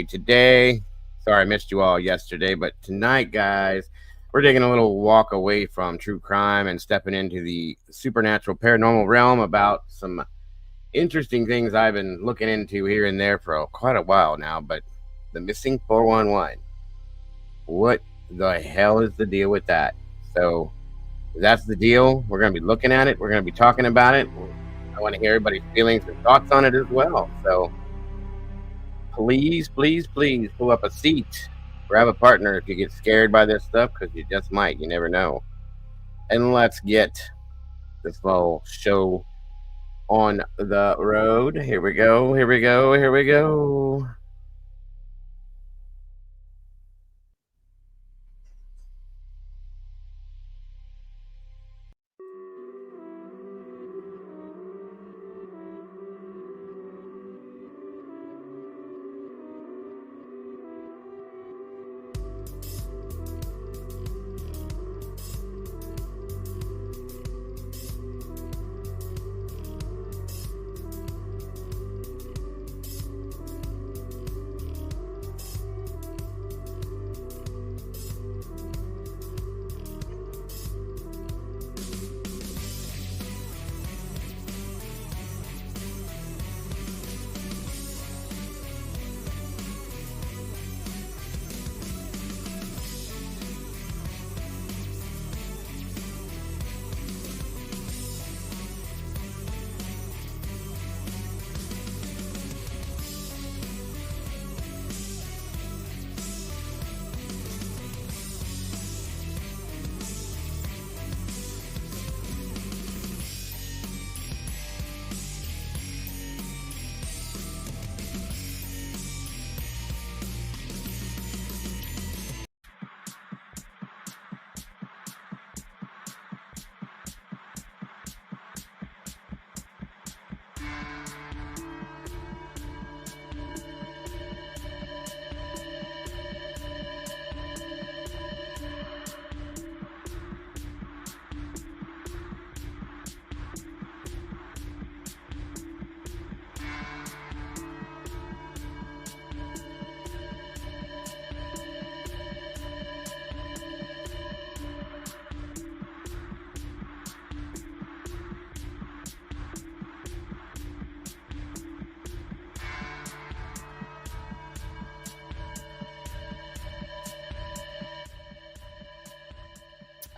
today. Sorry I missed you all yesterday, but tonight, guys, we're taking a little walk away from true crime and stepping into the supernatural paranormal realm about some interesting things I've been looking into here and there for quite a while now. But the missing 411, what the hell is the deal with that? So that's the deal. We're going to be looking at it. We're going to be talking about it. I want to hear everybody's feelings and thoughts on it as well. So please, please, please pull up a seat. Grab a partner if you get scared by this stuff, because you just might. You never know. And let's get this little show on the road. Here we go. Here we go. Here we go.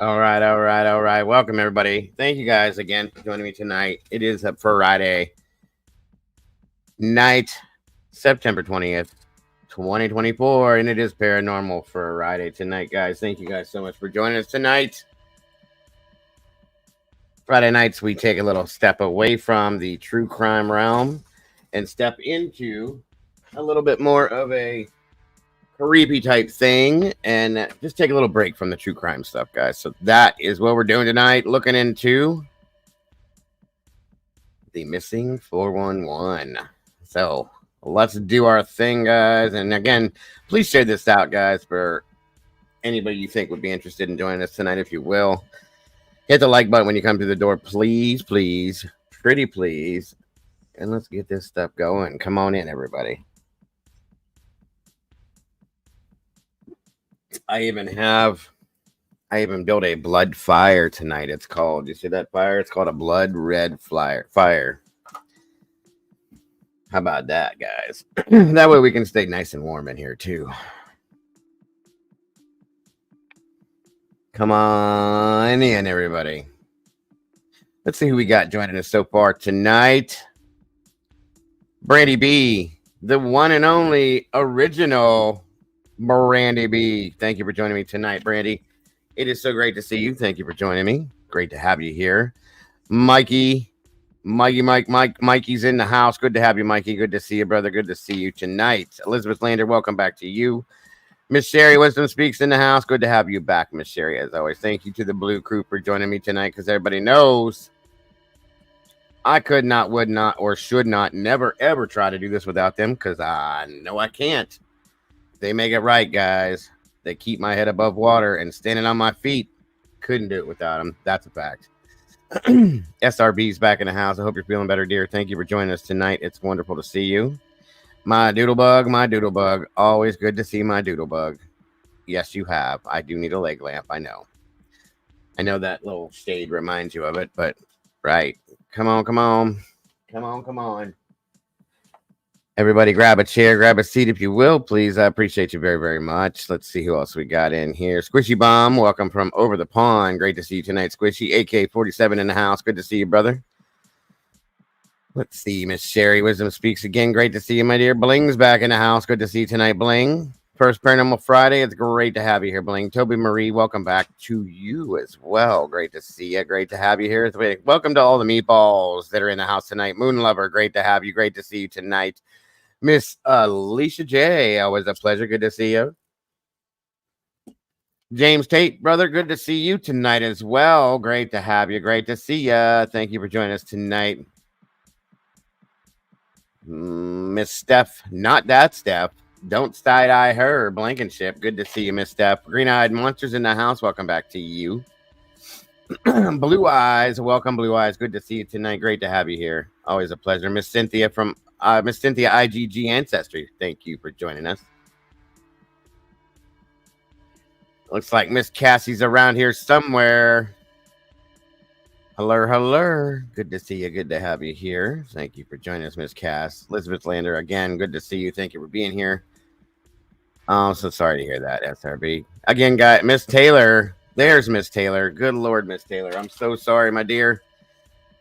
All right, all right, all right. Welcome, everybody. Thank you guys again for joining me tonight. It is up for Friday night, September 20th, 2024, and it is Paranormal for Friday tonight, guys. Thank you guys so much for joining us tonight. Friday nights, we take a little step away from the true crime realm and step into a little bit more of a creepy type thing and just take a little break from the true crime stuff, guys. So that is what we're doing tonight, looking into the missing 411. So let's do our thing, guys. And again, please share this out, guys, for anybody you think would be interested in joining us tonight. If you will, hit the like button when you come through the door, please, please, pretty please. And let's get this stuff going. Come on in, everybody. I even built a blood fire tonight. It's called, you see that fire? It's called a blood red fire. How about that, guys? That way we can stay nice and warm in here too. Come on in, everybody. Let's see who we got joining us so far tonight. Brandy B, the one and only original Brandy B. Thank you for joining me tonight, Brandy. It is so great to see you. Thank you for joining me. Great to have you here. Mikey's in the house. Good to have you, Mikey. Good to see you, brother. Good to see you tonight. Elizabeth Lander, welcome back to you. Miss Sherry Wisdom Speaks in the house. Good to have you back, Miss Sherry, as always. Thank you to the Blue Crew for joining me tonight, because everybody knows I could not, would not, or should not, never, ever try to do this without them, because I know I can't. They make it right, guys. They keep my head above water and standing on my feet. Couldn't do it without them. That's a fact. SRB's back in the house. I hope you're feeling better, dear. Thank you for joining us tonight. It's wonderful to see you. My doodlebug, my doodlebug. Always good to see my doodlebug. Yes, you have. I do need a leg lamp. I know. I know that little shade reminds you of it, but right. Come on, come on. Come on, come on. Everybody grab a chair, grab a seat if you will, please. I appreciate you very, very much. Let's see who else we got in here. Squishy Bomb, welcome from over the pond. Great to see you tonight, Squishy. AK-47 in the house. Good to see you, brother. Let's see, Miss Sherry Wisdom speaks again. Great to see you, my dear. Bling's back in the house. Good to see you tonight, Bling. First Paranormal Friday. It's great to have you here, Bling. Toby Marie, welcome back to you as well. Great to see you. Great to have you here. Welcome to all the meatballs that are in the house tonight. Moon Lover, great to have you. Great to see you tonight. Miss Alicia J, always a pleasure. Good to see you. James Tate, brother, good to see you tonight as well. Great to have you. Great to see you. Thank you for joining us tonight. Miss Steph, not that Steph. Don't side eye her. Blankenship. Good to see you, Miss Steph. Green Eyed Monsters in the house. Welcome back to you. Blue Eyes, welcome, Blue Eyes. Good to see you tonight. Great to have you here. Always a pleasure. Miss Cynthia from Miss Cynthia IGG Ancestry. Thank you for joining us. Looks like Miss Cassie's around here somewhere. Hello, hello. Good to see you. Good to have you here. Thank you for joining us, Miss Cass. Elizabeth Lander, again, good to see you. Thank you for being here. Oh, so sorry to hear that, SRB. Again, guy, Miss Taylor. There's Miss Taylor. Good Lord, Miss Taylor. I'm so sorry, my dear.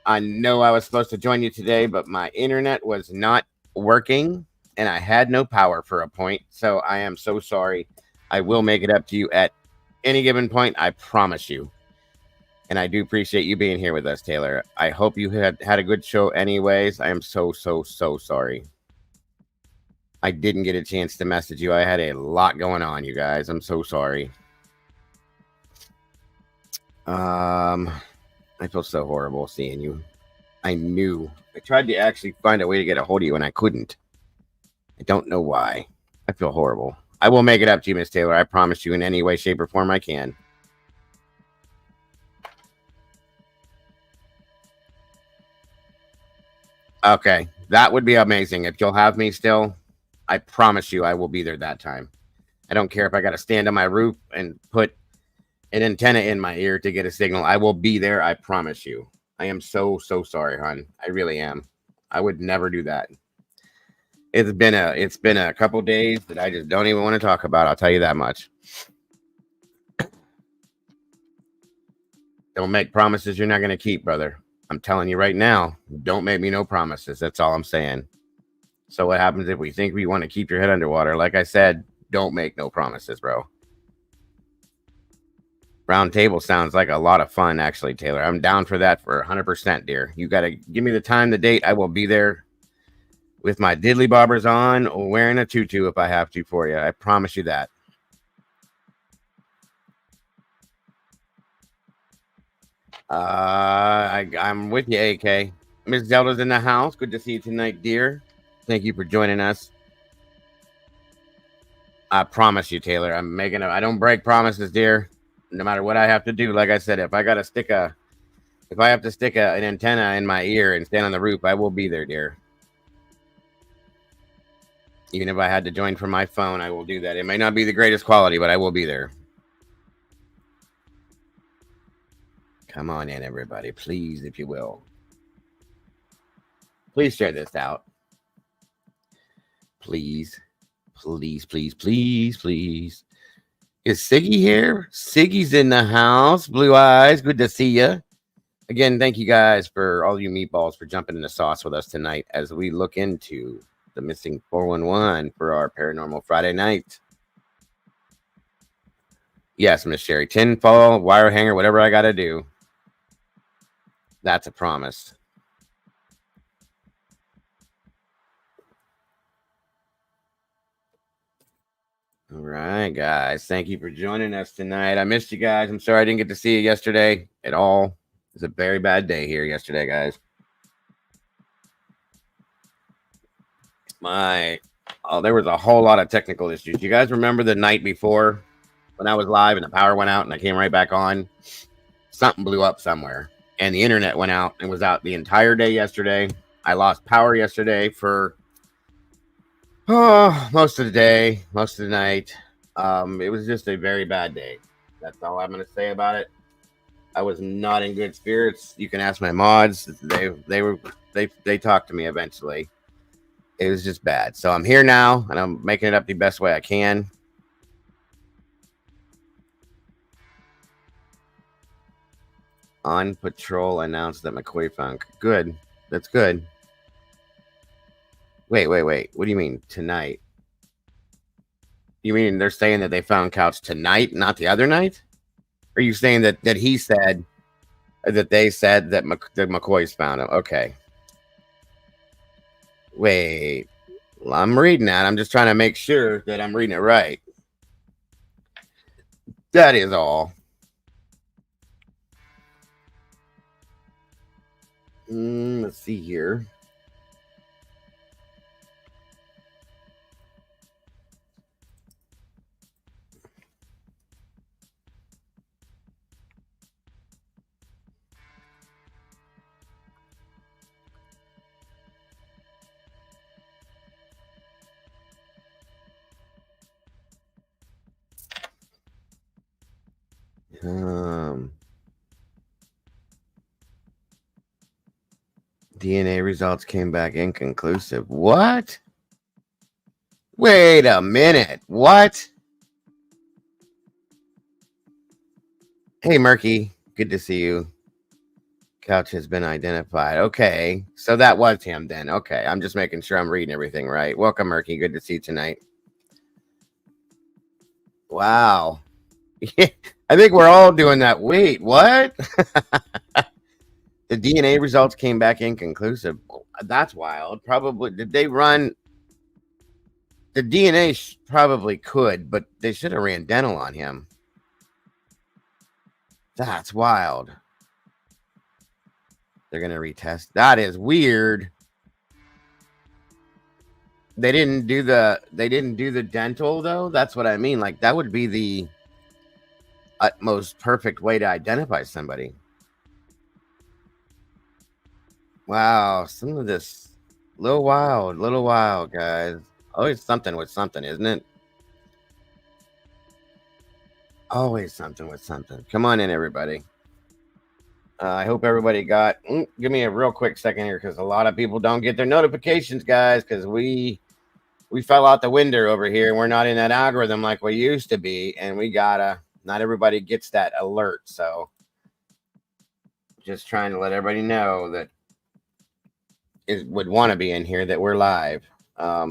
I know I was supposed to join you today, but my internet was not working and I had no power for a point. So I am so sorry. I will make it up to you at any given point. I promise you. And I do appreciate you being here with us, Taylor. I hope you had a good show anyways. I am so sorry. I didn't get a chance to message you. I had a lot going on, you guys. I'm so sorry. I feel so horrible seeing you. I knew. I tried to actually find a way to get a hold of you and I couldn't. I don't know why. I feel horrible. I will make it up to you, Miss Taylor. I promise you in any way, shape, or form I can. Okay, that would be amazing. If you'll have me still, I promise you I will be there that time. I don't care if I got to stand on my roof and put an antenna in my ear to get a signal. I will be there. I promise you. I am so sorry, hon. I really am. I would never do that. It's been a couple days that I just don't even want to talk about. I'll tell you that much. Don't make promises you're not going to keep, brother. I'm telling you right now, don't make me no promises. That's all I'm saying. So what happens if we think we want to keep your head underwater? Like I said, don't make no promises, bro. Round table sounds like a lot of fun, actually, Taylor. I'm down for that for 100%, dear. You got to give me the time, the date. I will be there with my diddly bobbers on or wearing a tutu if I have to for you. I promise you that. I'm with you, AK. Miss Zelda's in the house. Good to see you tonight, dear. Thank you for joining us. I promise you, Taylor. I don't break promises, dear. No matter what I have to do. Like I said, if I have to stick an antenna in my ear and stand on the roof, I will be there, dear. Even if I had to join from my phone, I will do that. It may not be the greatest quality, but I will be there. Come on in, everybody. Please, if you will. Please share this out. Please. Please. Is Siggy here? Siggy's in the house. Blue Eyes. Good to see you. Again, thank you guys for all you meatballs for jumping in the sauce with us tonight as we look into the missing 411 for our Paranormal Friday night. Yes, Miss Sherry. Tinfoil, wire hanger, whatever I got to do. That's a promise. All right, guys. Thank you for joining us tonight. I missed you guys. I'm sorry I didn't get to see you yesterday at all. It was a very bad day here yesterday, guys. There was a whole lot of technical issues. You guys remember the night before when I was live and the power went out and I came right back on? Something blew up somewhere and the internet went out and was out the entire day yesterday. I lost power yesterday for Oh, most of the day, most of the night. It was just a very bad day. That's all I'm gonna say about it. I was not in good spirits. You can ask my mods. They talked to me eventually. It was just bad. So I'm here now, and I'm making it up the best way I can. On patrol announced that McCoy found. Good. That's good. Wait. What do you mean tonight? You mean they're saying that they found Couch tonight, not the other night? Are you saying that he said that they said that McCoy's found him? Okay. Wait. I'm reading that. I'm just trying to make sure that I'm reading it right. That is all. Let's see here. DNA results came back inconclusive. What? Wait a minute. What? Hey, Murky. Good to see you. Couch has been identified. Okay. So that was him then. Okay. I'm just making sure I'm reading everything right. Welcome, Murky. Good to see you tonight. Wow. I think we're all doing that. Wait, what? The DNA results came back inconclusive. That's wild. Probably did they run the DNA probably could, but they should have ran dental on him. That's wild. They're gonna retest. That is weird. They didn't do the dental though. That's what I mean. Like that would be the utmost perfect way to identify somebody. Wow, some of this little wild, guys. Always something with something, isn't it? Always something with something. Come on in, everybody. I hope everybody got. Give me a real quick second here, because a lot of people don't get their notifications, guys, because we fell out the window over here, and we're not in that algorithm like we used to be, and we gotta. Not everybody gets that alert, so just trying to let everybody know that would want to be in here that we're live. Uh,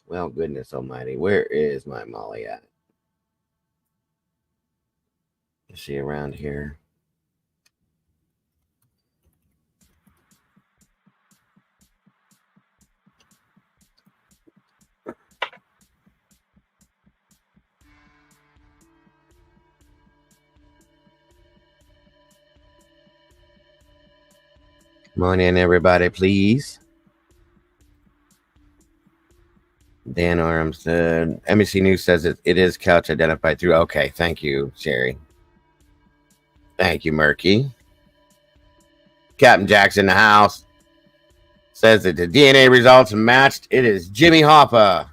well, goodness almighty, where is my Molly at? Is she around here? Come on in, everybody, please. Dan Armstead. NBC News says it is Couch identified through. Okay, thank you, Sherry. Thank you, Murky. Captain Jackson in the house says that the DNA results matched. It is Jimmy Hoffa.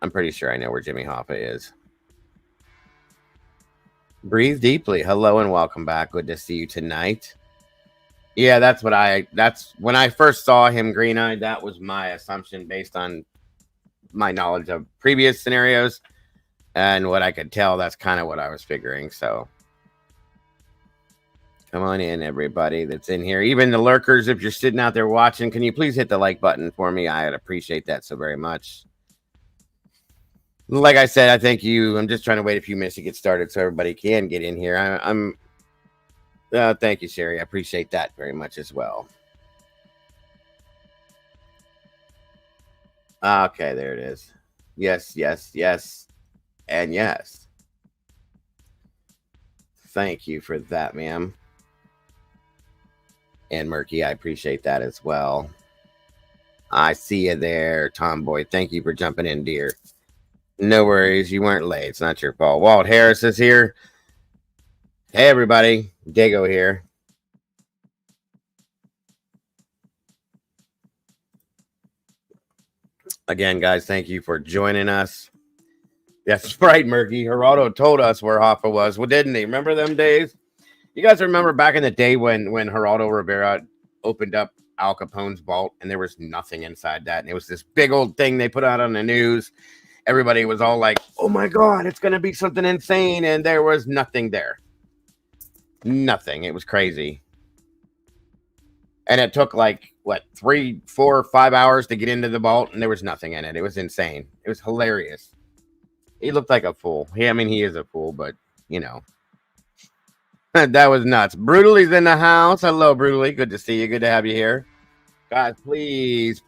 I'm pretty sure I know where Jimmy Hoffa is. Breathe deeply. Hello and welcome back. Good to see you tonight. Yeah, that's when I first saw him green-eyed, that was my assumption based on my knowledge of previous scenarios and what I could tell. That's kind of what I was figuring. So come on in, everybody that's in here. Even the lurkers, if you're sitting out there watching, can you please hit the like button for me? I'd appreciate that so very much. Like I said, I thank you. I'm just trying to wait a few minutes to get started so everybody can get in here. I'm thank you, Sherry. I appreciate that very much as well. Okay, there it is. Yes, and yes. Thank you for that, ma'am. And Murky, I appreciate that as well. I see you there, Tomboy. Thank you for jumping in, dear. No worries, you weren't late. It's not your fault. Walt Harris is here. Hey, everybody. Dago here. Again, guys, thank you for joining us. That's right, Murky. Geraldo told us where Hoffa was. Well, didn't he? Remember them days? You guys remember back in the day when Geraldo Rivera opened up Al Capone's vault and there was nothing inside that, and it was this big old thing they put out on the news. Everybody was all like, "Oh my God, it's going to be something insane," and there was nothing there. Nothing. It was crazy. And it took like what 3, 4, 5 hours to get into the vault, and there was nothing in it. It was insane. It was hilarious. He looked like a fool. I mean, he is a fool, but you know. That was nuts. Brutaly's in the house. Hello, Brutally. Good to see you. Good to have you here. Guys, please,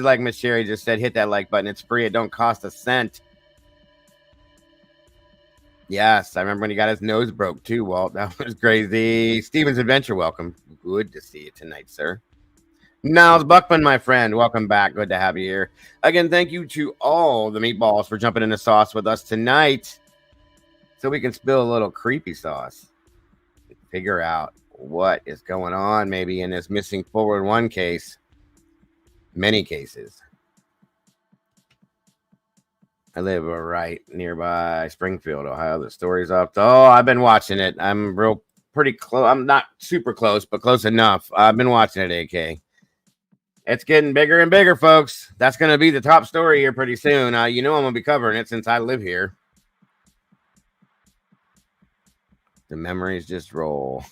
like Miss Sherry just said, hit that like button. It's free. It don't cost a cent. Yes, I remember when he got his nose broke too, Walt. That was crazy. Steven's Adventure, welcome. Good to see you tonight, sir. Niles Buckman, my friend, welcome back. Good to have you here. Again, thank you to all the meatballs for jumping in the sauce with us tonight so we can spill a little creepy sauce. Figure out what is going on maybe in this missing forward one case. Many cases. I live right nearby Springfield, Ohio. The story's up. Oh, I've been watching it. I'm pretty close. I'm not super close, but close enough. I've been watching it, AK. It's getting bigger and bigger, folks. That's going to be the top story here pretty soon. You know I'm going to be covering it since I live here. The memories just roll.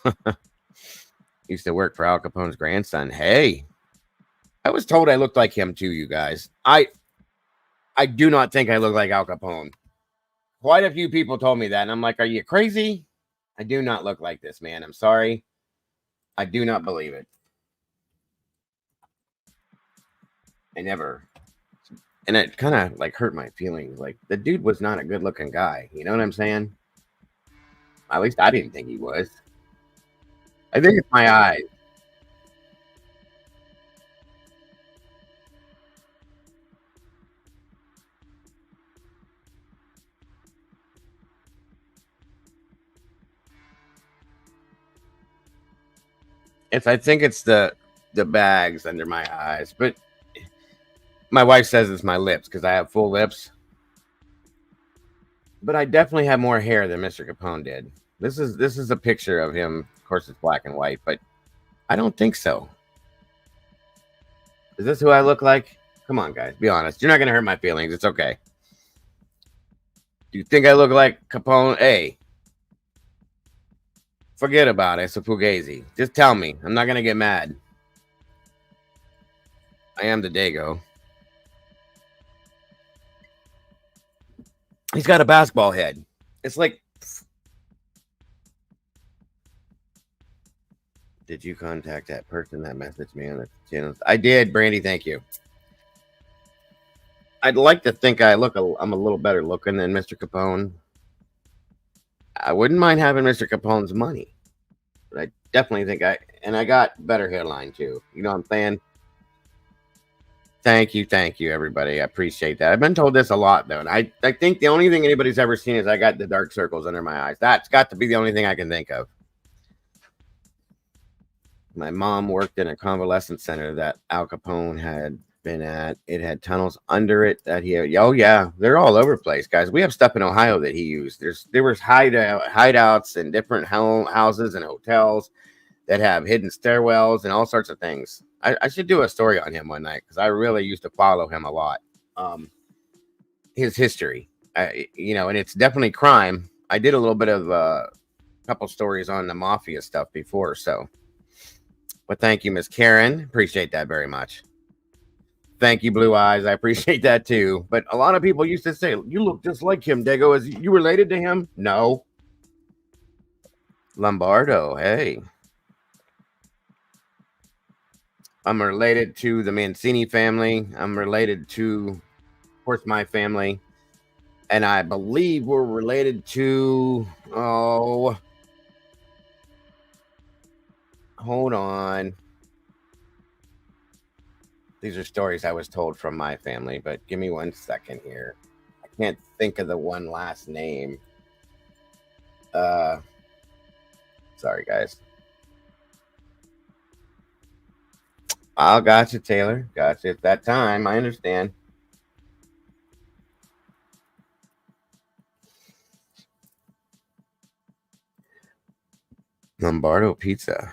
Used to work for Al Capone's grandson. Hey, I was told I looked like him too, you guys. I do not think I look like Al Capone. Quite a few people told me that, and I'm like, are you crazy? I do not look like this, man. I'm sorry. I do not believe it. I never. And it kind of like hurt my feelings. Like the dude was not a good looking guy. You know what I'm saying? At least I didn't think he was. I think it's my eyes. I think it's the bags under my eyes, but my wife says it's my lips because I have full lips. But I definitely have more hair than Mr. Capone did. This is a picture of him. Of course, it's black and white, but I don't think so. Is this who I look like? Come on, guys. Be honest. You're not going to hurt my feelings. It's okay. Do you think I look like Capone? Hey, forget about it. It's a fugazi. Just tell me. I'm not going to get mad. I am the Dago. He's got a basketball head. It's like... Did you contact that person that messaged me on the channel? I did, Brandy. Thank you. I'd like to think I'm a little better looking than Mr. Capone. I wouldn't mind having Mr. Capone's money, but I definitely think I got better hairline too. You know what I'm saying? Thank you, everybody. I appreciate that. I've been told this a lot though, and I think the only thing anybody's ever seen is I got the dark circles under my eyes. That's got to be the only thing I can think of. My mom worked in a convalescent center that Al Capone had been at. It had tunnels under it that he had. Oh yeah, they're all over the place, guys. We have stuff in Ohio that he used. There was hideouts in different houses and hotels that have hidden stairwells and all sorts of things. I should do a story on him one night because I really used to follow him a lot. His history, and it's definitely crime. I did a little bit of a couple stories on the mafia stuff before, so. But thank you, Miss Karen. Appreciate that very much. Thank you, Blue Eyes. I appreciate that too. But a lot of people used to say, you look just like him, Dago. Is you related to him? No. Lombardo, hey. I'm related to the Mancini family. I'm related to, of course, my family. And I believe we're related to, hold on. These are stories I was told from my family, but give me 1 second here. I can't think of the one last name. Uh, Sorry, guys. Oh, gotcha, Taylor. Gotcha. It's that time. I understand. Lombardo pizza.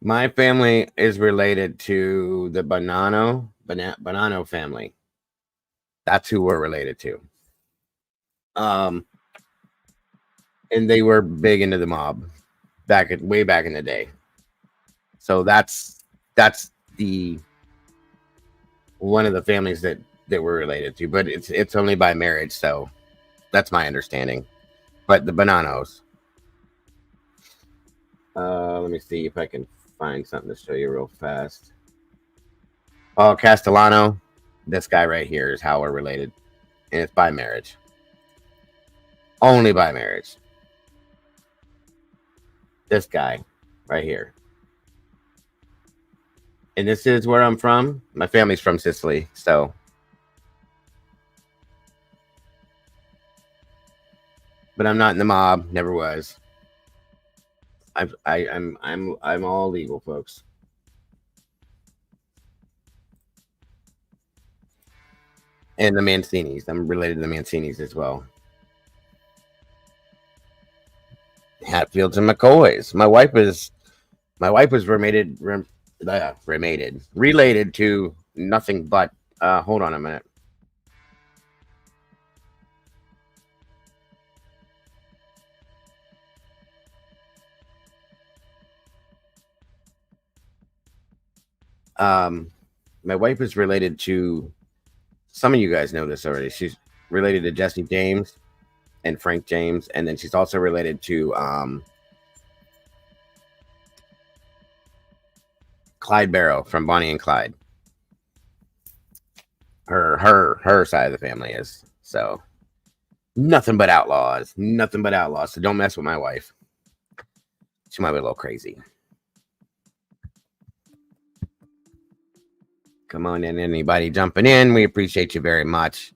My family is related to the Bonanno family. That's who we're related to. Um, and they were big into the mob way back in the day. So that's the one of the families that we're related to, but it's only by marriage. So that's my understanding. But the Bonanos. Let me see if I can find something to show you real fast. Oh, Castellano. This guy right here is how we're related, and it's by marriage. Only by marriage. This guy right here. And this is where I'm from. My family's from Sicily, so. But I'm not in the mob. Never was. I'm all legal, folks. And the Mancinis. I'm related to the Mancinis as well. Hatfields and McCoys. My wife was related to nothing but. Hold on a minute. Um, my wife is related to. Some of you guys know this already. She's related to Jesse James and Frank James, and then she's also related to Clyde Barrow from Bonnie and Clyde. Her side of the family is so nothing but outlaws, nothing but outlaws. So don't mess with my wife. She might be a little crazy. Come on in, anybody jumping in. We appreciate you very much.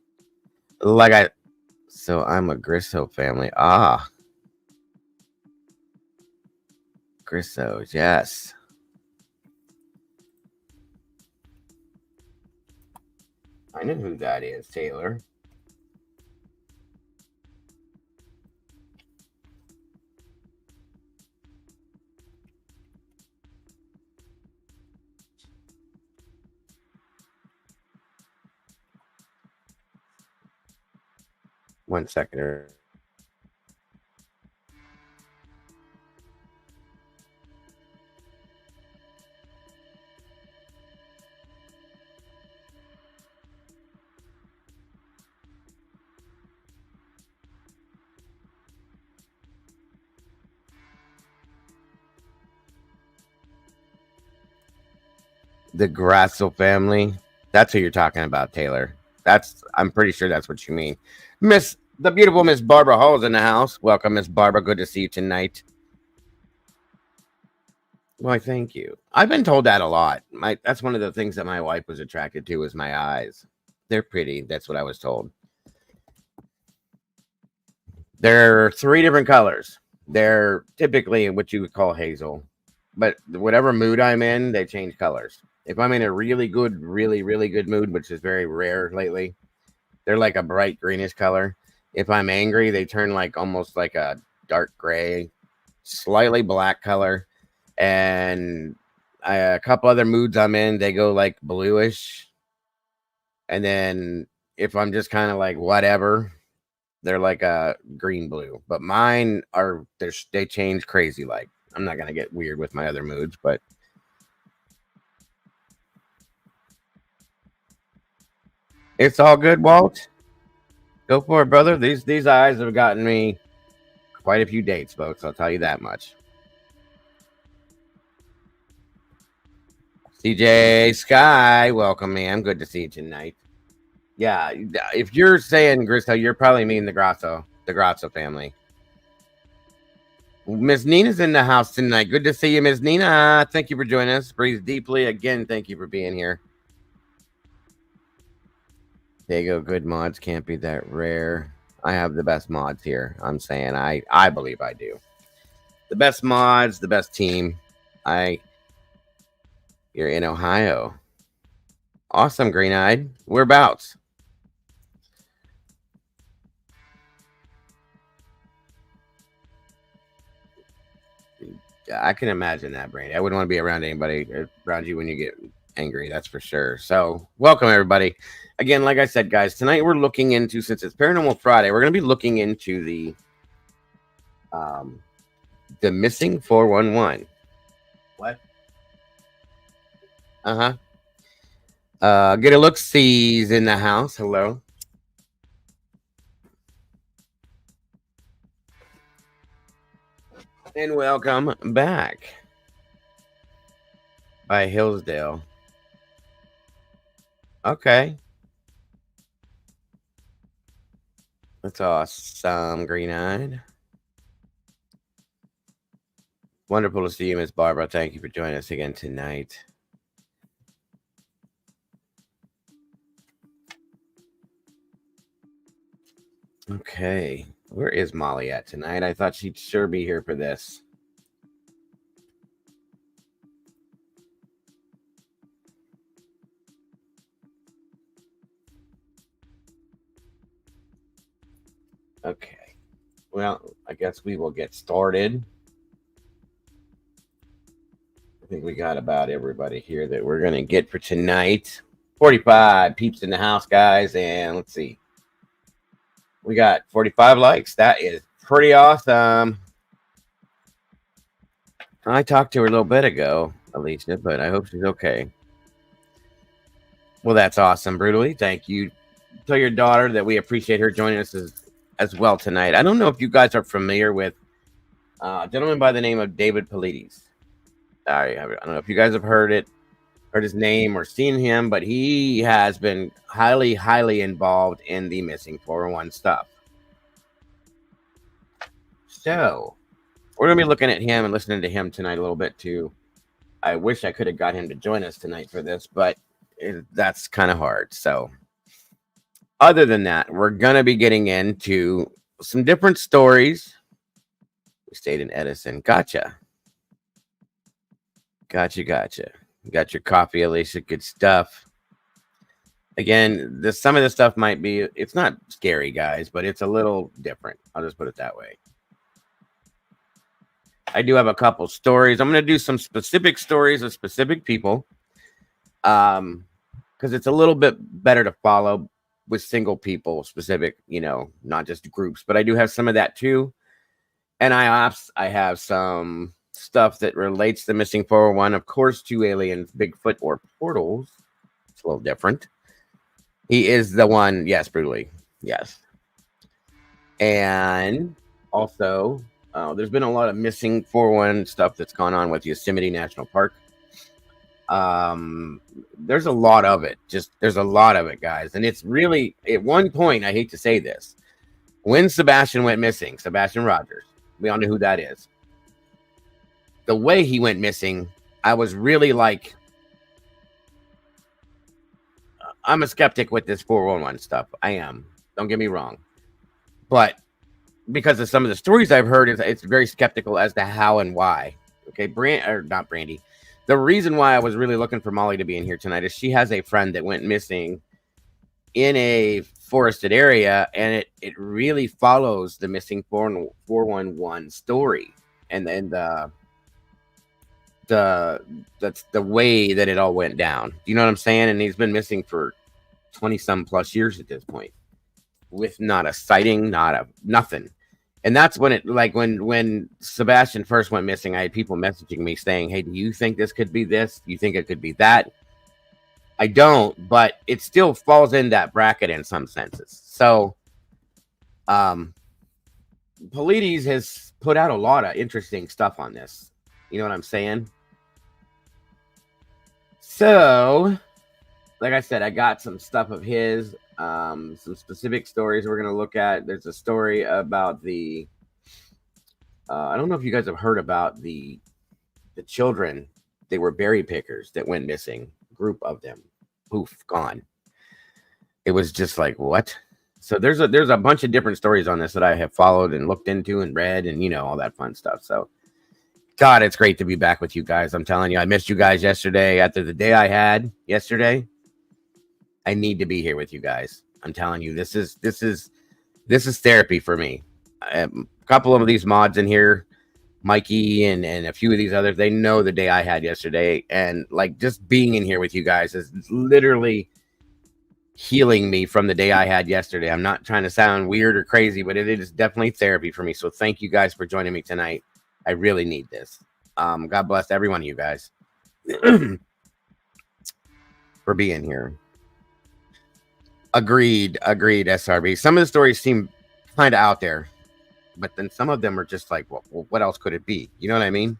So I'm a Grisso family. Ah, Grissos, yes. I know who that is, Taylor. One second. The Grassel family. That's who you're talking about, Taylor. I'm pretty sure that's what you mean. The beautiful Miss Barbara Hall's in the house. Welcome, Miss Barbara. Good to see you tonight. Why, thank you. I've been told that a lot. That's one of the things that my wife was attracted to was my eyes. They're pretty. That's what I was told. There are three different colors. They're typically what you would call hazel, but whatever mood I'm in, they change colors. If I'm in a really good, really, really good mood, which is very rare lately, they're like a bright greenish color. If I'm angry, they turn like almost like a dark gray, slightly black color. And a couple other moods I'm in, they go like bluish. And then if I'm just kind of like whatever, they're like a green blue. But mine are they change crazy. Like I'm not gonna get weird with my other moods, but It's all good, Walt. Go for it, brother. These eyes have gotten me quite a few dates, folks. I'll tell you that much. CJ Sky, welcome, man. Good to see you tonight. Yeah, if you're saying Grisso, you're probably meaning the Grasso family. Miss Nina's in the house tonight. Good to see you, Miss Nina. Thank you for joining us. Breathe deeply. Again, thank you for being here. There you go. Good mods can't be that rare. I have the best mods here. I'm saying I believe I do. The best mods, the best team. You're in Ohio. Awesome, Green Eyed. Whereabouts? I can imagine that, Brandy. I wouldn't want to be around anybody around you when you get angry. That's for sure. So, welcome everybody. Again, like I said, guys, tonight we're looking into, since it's Paranormal Friday, we're going to be looking into the missing 411. What? Get a look. Sees in the house. Hello. And welcome back. By Hillsdale. Okay. That's awesome, Green Eyed. Wonderful to see you, Miss Barbara. Thank you for joining us again tonight. Okay. Where is Molly at tonight? I thought she'd sure be here for this. Okay. Well, I guess we will get started. I think we got about everybody here that we're going to get for tonight. 45 peeps in the house, guys. And let's see. We got 45 likes. That is pretty awesome. I talked to her a little bit ago, Alicia, but I hope she's okay. Well, that's awesome, Brutally. Thank you. Tell your daughter that we appreciate her joining us as well tonight. I don't know if you guys are familiar with a gentleman by the name of David Polides. I don't know if you guys have heard his name or seen him, but he has been highly involved in the missing 401 stuff. So we're going to be looking at him and listening to him tonight a little bit too. I wish I could have got him to join us tonight for this, but that's kind of hard. So other than that, we're going to be getting into some different stories. We stayed in Edison. Gotcha. You got your coffee, Alicia. Good stuff. Again, some of the stuff might be, it's not scary, guys, but it's a little different. I'll just put it that way. I do have a couple stories. I'm going to do some specific stories of specific people because it's a little bit better to follow with single people, specific, not just groups. But I do have some of that too. And I have some stuff that relates the missing 401, of course, to aliens, Bigfoot, or portals. It's a little different. He is the one, yes, brutally, yes. And also, there's been a lot of missing 401 stuff that's gone on with Yosemite National Park. There's a lot of it. There's a lot of it, guys. And it's really, at one point, I hate to say this, when Sebastian went missing, Sebastian Rogers, we all know who that is. The way he went missing, I was really like, I'm a skeptic with this 411 stuff. I am. Don't get me wrong. But because of some of the stories I've heard, it's very skeptical as to how and why. Okay, not Brandy. The reason why I was really looking for Molly to be in here tonight is she has a friend that went missing in a forested area, and it really follows the missing 411 story, and then that's the way that it all went down. Do you know what I'm saying? And he's been missing for 20 some plus years at this point, with not a sighting, nothing. And that's when it, like when Sebastian first went missing, I had people messaging me saying, "Hey, do you think this could be this? Do you think it could be that?" I don't, but it still falls in that bracket in some senses. So, um, Polides has put out a lot of interesting stuff on this. You know what I'm saying? So, like I said, I got some stuff of his, some specific stories we're gonna look at. There's a story about the. I don't know if you guys have heard about the children. They were berry pickers that went missing. Group of them, poof, gone. It was just like what? So there's a bunch of different stories on this that I have followed and looked into and read and all that fun stuff. So God, it's great to be back with you guys. I'm telling you, I missed you guys yesterday after the day I had yesterday. I need to be here with you guys. I'm telling you, this is therapy for me. A couple of these mods in here, Mikey and a few of these others, they know the day I had yesterday, and like just being in here with you guys is literally healing me from the day I had yesterday. I'm not trying to sound weird or crazy, but it is definitely therapy for me. So thank you guys for joining me tonight. I really need this. God bless every one of you guys for being here. Agreed, SRB. Some of the stories seem kind of out there, but then some of them are just like, well, what else could it be? You know what I mean?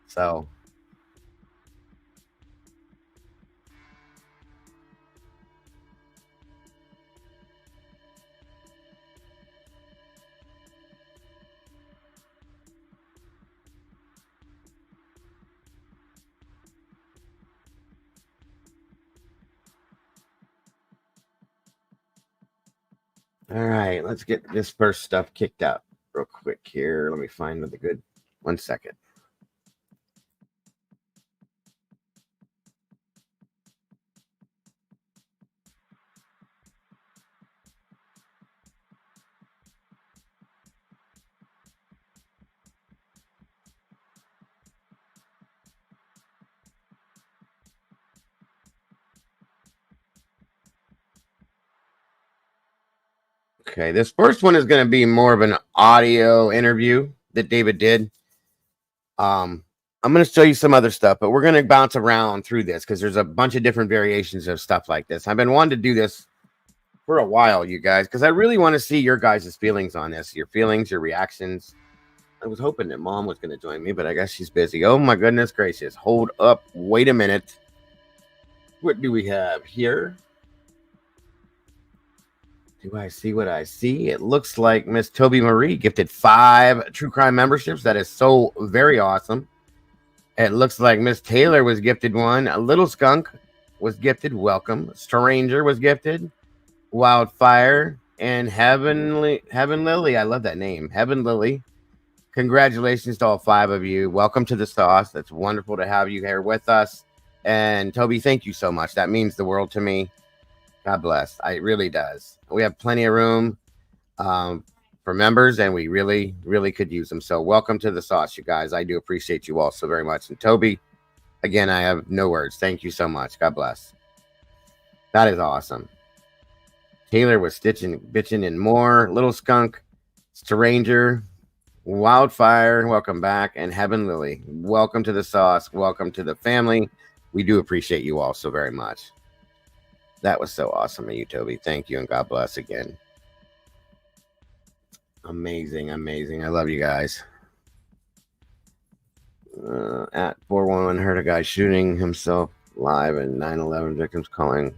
So all right, let's get this first stuff kicked out real quick here. Let me find the good 1 second. Okay, this first one is going to be more of an audio interview that David did. I'm going to show you some other stuff, but we're going to bounce around through this because there's a bunch of different variations of stuff like this. I've been wanting to do this for a while, you guys, because I really want to see your guys' feelings on this, your feelings, your reactions. I was hoping that Mom was going to join me, but I guess she's busy. Oh my goodness gracious. Hold up. Wait a minute. What do we have here? Do I see what I see? It looks like Miss Toby Marie gifted 5 true crime memberships. That is so very awesome. It looks like Miss Taylor was gifted one. A Little Skunk was gifted. Welcome. Stranger was gifted. Wildfire and Heaven Lily. I love that name. Heaven Lily. Congratulations to all 5 of you. Welcome to the sauce. It's wonderful to have you here with us. And Toby, thank you so much. That means the world to me. God bless. It really does. We have plenty of room for members, and we really, really could use them. So welcome to the sauce, you guys. I do appreciate you all so very much. And Toby, again, I have no words. Thank you so much. God bless. That is awesome. Taylor was bitching and more. Little Skunk, Stranger, Wildfire, welcome back. And Heaven Lily, welcome to the sauce. Welcome to the family. We do appreciate you all so very much. That was so awesome of you, Toby. Thank you, and God bless again. Amazing, amazing. I love you guys. At 411, heard a guy shooting himself live, and 9/11 victims calling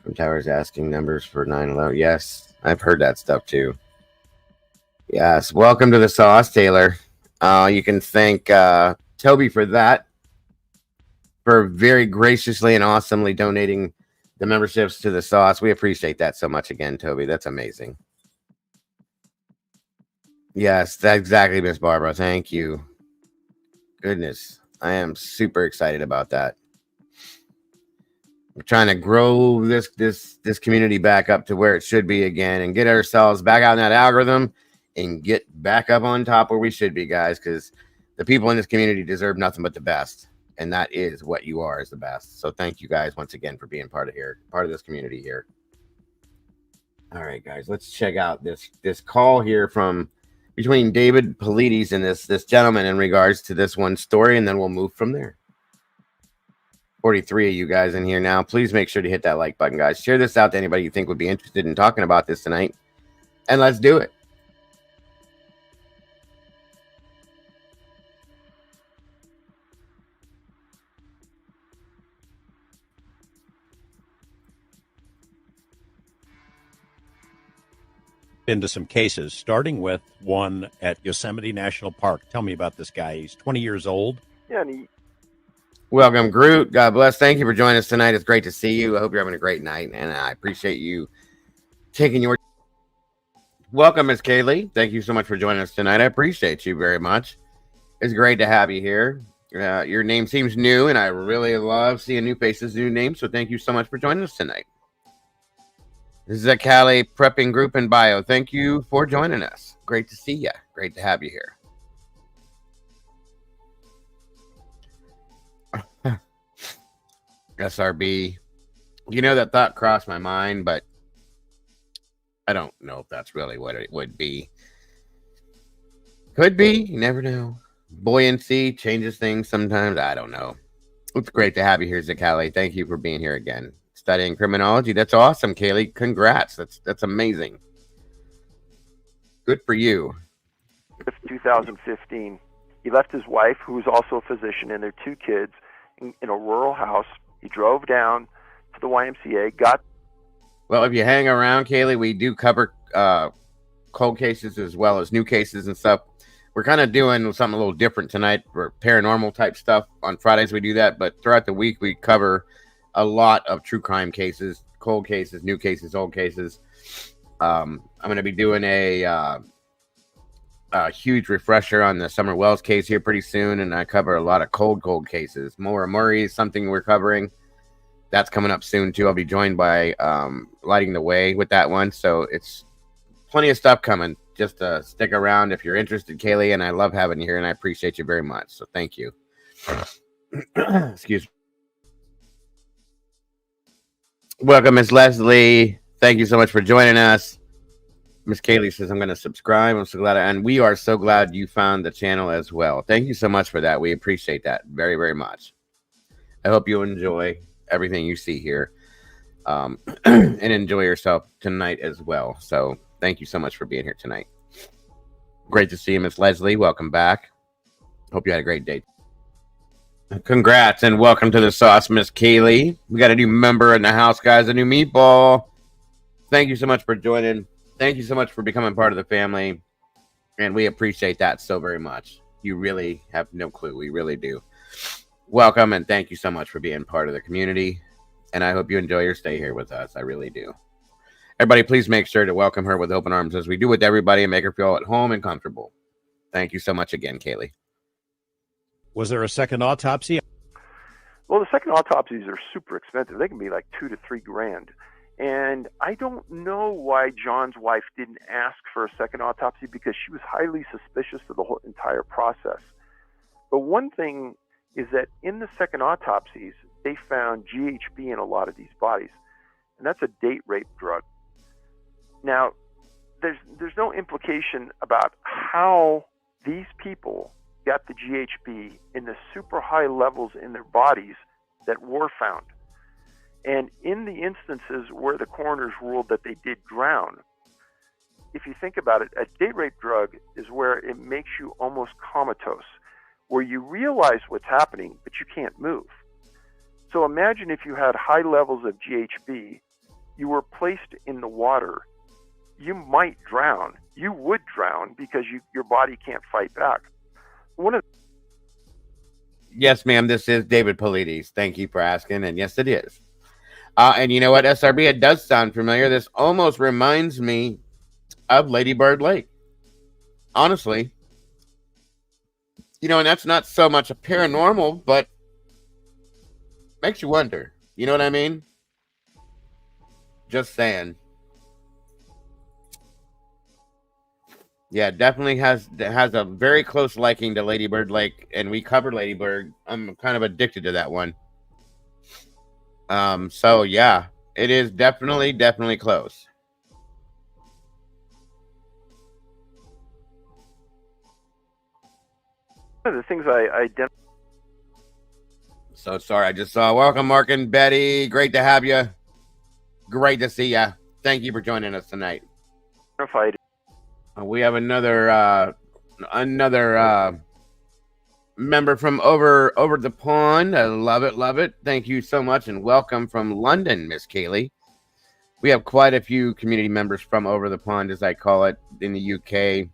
from towers asking numbers for 9/11. Yes, I've heard that stuff too. Yes, welcome to the sauce, Taylor. You can thank Toby for that, for very graciously and awesomely donating the memberships to the sauce. We appreciate that so much again, Toby. That's amazing. Yes, that's exactly, Miss Barbara. Thank you. Goodness, I am super excited about that. We're trying to grow this community back up to where it should be again, and get ourselves back out in that algorithm and get back up on top where we should be, guys, because the people in this community deserve nothing but the best. And that is what you are, is the best. So thank you guys once again for being part of this community here. All right, guys, let's check out this call here from between David Polides and this gentleman in regards to this one story, and then we'll move from there. 43 of you guys in here now. Please make sure to hit that like button, guys. Share this out to anybody you think would be interested in talking about this tonight. And let's do it. Into some cases, starting with one at Yosemite National Park. Tell me about this guy. He's 20 years old. Yeah, and Welcome, Groot. God bless. Thank you for joining us tonight. It's great to see you. I hope you're having a great night, and I appreciate you taking your... Welcome, Miss Kaylee. Thank you so much for joining us tonight. I appreciate you very much. It's great to have you here. Your name seems new, and I really love seeing new faces, new names, so thank you so much for joining us tonight. This is a Cali prepping group in bio. Thank you for joining us. Great to see you. Great to have you here. SRB. You know, that thought crossed my mind, but I don't know if that's really what it would be. Could be. You never know. Buoyancy changes things sometimes. I don't know. It's great to have you here, Zakali. Thank you for being here again. Studying criminology. That's awesome, Kaylee. Congrats. That's amazing. Good for you. 2015, he left his wife, who was also a physician, and their 2 kids in a rural house. He drove down to the YMCA, Well, if you hang around, Kaylee, we do cover cold cases as well as new cases and stuff. We're kind of doing something a little different tonight for paranormal type stuff. On Fridays we do that, but throughout the week we cover a lot of true crime cases, cold cases, new cases, old cases. I'm going to be doing a huge refresher on the Summer Wells case here pretty soon, and I cover a lot of cold cases. Maura Murray is something we're covering. That's coming up soon too. I'll be joined by Lighting the Way with that one. So it's plenty of stuff coming. Just stick around if you're interested, Kaylee, and I love having you here, and I appreciate you very much. So thank you. Excuse me. Welcome, Miss Leslie. Thank you so much for joining us. Miss Kaylee says, I'm going to subscribe. I'm so glad. And we are so glad you found the channel as well. Thank you so much for that. We appreciate that very, very much. I hope you enjoy everything you see here and enjoy yourself tonight as well. So thank you so much for being here tonight. Great to see you, Miss Leslie. Welcome back. Hope you had a great day. Congrats and welcome to the sauce, Miss Kaylee. We got a new member in the house, guys, a new meatball. Thank you so much for joining. Thank you so much for becoming part of the family. And we appreciate that so very much. You really have no clue. We really do. Welcome and thank you so much for being part of the community. And I hope you enjoy your stay here with us. I really do. Everybody, please make sure to welcome her with open arms as we do with everybody and make her feel at home and comfortable. Thank you so much again, Kaylee. Was there a second autopsy? Well, the second autopsies are super expensive. They can be like $2 to $3 grand. And I don't know why John's wife didn't ask for a second autopsy, because she was highly suspicious of the whole entire process. But one thing is that in the second autopsies, they found GHB in a lot of these bodies, and that's a date rape drug. Now, there's no implication about how these people got the GHB in the super high levels in their bodies that were found. And in the instances where the coroners ruled that they did drown, if you think about it, a date rape drug is where it makes you almost comatose, where you realize what's happening, but you can't move. So imagine if you had high levels of GHB, you were placed in the water, you might drown. You would drown because your body can't fight back. Yes, ma'am. This is David Polides. Thank you for asking. And yes, it is. And you know what, SRB, it does sound familiar. This almost reminds me of Lady Bird Lake. Honestly. You know, and that's not so much a paranormal, but makes you wonder. You know what I mean? Just saying. Yeah, definitely has a very close liking to Lady Bird Lake, and we covered Lady Bird. I'm kind of addicted to that one. So yeah, it is definitely close. One of the things I identify. So sorry, I just saw. Welcome, Mark and Betty. Great to have you. Great to see you. Thank you for joining us tonight. We have another member from over the pond. I love it, love it. Thank you so much, and welcome from London, Miss Kaylee. We have quite a few community members from over the pond, as I call it, in the UK.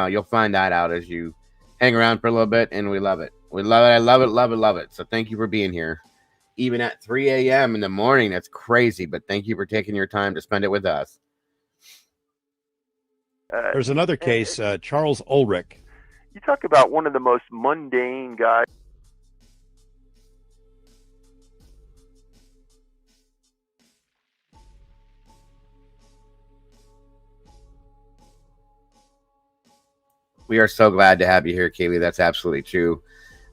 You'll find that out as you hang around for a little bit, and we love it. We love it. I love it, love it, love it. So thank you for being here. Even at 3 a.m. in the morning, that's crazy, but thank you for taking your time to spend it with us. There's another case, Charles Ulrich. You talk about one of the most mundane guys. We are so glad to have you here, Kaylee. That's absolutely true.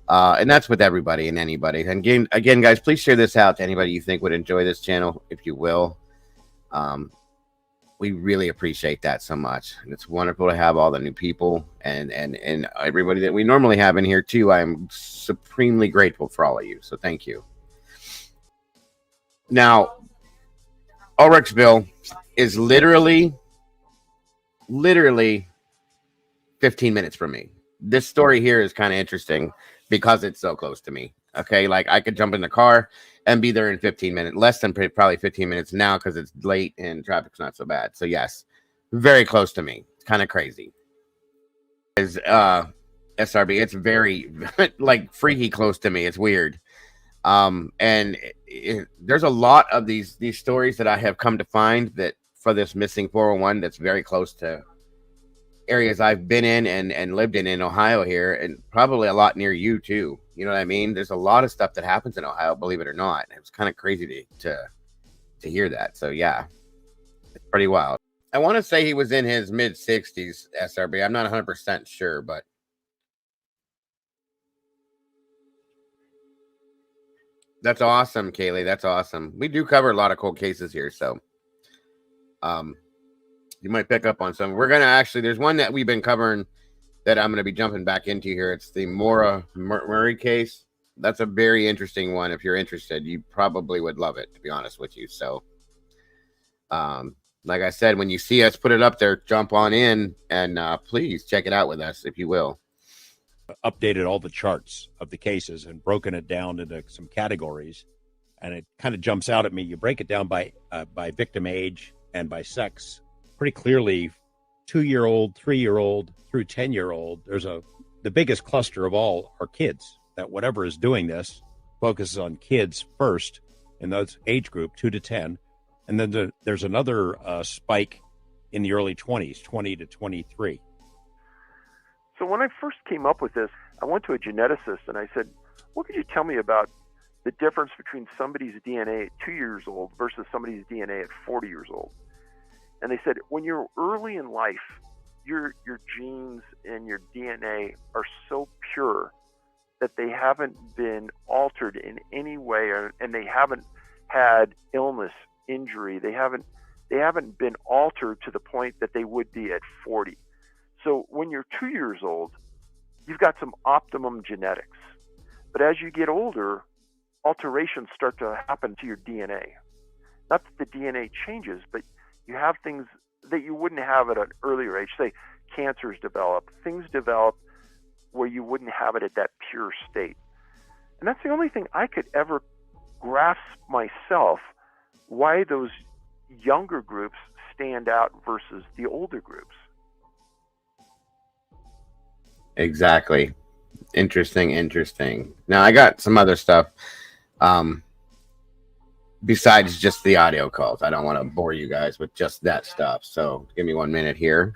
And that's with everybody and anybody. And again, guys, please share this out to anybody you think would enjoy this channel, if you will. We really appreciate that so much. And it's wonderful to have all the new people and everybody that we normally have in here too. I'm supremely grateful for all of you. So thank you. Now, Ulrichsville is literally 15 minutes from me. This story here is kind of interesting because it's so close to me. Okay, like I could jump in the car and be there in 15 minutes, less than probably 15 minutes now because it's late and traffic's not so bad. So yes, very close to me. It's kind of crazy. Is SRB? It's very like freaky close to me. It's weird. And there's a lot of these stories that I have come to find that for this missing 401 that's very close to areas I've been in and lived in Ohio here, and probably a lot near you too. You know what I mean? There's a lot of stuff that happens in Ohio, believe it or not. It was kind of crazy to hear that. So yeah, it's pretty wild. I want to say he was in his mid 60s, SRB. I'm not 100% sure, but that's awesome, Kaylee. That's awesome. We do cover a lot of cold cases here, so you might pick up on some. We're gonna actually, there's one that we've been covering that I'm gonna be jumping back into here. It's the Maura Murray case. That's a very interesting one. If you're interested, you probably would love it, to be honest with you. So, like I said, when you see us put it up there, jump on in and please check it out with us, if you will. Updated all the charts of the cases and broken it down into some categories, and it kind of jumps out at me. You break it down by victim age and by sex pretty clearly. 2-year-old, 3-year-old through 10-year-old. There's the biggest cluster of all are kids. That whatever is doing this focuses on kids first in those age group 2 to 10, and then there's another spike in the early 20s, 20 to 23. So when I first came up with this, I went to a geneticist and I said, what could you tell me about the difference between somebody's DNA at 2 years old versus somebody's DNA at 40 years old? And they said, when you're early in life, your genes and your DNA are so pure that they haven't been altered in any way, and they haven't had illness, injury. They haven't been altered to the point that they would be at 40. So when you're 2 years old, you've got some optimum genetics. But as you get older, alterations start to happen to your DNA. Not that the DNA changes, but you have things that you wouldn't have at an earlier age. Say cancers develop, things develop where you wouldn't have it at that pure state. And that's the only thing I could ever grasp myself, why those younger groups stand out versus the older groups. Exactly. Interesting. Now I got some other stuff besides just the audio calls. I don't want to bore you guys with just that stuff. So give me 1 minute here.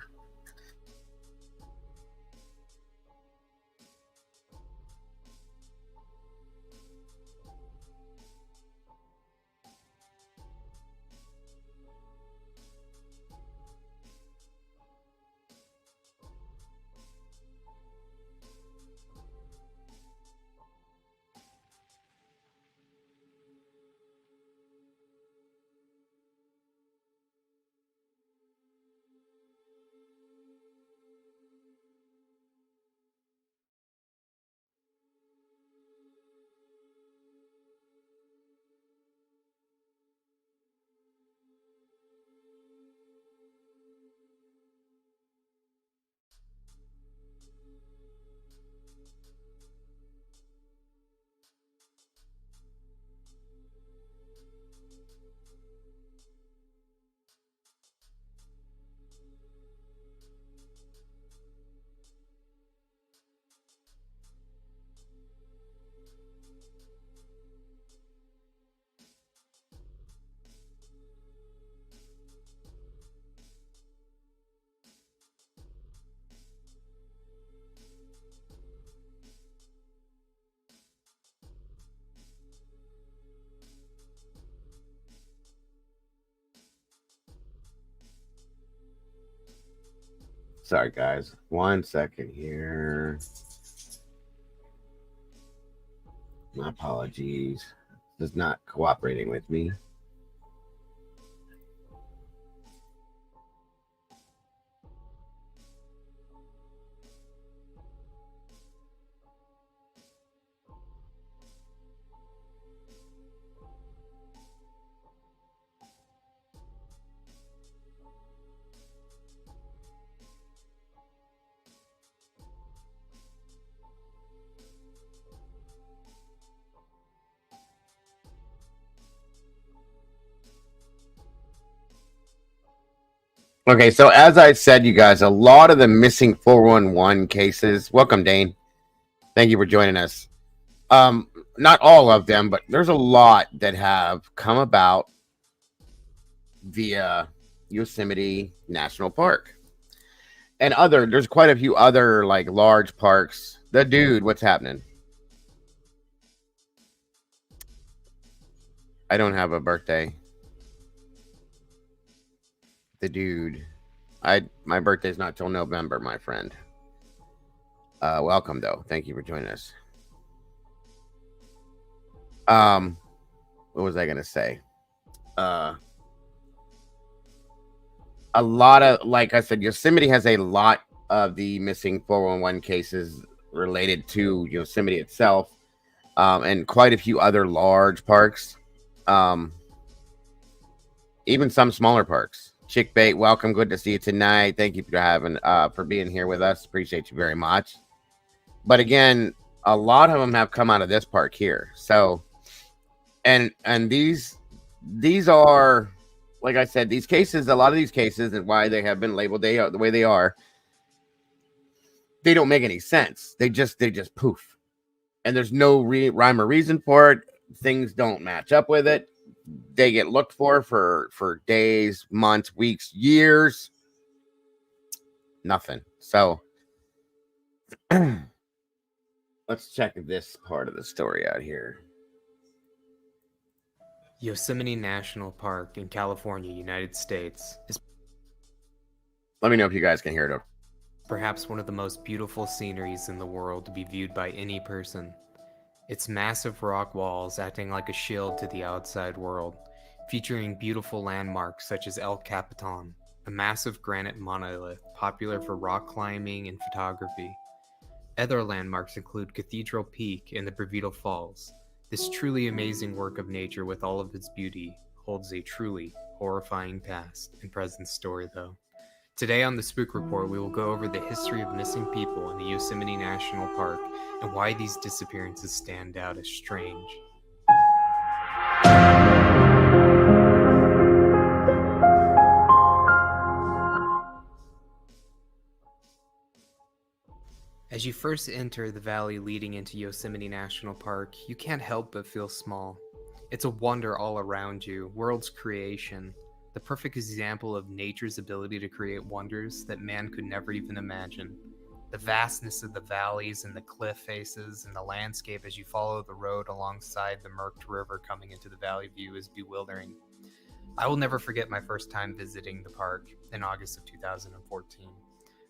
Sorry, guys. 1 second here. My apologies. This is not cooperating with me. Okay, so as I said, you guys, a lot of the missing 411 cases. Welcome, Dane. Thank you for joining us. Not all of them, but there's a lot that have come about via Yosemite National Park. And there's quite a few other like large parks. The dude, what's happening? I don't have a birthday. The dude. My birthday's not till November, my friend. Welcome though. Thank you for joining us. What was I gonna say? A lot of, like I said, Yosemite has a lot of the missing 411 cases related to Yosemite itself, and quite a few other large parks, even some smaller parks. Chick Bait, welcome. Good to see you tonight. Thank you for being here with us. Appreciate you very much. But again, a lot of them have come out of this park here. So, and these are, like I said, these cases, a lot of these cases, and why they have been labeled the way they are, they don't make any sense. They just poof, and there's no rhyme or reason for it. Things don't match up with it. They get looked for days, months, weeks, years. Nothing. So let's check this part of the story out here. Yosemite National Park in California, United States, is Let me know if you guys can hear it. perhaps one of the most beautiful sceneries in the world to be viewed by any person. Its massive rock walls acting like a shield to the outside world, featuring beautiful landmarks such as El Capitan, a massive granite monolith popular for rock climbing and photography. Other landmarks include Cathedral Peak and the Brevito Falls. This truly amazing work of nature, with all of its beauty, holds a truly horrifying past and present story, though. Today on the Spook Report, we will go over the history of missing people in the Yosemite National Park and why these disappearances stand out as strange. As you first enter the valley leading into Yosemite National Park, you can't help but feel small. It's a wonder all around you, world's creation, the perfect example of nature's ability to create wonders that man could never even imagine. The vastness of the valleys and the cliff faces and the landscape as you follow the road alongside the murked river coming into the valley view is bewildering. I will never forget my first time visiting the park in August of 2014.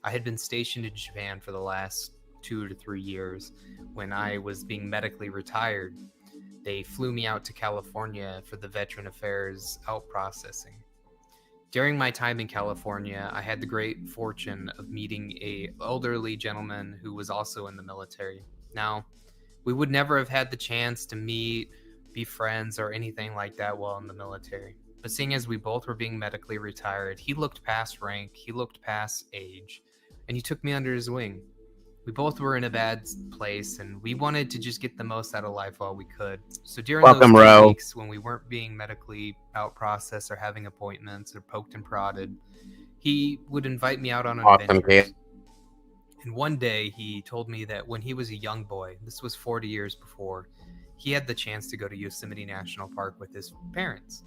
I had been stationed in Japan for the last 2 to 3 years. When I was being medically retired, they flew me out to California for the Veteran Affairs out processing. During my time in California, I had the great fortune of meeting an elderly gentleman who was also in the military. Now, we would never have had the chance to meet, be friends, or anything like that while in the military. But seeing as we both were being medically retired, he looked past rank, he looked past age, and he took me under his wing. We both were in a bad place, and we wanted to just get the most out of life while we could. So during Welcome, those 2 Ro. weeks when we weren't being medically out processed or having appointments or poked and prodded, he would invite me out on Awesome, adventures. kid. And one day he told me that when he was a young boy, this was 40 years before, he had the chance to go to Yosemite National Park with his parents.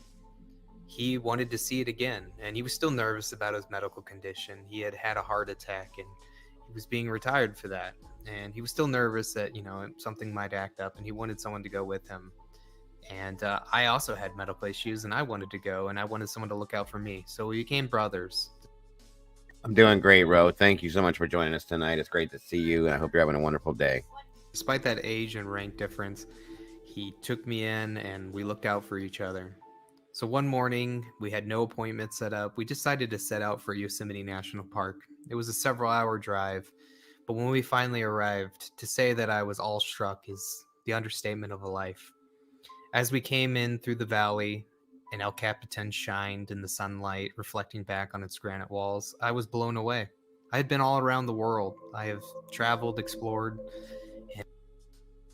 He wanted to see it again, and he was still nervous about his medical condition. He had had a heart attack, and he was being retired for that. And he was still nervous that, something might act up, and he wanted someone to go with him. And I also had medical issues, and I wanted to go, and I wanted someone to look out for me. So we became brothers. I'm doing great, Ro. Thank you so much for joining us tonight. It's great to see you, and I hope you're having a wonderful day. Despite that age and rank difference, he took me in and we looked out for each other. So one morning, we had no appointment set up. We decided to set out for Yosemite National Park. It was a several-hour drive, but when we finally arrived, to say that I was awestruck is the understatement of a life. As we came in through the valley, and El Capitan shined in the sunlight, reflecting back on its granite walls, I was blown away. I had been all around the world. I have traveled, explored.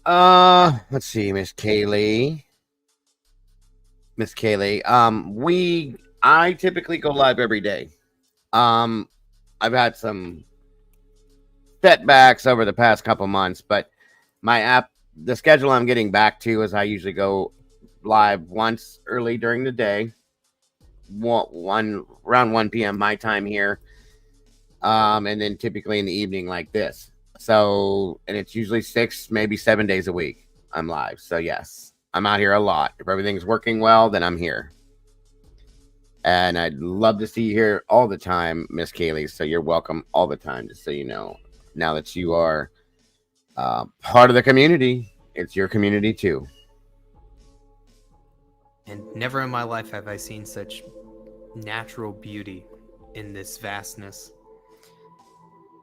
Let's see, Miss Kaylee. I typically go live every day. I've had some setbacks over the past couple months, but the schedule I'm getting back to is I usually go live once early during the day, around 1 p.m. my time here, and then typically in the evening like this. So, and it's usually 6, maybe 7 days a week I'm live. So yes, I'm out here a lot. If everything's working well, then I'm here. And I'd love to see you here all the time, Miss Kaylee. So you're welcome all the time, just so you know. Now that you are part of the community, it's your community too. And never in my life have I seen such natural beauty in this vastness.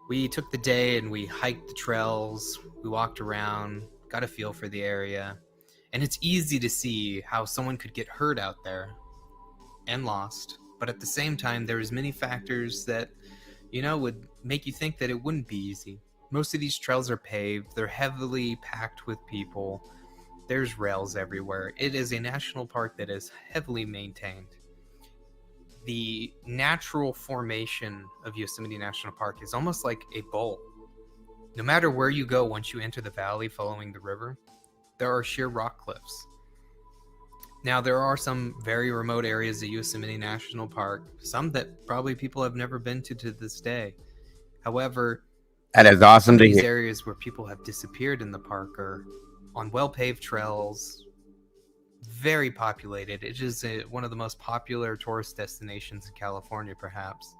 We took the day and we hiked the trails, we walked around, got a feel for the area, and it's easy to see how someone could get hurt out there and lost, but at the same time there's many factors that, would make you think that it wouldn't be easy. Most of these trails are paved, they're heavily packed with people, there's rails everywhere. It is a national park that is heavily maintained. The natural formation of Yosemite National Park is almost like a bowl. No matter where you go once you enter the valley following the river, there are sheer rock cliffs. Now, there are some very remote areas of Yosemite National Park, some that probably people have never been to this day. However, that is awesome to these hear. areas where people have disappeared in the park are on well-paved trails, very populated. It is one of the most popular tourist destinations in California, perhaps.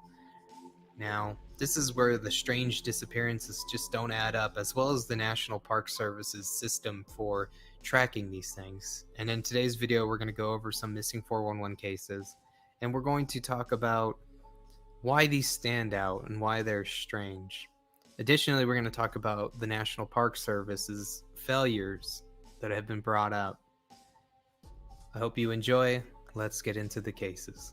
Now, this is where the strange disappearances just don't add up, as well as the National Park Service's system for tracking these things. And in today's video, we're going to go over some missing 411 cases, and we're going to talk about why these stand out and why they're strange. Additionally, we're going to talk about the National Park Service's failures that have been brought up. I hope you enjoy. Let's get into the cases.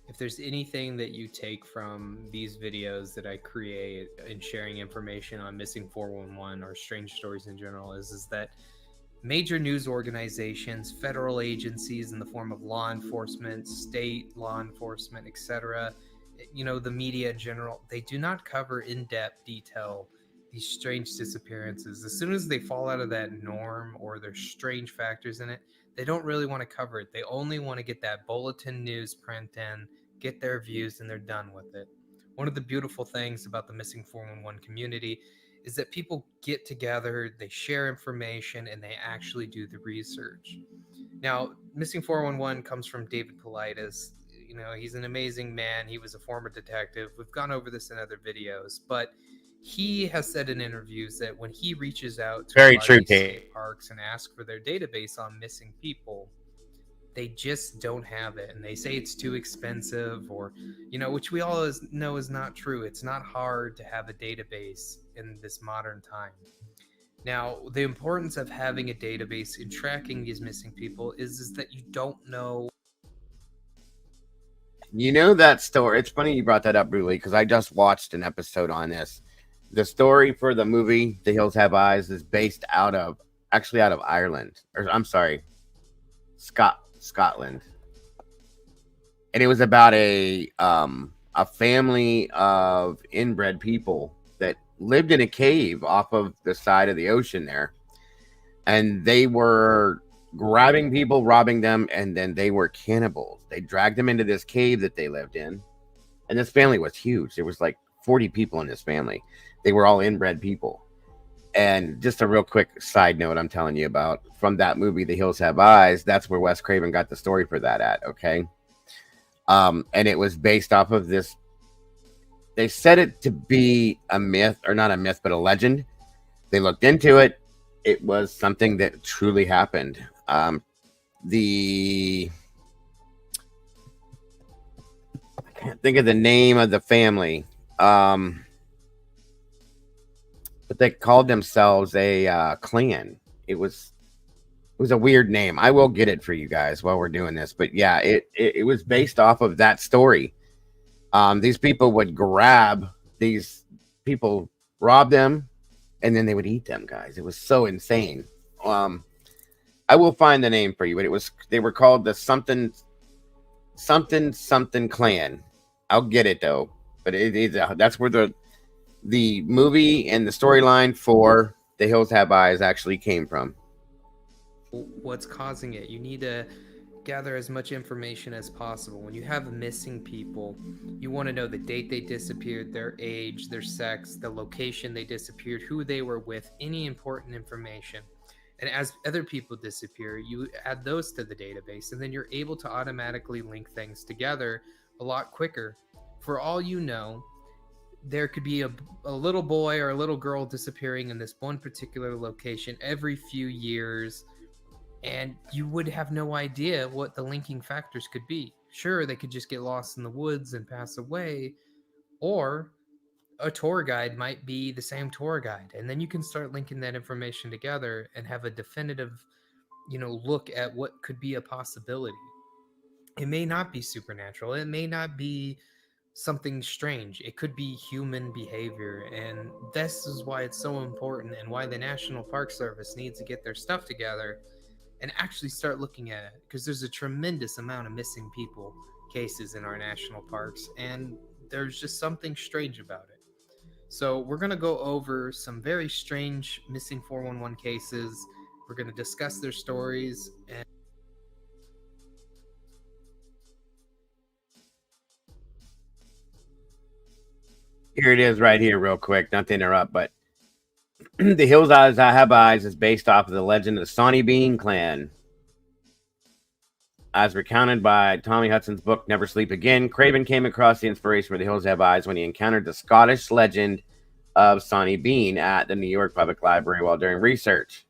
If there's anything that you take from these videos that I create in sharing information on missing 411 or strange stories in general is that major news organizations, federal agencies in the form of law enforcement, state law enforcement, etc., the media in general, they do not cover in-depth detail these strange disappearances. As soon as they fall out of that norm or there's strange factors in it, they don't really want to cover it. They only want to get that bulletin news print in, get their views, and they're done with it. One of the beautiful things about the missing 411 community is that people get together, they share information, and they actually do the research. Now, missing 411 comes from David Politis. He's an amazing man. He was a former detective. We've gone over this in other videos, but he has said in interviews that when he reaches out to Very a lot true, of these Kate. state parks and asks for their database on missing people, they just don't have it, and they say it's too expensive, or which we all know is not true. It's not hard to have a database in this modern time. Now, the importance of having a database in tracking these missing people is that you don't know. That story. It's funny you brought that up, Bruley, because I just watched an episode on this. The story for the movie The Hills Have Eyes is based out of Ireland, or I'm sorry, Scotland, and it was about a family of inbred people that lived in a cave off of the side of the ocean there, and they were grabbing people, robbing them, and then they were cannibals. They dragged them into this cave that they lived in, and this family was huge. There was like 40 people in this family. They were all inbred people. And just a real quick side note I'm telling you about from that movie, The Hills Have Eyes, that's where Wes Craven got the story for that at, okay? And it was based off of this They said it to be a myth, or not a myth, but a legend. They looked into it. It was something that truly happened. The I can't think of the name of the family, but they called themselves a clan. It was a weird name. I will get it for you guys while we're doing this, but yeah, it was based off of that story. These people would grab these people, rob them, and then they would eat them, guys. It was so insane. I will find the name for you, but they were called the something something clan. I'll get it though, but that's where the movie and the storyline for The Hills Have Eyes actually came from. What's causing it? You need to gather as much information as possible. When you have missing people, you want to know the date they disappeared, their age, their sex, the location they disappeared, who they were with, any important information. And as other people disappear, you add those to the database, and then you're able to automatically link things together a lot quicker. For all you know, there could be a little boy or a little girl disappearing in this one particular location every few years, and you would have no idea what the linking factors could be. Sure, they could just get lost in the woods and pass away, or a tour guide might be the same tour guide, and then you can start linking that information together and have a definitive, look at what could be a possibility. It may not be supernatural, it may not be something strange, it could be human behavior, and this is why it's so important and why the National Park Service needs to get their stuff together and actually start looking at it, because there's a tremendous amount of missing people cases in our national parks, and there's just something strange about it. So we're going to go over some very strange missing 411 cases. We're going to discuss their stories. And here it is right here, real quick. Not to interrupt, but The Hills Have Eyes is based off of the legend of the Sawney Bean clan. As recounted by Tommy Hudson's book, Never Sleep Again, Craven came across the inspiration for The Hills Have Eyes when he encountered the Scottish legend of Sawney Bean at the New York Public Library while doing research.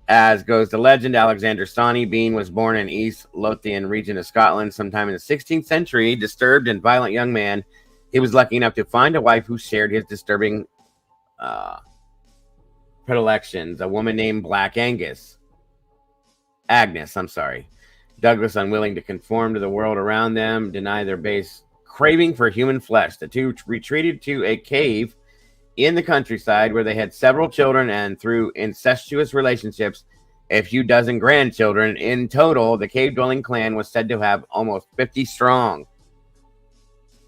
As goes the legend, Alexander Sawney Bean was born in East Lothian region of Scotland sometime in the 16th century. Disturbed and violent young man, he was lucky enough to find a wife who shared his disturbing predilections, a woman named Agnes. Douglas, unwilling to conform to the world around them, denied their base craving for human flesh. The two retreated to a cave in the countryside where they had several children, and through incestuous relationships, a few dozen grandchildren. In total, the cave-dwelling clan was said to have almost 50 strong.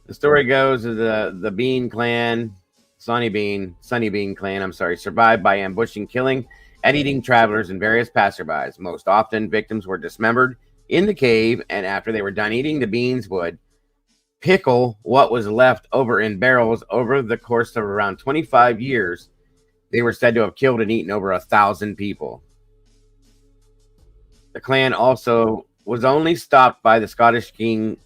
The story goes that the Bean clan, Sunny Bean clan, survived by ambushing, killing, and eating travelers and various passerbys. Most often, victims were dismembered in the cave, and after they were done eating, the beans would pickle what was left over in barrels. Over the course of around 25 years, they were said to have killed and eaten over 1,000 people. The clan also was only stopped by the Scottish king.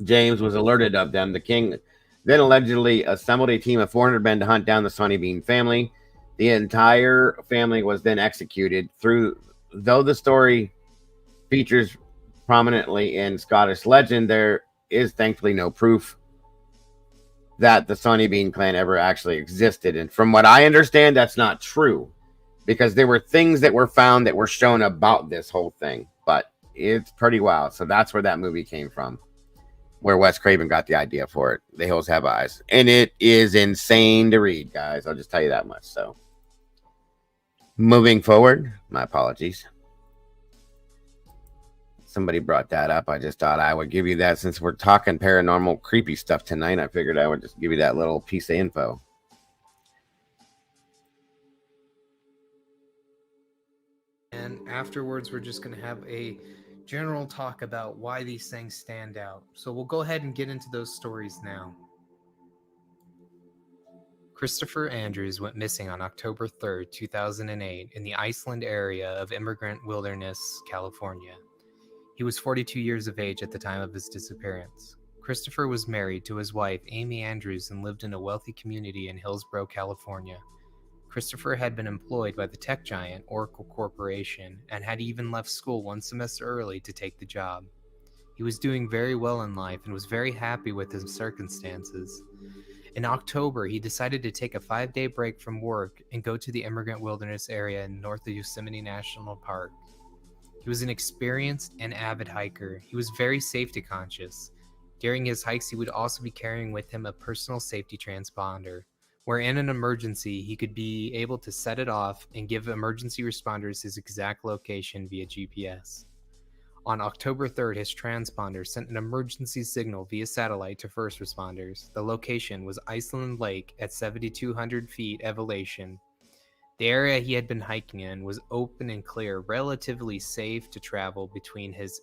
James was alerted of them. The king then allegedly assembled a team of 400 men to hunt down the Sawney Bean family. The entire family was then executed. Though the story features prominently in Scottish legend, there is thankfully no proof that the Sawney Bean clan ever actually existed. And from what I understand, that's not true, because there were things that were found that were shown about this whole thing, but it's pretty wild. So that's where that movie came from, where Wes Craven got the idea for it. The Hills Have Eyes. And it is insane to read, guys. I'll just tell you that much. So moving forward, my apologies. Somebody brought that up. I just thought I would give you that since we're talking paranormal, creepy stuff tonight. I figured I would just give you that little piece of info. And afterwards, we're just going to have a general talk about why these things stand out. So we'll go ahead and get into those stories now. Christopher Andrews went missing on October 3rd, 2008 in the Iceland area of Immigrant Wilderness, California. He was 42 years of age at the time of his disappearance. Christopher was married to his wife, Amy Andrews, and lived in a wealthy community in Hillsborough, California. Christopher had been employed by the tech giant Oracle Corporation and had even left school one semester early to take the job. He was doing very well in life and was very happy with his circumstances. In October, he decided to take a 5-day break from work and go to the Immigrant Wilderness area in north of Yosemite National Park. He was an experienced and avid hiker. He was very safety conscious. During his hikes, he would also be carrying with him a personal safety transponder, where in an emergency, he could be able to set it off and give emergency responders his exact location via GPS. On October 3rd, his transponder sent an emergency signal via satellite to first responders. The location was Iceland Lake at 7,200 feet elevation. The area he had been hiking in was open and clear, relatively safe to travel between his...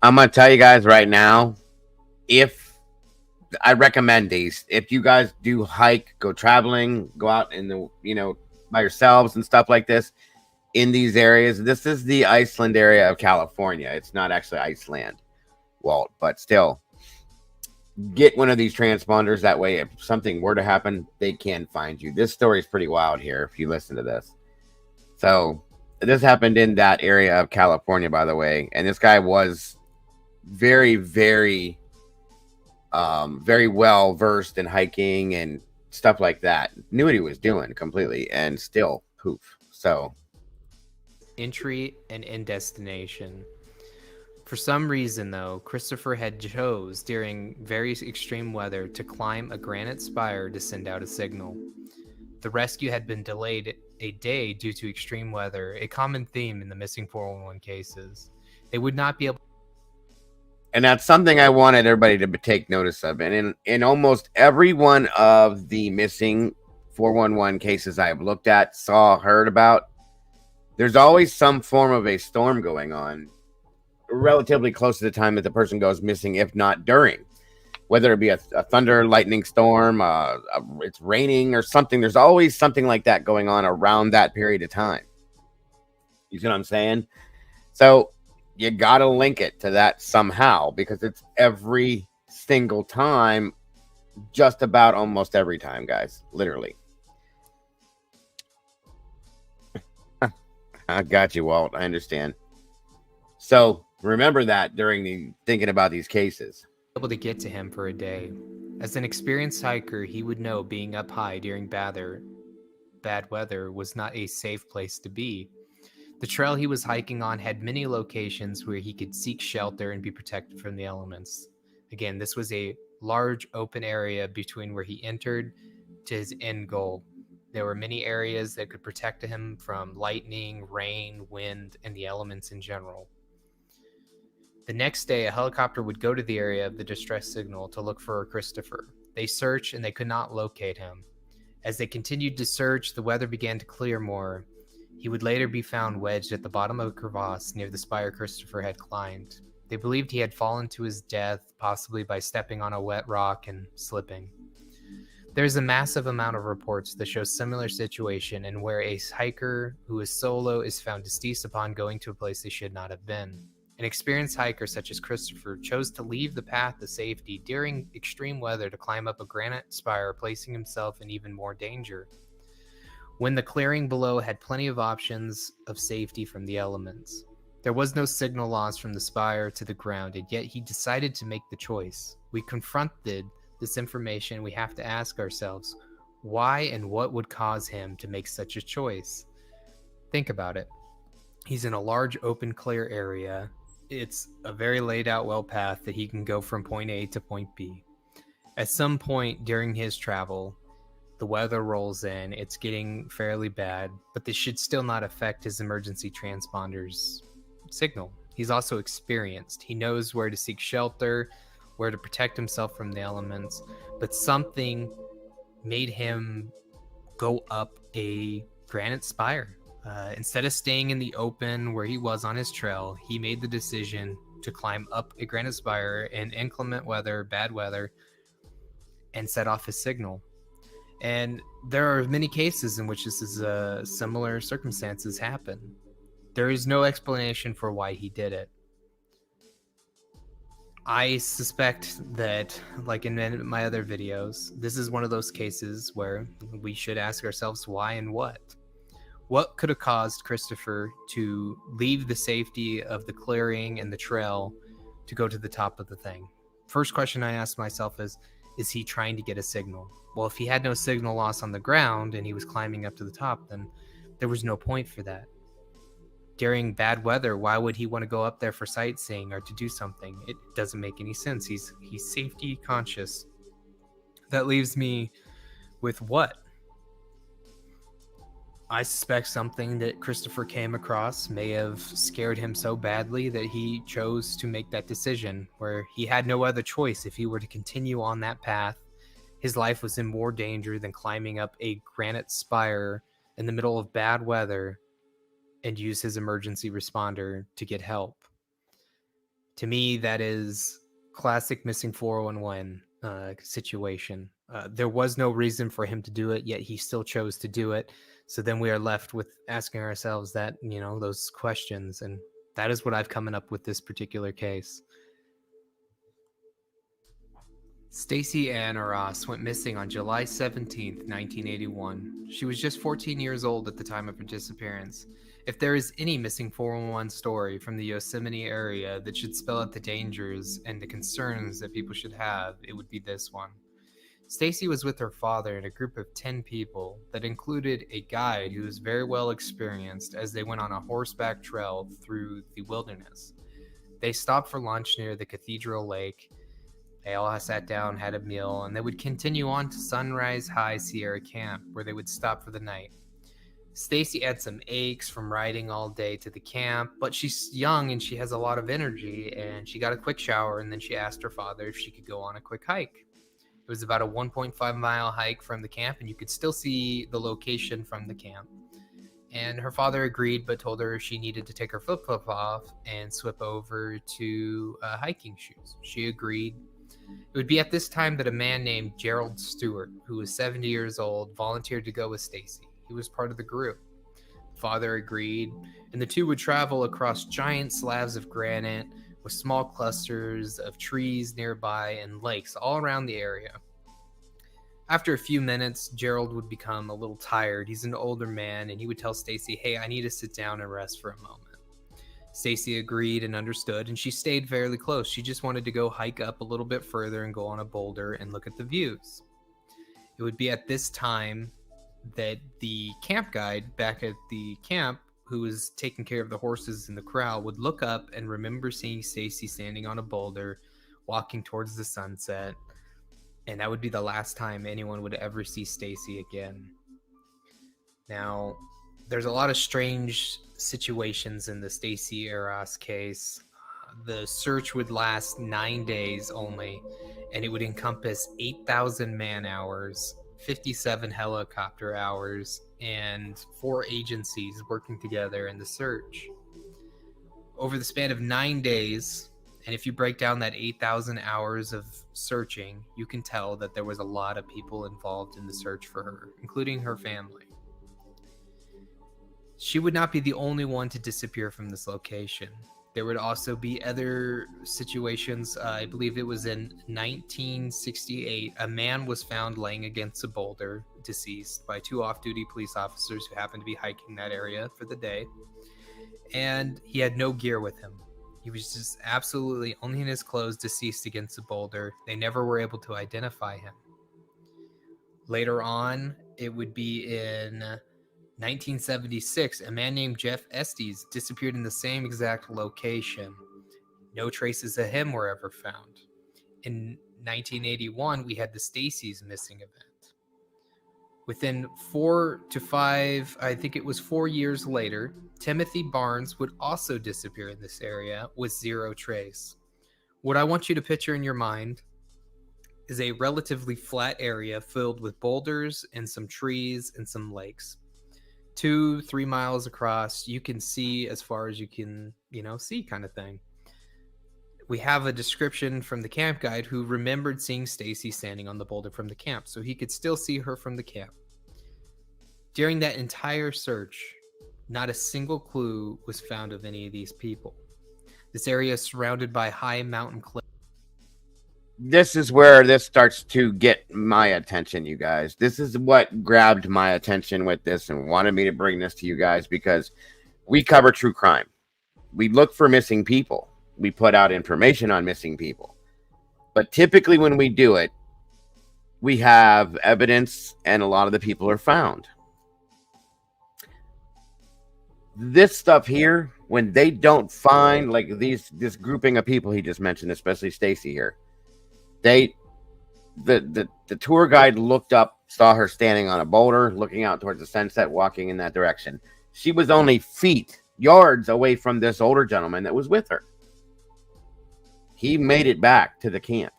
I'm going to tell you guys right now, if I recommend these, if you guys do hike, go traveling, go out in the, by yourselves and stuff like this, in these areas, this is the Iceland area of California. It's not actually Iceland, Walt, but still, get one of these transponders. That way, if something were to happen, they can find you. This story is pretty wild here if you listen to this. So this happened in that area of California, by the way, and this guy was very, very, very well versed in hiking and stuff like that. Knew what he was doing completely, and still poof. So entry and end destination. For some reason, though, Christopher had chose during very extreme weather to climb a granite spire to send out a signal. The rescue had been delayed a day due to extreme weather, a common theme in the missing 411 cases. They would not be able... And that's something I wanted everybody to take notice of. And in almost every one of the missing 411 cases I've looked at, saw, heard about, there's always some form of a storm going on relatively close to the time that the person goes missing, if not during. Whether it be a thunder, lightning storm, it's raining or something, there's always something like that going on around that period of time. You see what I'm saying? So you got to link it to that somehow, because it's every single time, just about almost every time, guys, literally. I got you, Walt. I understand. So remember that during the thinking about these cases. Able to get to him for a day. As an experienced hiker, he would know being up high during bad weather was not a safe place to be. The trail he was hiking on had many locations where he could seek shelter and be protected from the elements. Again, this was a large open area between where he entered to his end goal. There were many areas that could protect him from lightning, rain, wind, and the elements in general. The next day, a helicopter would go to the area of the distress signal to look for Christopher. They searched and they could not locate him. As they continued to search, the weather began to clear more. He would later be found wedged at the bottom of a crevasse near the spire Christopher had climbed. They believed he had fallen to his death, possibly by stepping on a wet rock and slipping. There's a massive amount of reports that show similar situation and where a hiker who is solo is found deceased upon going to a place they should not have been. An experienced hiker such as Christopher chose to leave the path to safety during extreme weather to climb up a granite spire, placing himself in even more danger. When the clearing below had plenty of options of safety from the elements. There was no signal loss from the spire to the ground, and yet he decided to make the choice. We confronted this information. We have to ask ourselves, why and what would cause him to make such a choice? Think about it. He's in a large open clear area. It's a very laid out well path that he can go from point A to point B. At some point during his travel, the weather rolls in, it's getting fairly bad, but this should still not affect his emergency transponder's signal. He's also experienced. He knows where to seek shelter, where to protect himself from the elements, but something made him go up a granite spire. Instead of staying in the open where he was on his trail, he made the decision to climb up a granite spire in inclement weather, bad weather, and set off his signal. And there are many cases in which this is similar circumstances happen. There is no explanation for why he did it. I suspect that, like in my other videos, this is one of those cases where we should ask ourselves why and what. What could have caused Christopher to leave the safety of the clearing and the trail to go to the top of the thing? First question I asked myself is he trying to get a signal? Well, if he had no signal loss on the ground and he was climbing up to the top, then there was no point for that. During bad weather, why would he want to go up there for sightseeing or to do something? It doesn't make any sense. He's safety conscious. That leaves me with what? I suspect something that Christopher came across may have scared him so badly that he chose to make that decision, where he had no other choice. If he were to continue on that path, his life was in more danger than climbing up a granite spire in the middle of bad weather and use his emergency responder to get help. To me, that is classic missing 411 situation. There was no reason for him to do it, yet he still chose to do it. So then we are left with asking ourselves that, those questions. And that is what I've come up with this particular case. Stacy Ann Ross went missing on July 17th, 1981. She was just 14 years old at the time of her disappearance. If there is any missing 411 story from the Yosemite area that should spell out the dangers and the concerns that people should have, it would be this one. Stacy was with her father and a group of 10 people that included a guide who was very well experienced as they went on a horseback trail through the wilderness. They stopped for lunch near the Cathedral Lake. They all sat down, had a meal, and they would continue on to Sunrise High Sierra Camp, where they would stop for the night. Stacy had some aches from riding all day to the camp, but she's young and she has a lot of energy, and she got a quick shower, and then she asked her father if she could go on a quick hike. It was about a 1.5-mile hike from the camp, and you could still see the location from the camp. And her father agreed, but told her she needed to take her flip-flop off and swip over to hiking shoes. She agreed. It would be at this time that a man named Gerald Stewart, who was 70 years old, volunteered to go with Stacy. He was part of the group. The father agreed, and the two would travel across giant slabs of granite with small clusters of trees nearby and lakes all around the area. After a few minutes, Gerald would become a little tired. He's an older man, and he would tell Stacy, "Hey, I need to sit down and rest for a moment." Stacy agreed and understood, and she stayed fairly close. She just wanted to go hike up a little bit further and go on a boulder and look at the views. It would be at this time that the camp guide back at the camp, who was taking care of the horses in the corral, would look up and remember seeing Stacy standing on a boulder, walking towards the sunset, and that would be the last time anyone would ever see Stacy again. Now, there's a lot of strange situations in the Stacy Eros case. The search would last 9 days only, and it would encompass 8,000 man hours, 57 helicopter hours, and 4 agencies working together in the search. Over the span of 9 days, and if you break down that 8,000 hours of searching, you can tell that there was a lot of people involved in the search for her, including her family. She would not be the only one to disappear from this location. There would also be other situations. I believe it was in 1968. A man was found laying against a boulder, deceased, by 2 off-duty police officers who happened to be hiking that area for the day. And he had no gear with him. He was just absolutely only in his clothes, deceased against a boulder. They never were able to identify him. Later on, it would be in 1976, a man named Jeff Estes disappeared in the same exact location. No traces of him were ever found. In 1981, we had the Stacy's missing event. Within 4 to 5, I think it was 4 years later, Timothy Barnes would also disappear in this area with 0 trace. What I want you to picture in your mind is a relatively flat area filled with boulders and some trees and some lakes. 2-3 miles across, you can see as far as you can, see, kind of thing. We have a description from the camp guide who remembered seeing Stacy standing on the boulder from the camp, so he could still see her from the camp. During that entire search, not a single clue was found of any of these people. This area is surrounded by high mountain cliffs. this is where this starts to get my attention, you guys. This is what grabbed my attention with this and wanted me to bring this to you guys because we cover true crime. We look for missing people. We put out information on missing people. But typically when we do it, we have evidence and a lot of the people are found. This stuff here, when they don't find like this grouping of people he just mentioned, especially Stacy here, the tour guide looked up, saw her standing on a boulder, looking out towards the sunset, walking in that direction. She was only feet, yards away from this older gentleman that was with her. He made it back to the camp.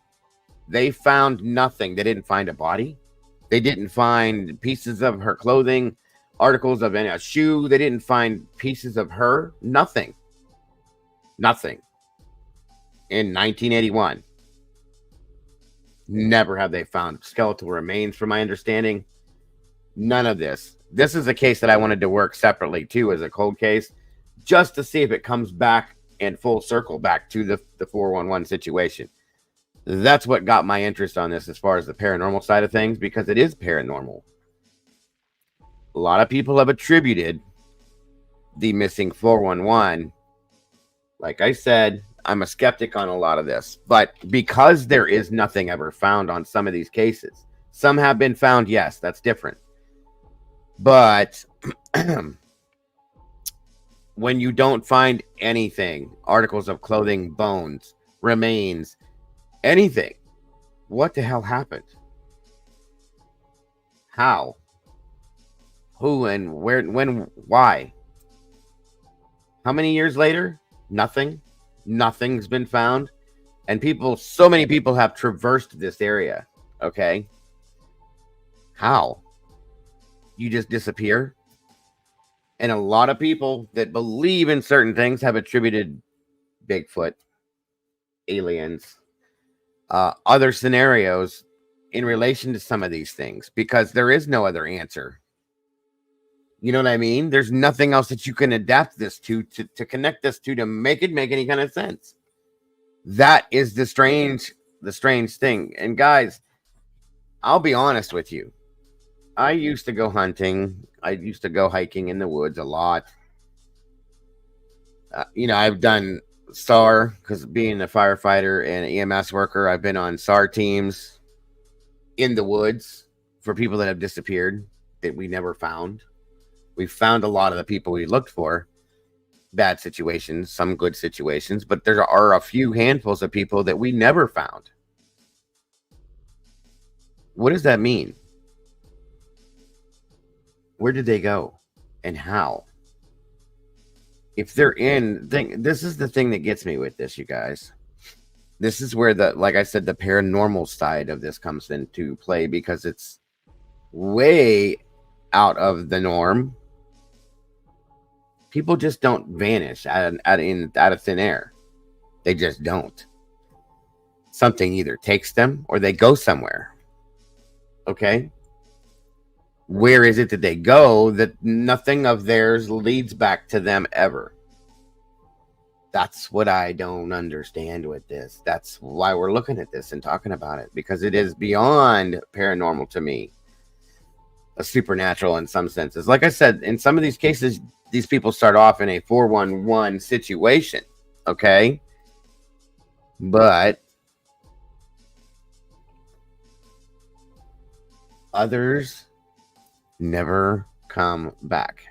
They found nothing. They didn't find a body. They didn't find pieces of her clothing, articles of a shoe. They didn't find pieces of her. Nothing. Nothing. In 1981. Never have they found skeletal remains, from my understanding. None of this. This is a case that I wanted to work separately, too, as a cold case, just to see if it comes back in full circle back to the 411 situation. That's what got my interest on this as far as the paranormal side of things, because it is paranormal. A lot of people have attributed the missing 411. Like I said, I'm a skeptic on a lot of this, but because there is nothing ever found on some of these cases, some have been found, yes, that's different. But when you don't find anything, articles of clothing, bones, remains, anything, what the hell happened? How? Who and where, when, why? How many years later? Nothing. Nothing's been found. And people, so many people have traversed this area. Okay. How? You just disappear? And a lot of people that believe in certain things have attributed Bigfoot, aliens, other scenarios in relation to some of these things, because there is no other answer. You know what I mean? There's nothing else that you can adapt this to connect this to make it make any kind of sense. That is the strange thing. And guys, I'll be honest with you. I used to go hunting. I used to go hiking in the woods a lot. I've done SAR, because being a firefighter and EMS worker, I've been on SAR teams in the woods for people that have disappeared that we never found. We found a lot of the people we looked for. Bad situations, some good situations, but there are a few handfuls of people that we never found. What does that mean? Where did they go? And how? If they're this is the thing that gets me with this, you guys. This is where like I said, the paranormal side of this comes into play, because it's way out of the norm. People just don't vanish out of thin air. They just don't. Something either takes them or they go somewhere. Okay? Where is it that they go that nothing of theirs leads back to them ever? That's what I don't understand with this. That's why we're looking at this and talking about it, because it is beyond paranormal to me. A supernatural in some senses. Like I said, in some of these cases, these people start off in a 411 situation. Okay? But others never come back.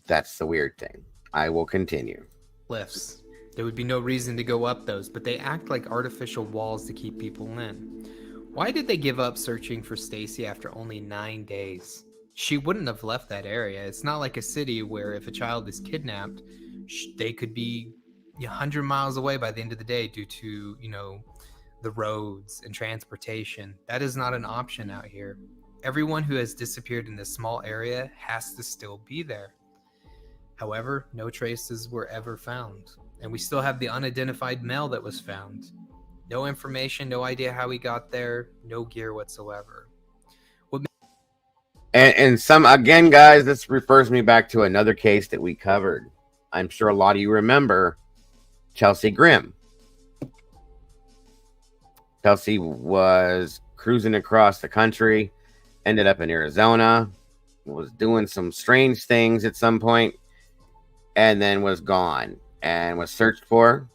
That's the weird thing. I will continue. Cliffs. There would be no reason to go up those, but they act like artificial walls to keep people in. Why did they give up searching for Stacy after only 9 days? She wouldn't have left that area. It's not like a city where if a child is kidnapped, they could be 100 miles away by the end of the day due to, the roads and transportation. That is not an option out here. Everyone who has disappeared in this small area has to still be there. However, no traces were ever found. And we still have the unidentified male that was found. No information, no idea how he got there, no gear whatsoever. And some, again, guys, this refers me back to another case that we covered. I'm sure a lot of you remember Chelsea Grimm. Chelsea was cruising across the country, ended up in Arizona, was doing some strange things at some point, and then was gone and was searched for.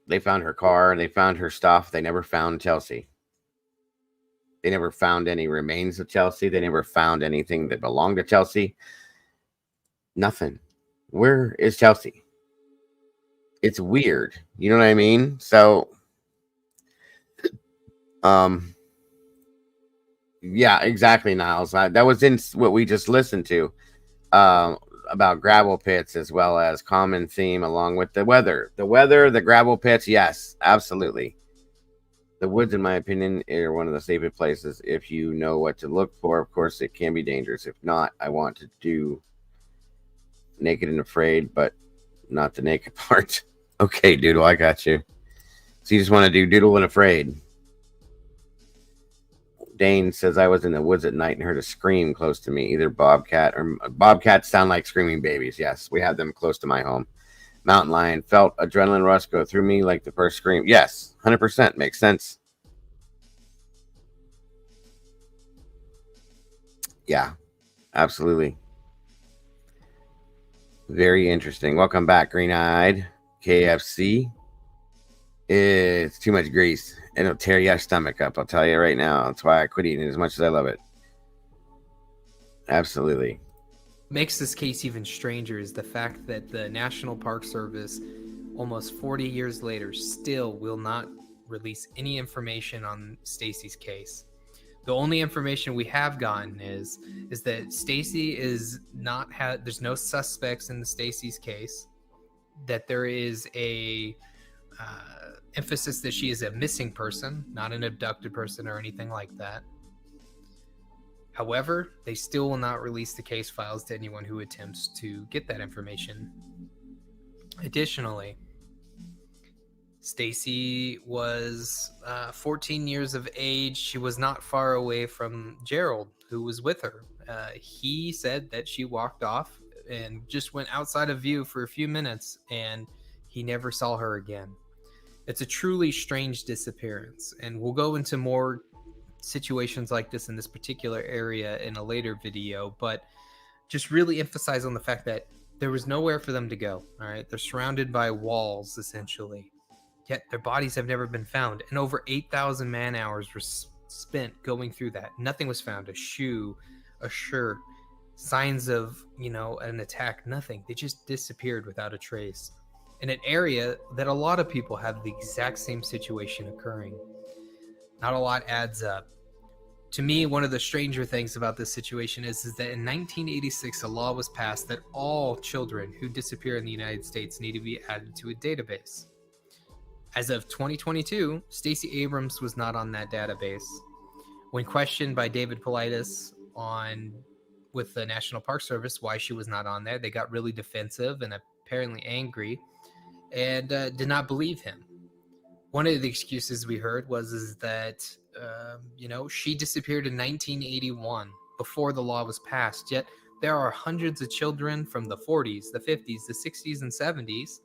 They found her car, they found her stuff. They never found Chelsea. They never found any remains of Chelsea. They never found anything that belonged to Chelsea. Nothing. Where is Chelsea? It's weird. You know what I mean? So, yeah, exactly, Niles. That was in what we just listened to about gravel pits, as well as common theme along with the weather. The weather, the gravel pits, yes, absolutely. The woods, in my opinion, are one of the safest places if you know what to look for. Of course, it can be dangerous. If not, I want to do Naked and Afraid, but not the naked part. Okay, Doodle, I got you. So you just want to do Doodle and Afraid. Dane says, I was in the woods at night and heard a scream close to me. Either bobcat or bobcats sound like screaming babies. Yes, we have them close to my home. Mountain lion felt adrenaline rush go through me like the first scream. Yes, 100% makes sense. Yeah, absolutely. Very interesting. Welcome back, Green Eyed KFC. It's too much grease. It'll tear your stomach up. I'll tell you right now. That's why I quit eating it as much as I love it. Absolutely. Makes this case even stranger is the fact that the National Park Service, almost 40 years later, still will not release any information on Stacy's case. The only information we have gotten is that Stacy is not there's no suspects in the Stacy's case, that there is a emphasis that she is a missing person, not an abducted person or anything like that. However, they still will not release the case files to anyone who attempts to get that information. Additionally, Stacy was 14 years of age. She was not far away from Gerald, who was with her. He said that she walked off and just went outside of view for a few minutes, and he never saw her again. It's a truly strange disappearance, and we'll go into more situations like this in this particular area in a later video, but just really emphasize on the fact that there was nowhere for them to go. All right, they're surrounded by walls, essentially. Yet their bodies have never been found, and over 8,000 man hours were spent going through that. Nothing was found. A shoe, a shirt, signs of, an attack, nothing. They just disappeared without a trace. In an area that a lot of people have the exact same situation occurring. Not a lot adds up. To me, one of the stranger things about this situation is that in 1986, a law was passed that all children who disappear in the United States need to be added to a database. As of 2022, Stacey Abrams was not on that database. When questioned by David Politis with the National Park Service why she was not on there, they got really defensive and apparently angry and did not believe him. One of the excuses we heard was that she disappeared in 1981 before the law was passed. Yet there are hundreds of children from the 40s, the 50s, the 60s, and 70s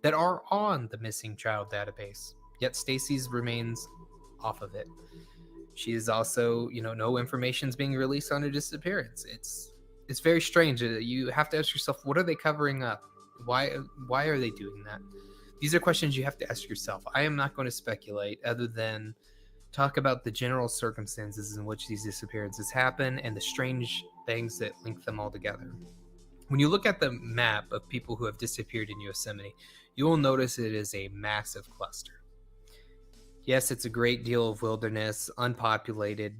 that are on the missing child database. Yet Stacy's remains off of it. She is also, no information is being released on her disappearance. It's very strange. You have to ask yourself, what are they covering up? Why are they doing that? These are questions you have to ask yourself. I am not going to speculate other than talk about the general circumstances in which these disappearances happen and the strange things that link them all together. When you look at the map of people who have disappeared in Yosemite, you will notice it is a massive cluster. Yes, it's a great deal of wilderness, unpopulated.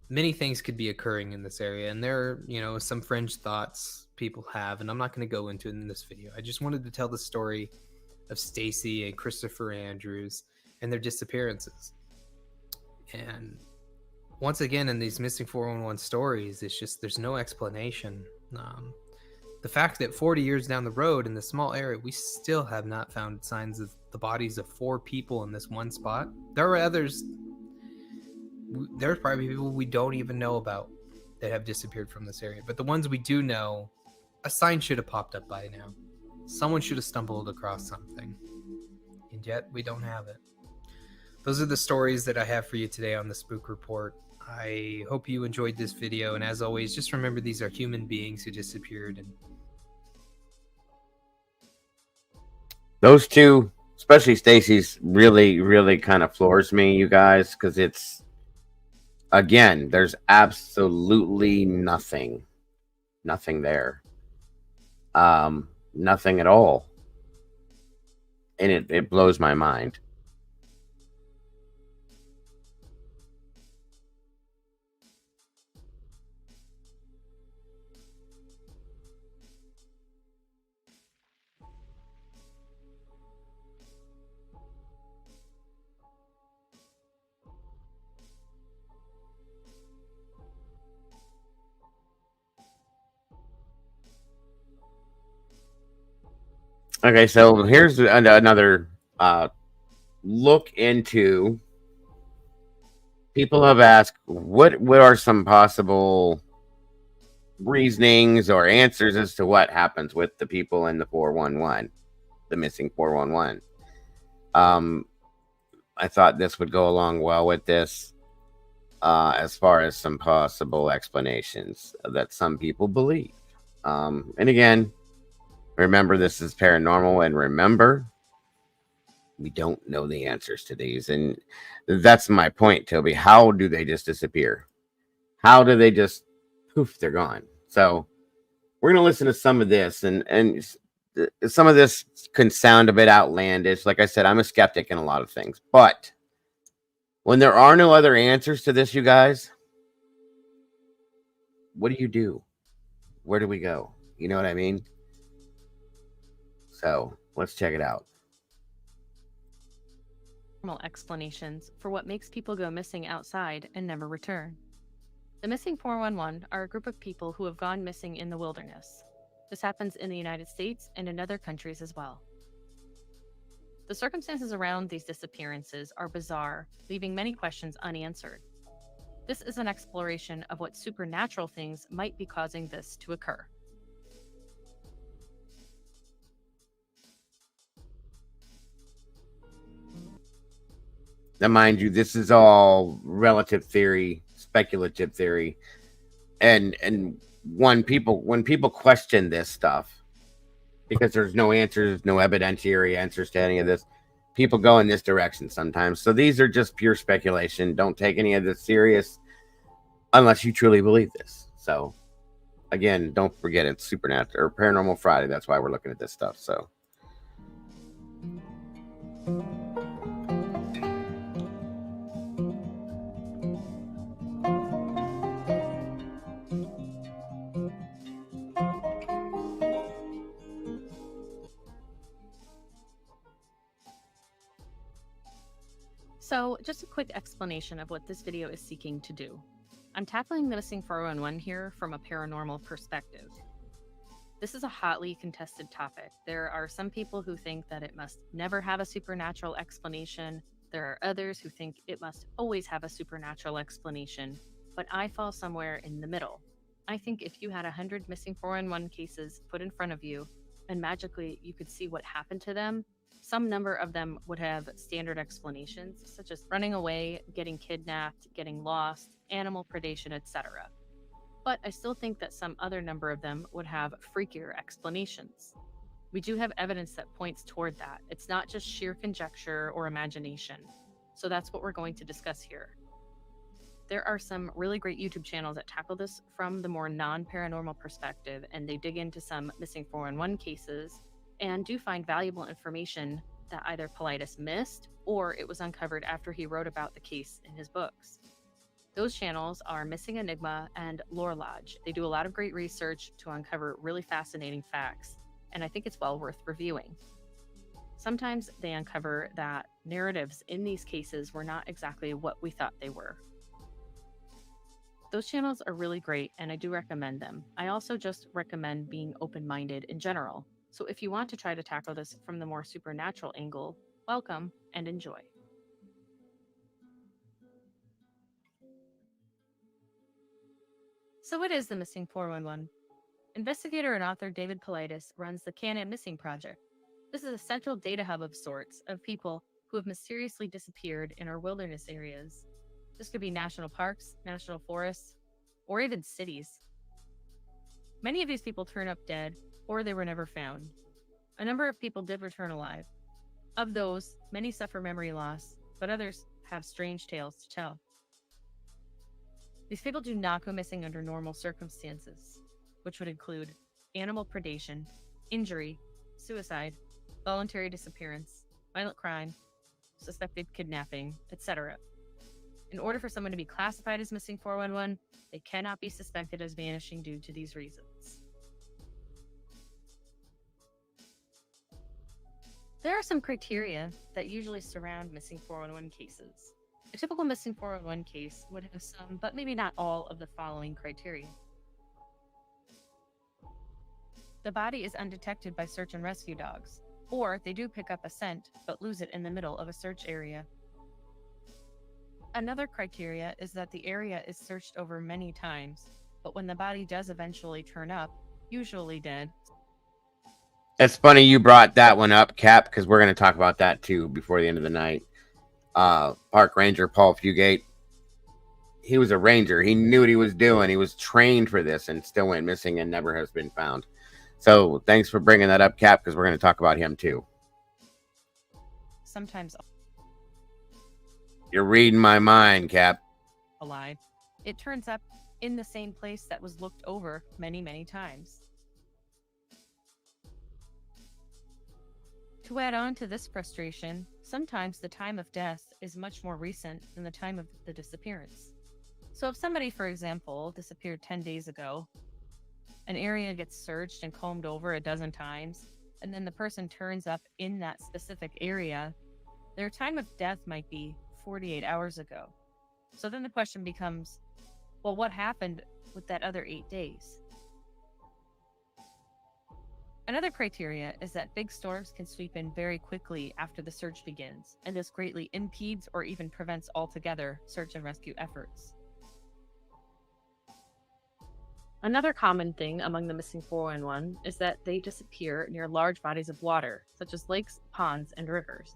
Many things could be occurring in this area, and there are, some fringe thoughts people have, and I'm not going to go into it in this video. I just wanted to tell the story of Stacy and Christopher Andrews and their disappearances. And once again, in these missing 411 stories, it's just there's no explanation. The fact that 40 years down the road in this small area, we still have not found signs of the bodies of 4 people in this one spot. There are others. There's probably people we don't even know about that have disappeared from this area. But the ones we do know, a sign should have popped up by now. Someone should have stumbled across something. and yet we don't have it. Those are the stories that I have for you today on the Spook Report. I hope you enjoyed this video, and as always, just remember these are human beings who disappeared. And Those two, especially Stacy's, really, really kind of floors me, you guys, because it's, again, there's absolutely nothing there, nothing at all, and it blows my mind. Okay, so here's another look into. People have asked what are some possible reasonings or answers as to what happens with the people in the 411, the missing 411. I thought this would go along well with this, as far as some possible explanations that some people believe. And again, remember, this is paranormal, and remember, we don't know the answers to these. And that's my point, Toby. How do they just disappear? How do they just poof, they're gone? So we're going to listen to some of this, and some of this can sound a bit outlandish. Like I said, I'm a skeptic in a lot of things, but when there are no other answers to this, you guys, what do? Where do we go? You know what I mean? So let's check it out. Explanations for what makes people go missing outside and never return. The missing 411 are a group of people who have gone missing in the wilderness. This happens in the United States and in other countries as well. The circumstances around these disappearances are bizarre, leaving many questions unanswered. This is an exploration of what supernatural things might be causing this to occur. Now, mind you, this is all relative theory, speculative theory, and when people question this stuff, because there's no answers, no evidentiary answers to any of this, people go in this direction sometimes. So these are just pure speculation. Don't take any of this serious unless you truly believe this. So again, don't forget, it's Supernatural or Paranormal Friday. That's why we're looking at this stuff. So So, just a quick explanation of what this video is seeking to do. I'm tackling the missing 411 here from a paranormal perspective. This is a hotly contested topic. There are some people who think that it must never have a supernatural explanation. There are others who think it must always have a supernatural explanation, but I fall somewhere in the middle. I think if you had 100 missing 411 cases put in front of you, and magically you could see what happened to them, some number of them would have standard explanations, such as running away, getting kidnapped, getting lost, animal predation, etc. But I still think that some other number of them would have freakier explanations. We do have evidence that points toward that. It's not just sheer conjecture or imagination. So that's what we're going to discuss here. There are some really great YouTube channels that tackle this from the more non-paranormal perspective, and they dig into some missing 411 cases and do find valuable information that either Politis missed or it was uncovered after he wrote about the case in his books. Those channels are Missing Enigma and Lore Lodge. They do a lot of great research to uncover really fascinating facts, and I think it's well worth reviewing. Sometimes they uncover that narratives in these cases were not exactly what we thought they were. Those channels are really great, and I do recommend them. I also just recommend being open-minded in general. So if you want to try to tackle this from the more supernatural angle, welcome and enjoy. So what is the missing 411? Investigator and author David Politis runs the Can It Missing Project. This is a central data hub of sorts of people who have mysteriously disappeared in our wilderness areas. This could be national parks, national forests, or even cities. Many of these people turn up dead, or they were never found. A number of people did return alive. Of those, many suffer memory loss, but others have strange tales to tell. These people do not go missing under normal circumstances, which would include animal predation, injury, suicide, voluntary disappearance, violent crime, suspected kidnapping, etc. In order for someone to be classified as missing 411, they cannot be suspected as vanishing due to these reasons. There are some criteria that usually surround missing 411 cases. A typical missing 411 case would have some, but maybe not all, of the following criteria. The body is undetected by search and rescue dogs, or they do pick up a scent but lose it in the middle of a search area. Another criteria is that the area is searched over many times, but when the body does eventually turn up, usually dead. It's funny you brought that one up, Cap, because we're going to talk about that too before the end of the night. Park Ranger Paul Fugate, he was a ranger. He knew what he was doing. He was trained for this and still went missing and never has been found. So thanks for bringing that up, Cap, because we're going to talk about him too. Sometimes You're reading my mind, Cap. alive. It turns up in the same place that was looked over many, many times. To add on to this frustration, sometimes the time of death is much more recent than the time of the disappearance. So if somebody, for example, disappeared 10 days ago, an area gets searched and combed over a dozen times, and then the person turns up in that specific area, their time of death might be 48 hours ago. So then the question becomes, well, what happened with that other 8 days? Another criteria is that big storms can sweep in very quickly after the search begins, and this greatly impedes or even prevents altogether search and rescue efforts. Another common thing among the missing 411 is that they disappear near large bodies of water, such as lakes, ponds, and rivers.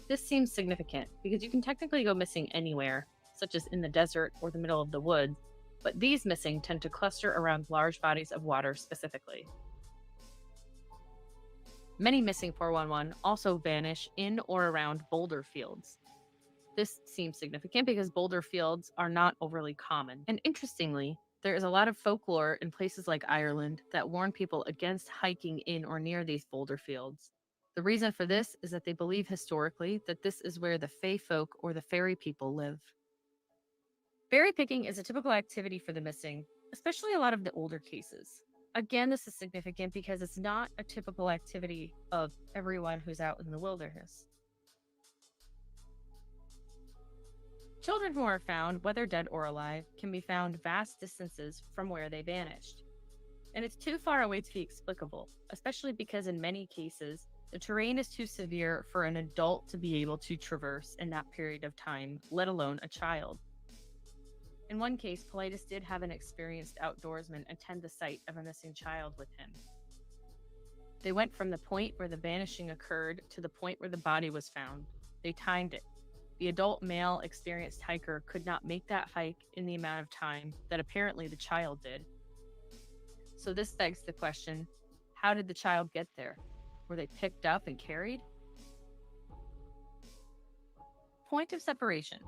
This seems significant because you can technically go missing anywhere, such as in the desert or the middle of the woods, but these missing tend to cluster around large bodies of water specifically. Many missing 411 also vanish in or around boulder fields. This seems significant because boulder fields are not overly common. And interestingly, there is a lot of folklore in places like Ireland that warn people against hiking in or near these boulder fields. The reason for this is that they believe historically that this is where the fae folk or the fairy people live. Berry picking is a typical activity for the missing, especially a lot of the older cases. Again, this is significant because it's not a typical activity of everyone who's out in the wilderness. Children who are found, whether dead or alive, can be found vast distances from where they vanished. And it's too far away to be explicable, especially because in many cases, the terrain is too severe for an adult to be able to traverse in that period of time, let alone a child. In one case, Paulides did have an experienced outdoorsman attend the site of a missing child with him. They went from the point where the vanishing occurred to the point where the body was found. They timed it. The adult male experienced hiker could not make that hike in the amount of time that apparently the child did. So this begs the question, how did the child get there? Were they picked up and carried? Point of separation.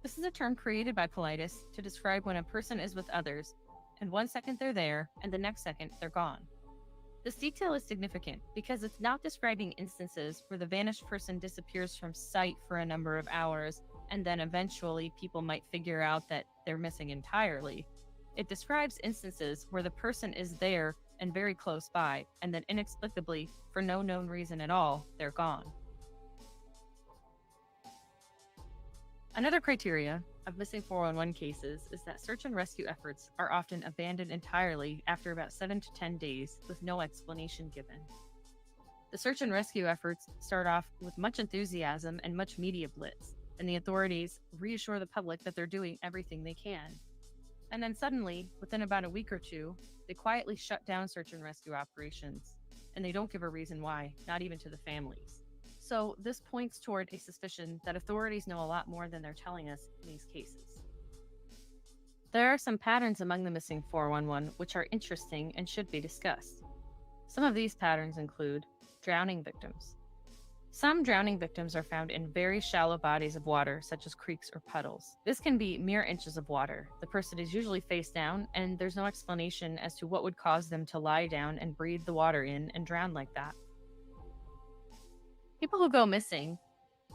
This is a term created by Paulides to describe when a person is with others, and 1 second they're there, and the next second they're gone. This detail is significant because it's not describing instances where the vanished person disappears from sight for a number of hours, and then eventually people might figure out that they're missing entirely. It describes instances where the person is there and very close by, and then inexplicably, for no known reason at all, they're gone. Another criteria of missing 411 cases is that search and rescue efforts are often abandoned entirely after about 7 to 10 days with no explanation given. The search and rescue efforts start off with much enthusiasm and much media blitz, and the authorities reassure the public that they're doing everything they can. And then suddenly, within about a week or two, they quietly shut down search and rescue operations. and they don't give a reason why, not even to the families. So, this points toward a suspicion that authorities know a lot more than they're telling us in these cases. There are some patterns among the missing 411 which are interesting and should be discussed. Some of these patterns include drowning victims. Some drowning victims are found in very shallow bodies of water, such as creeks or puddles. This can be mere inches of water. The person is usually face down, and there's no explanation as to what would cause them to lie down and breathe the water in and drown like that. People who go missing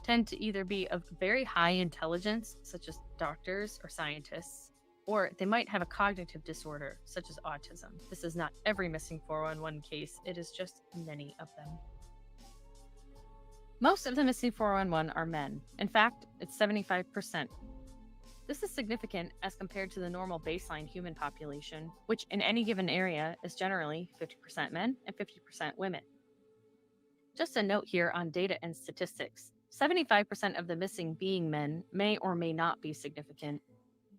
tend to either be of very high intelligence, such as doctors or scientists, or they might have a cognitive disorder, such as autism. This is not every missing 411 case, it is just many of them. Most of the missing 411 are men. In fact, it's 75%. This is significant as compared to the normal baseline human population, which in any given area is generally 50% men and 50% women. Just a note here on data and statistics. 75% of the missing being men may or may not be significant.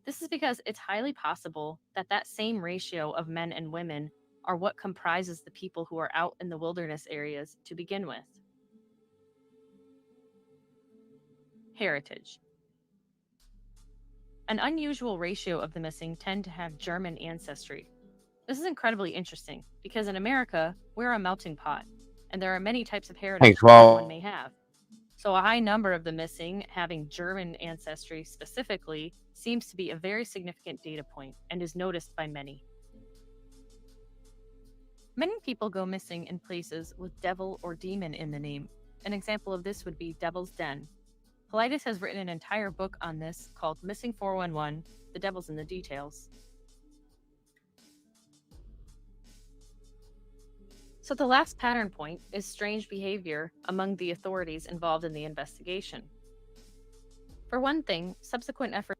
This is because it's highly possible that that same ratio of men and women are what comprises the people who are out in the wilderness areas to begin with. Heritage. An unusual ratio of the missing tend to have German ancestry. This is incredibly interesting because in America, we're a melting pot, and there are many types of heritage that one may have. So a high number of the missing having German ancestry specifically seems to be a very significant data point and is noticed by many. Many people go missing in places with devil or demon in the name. An example of this would be Devil's Den. Paulides has written an entire book on this called Missing 411, The Devil's in the Details. So the last pattern point is strange behavior among the authorities involved in the investigation. For one thing, subsequent efforts...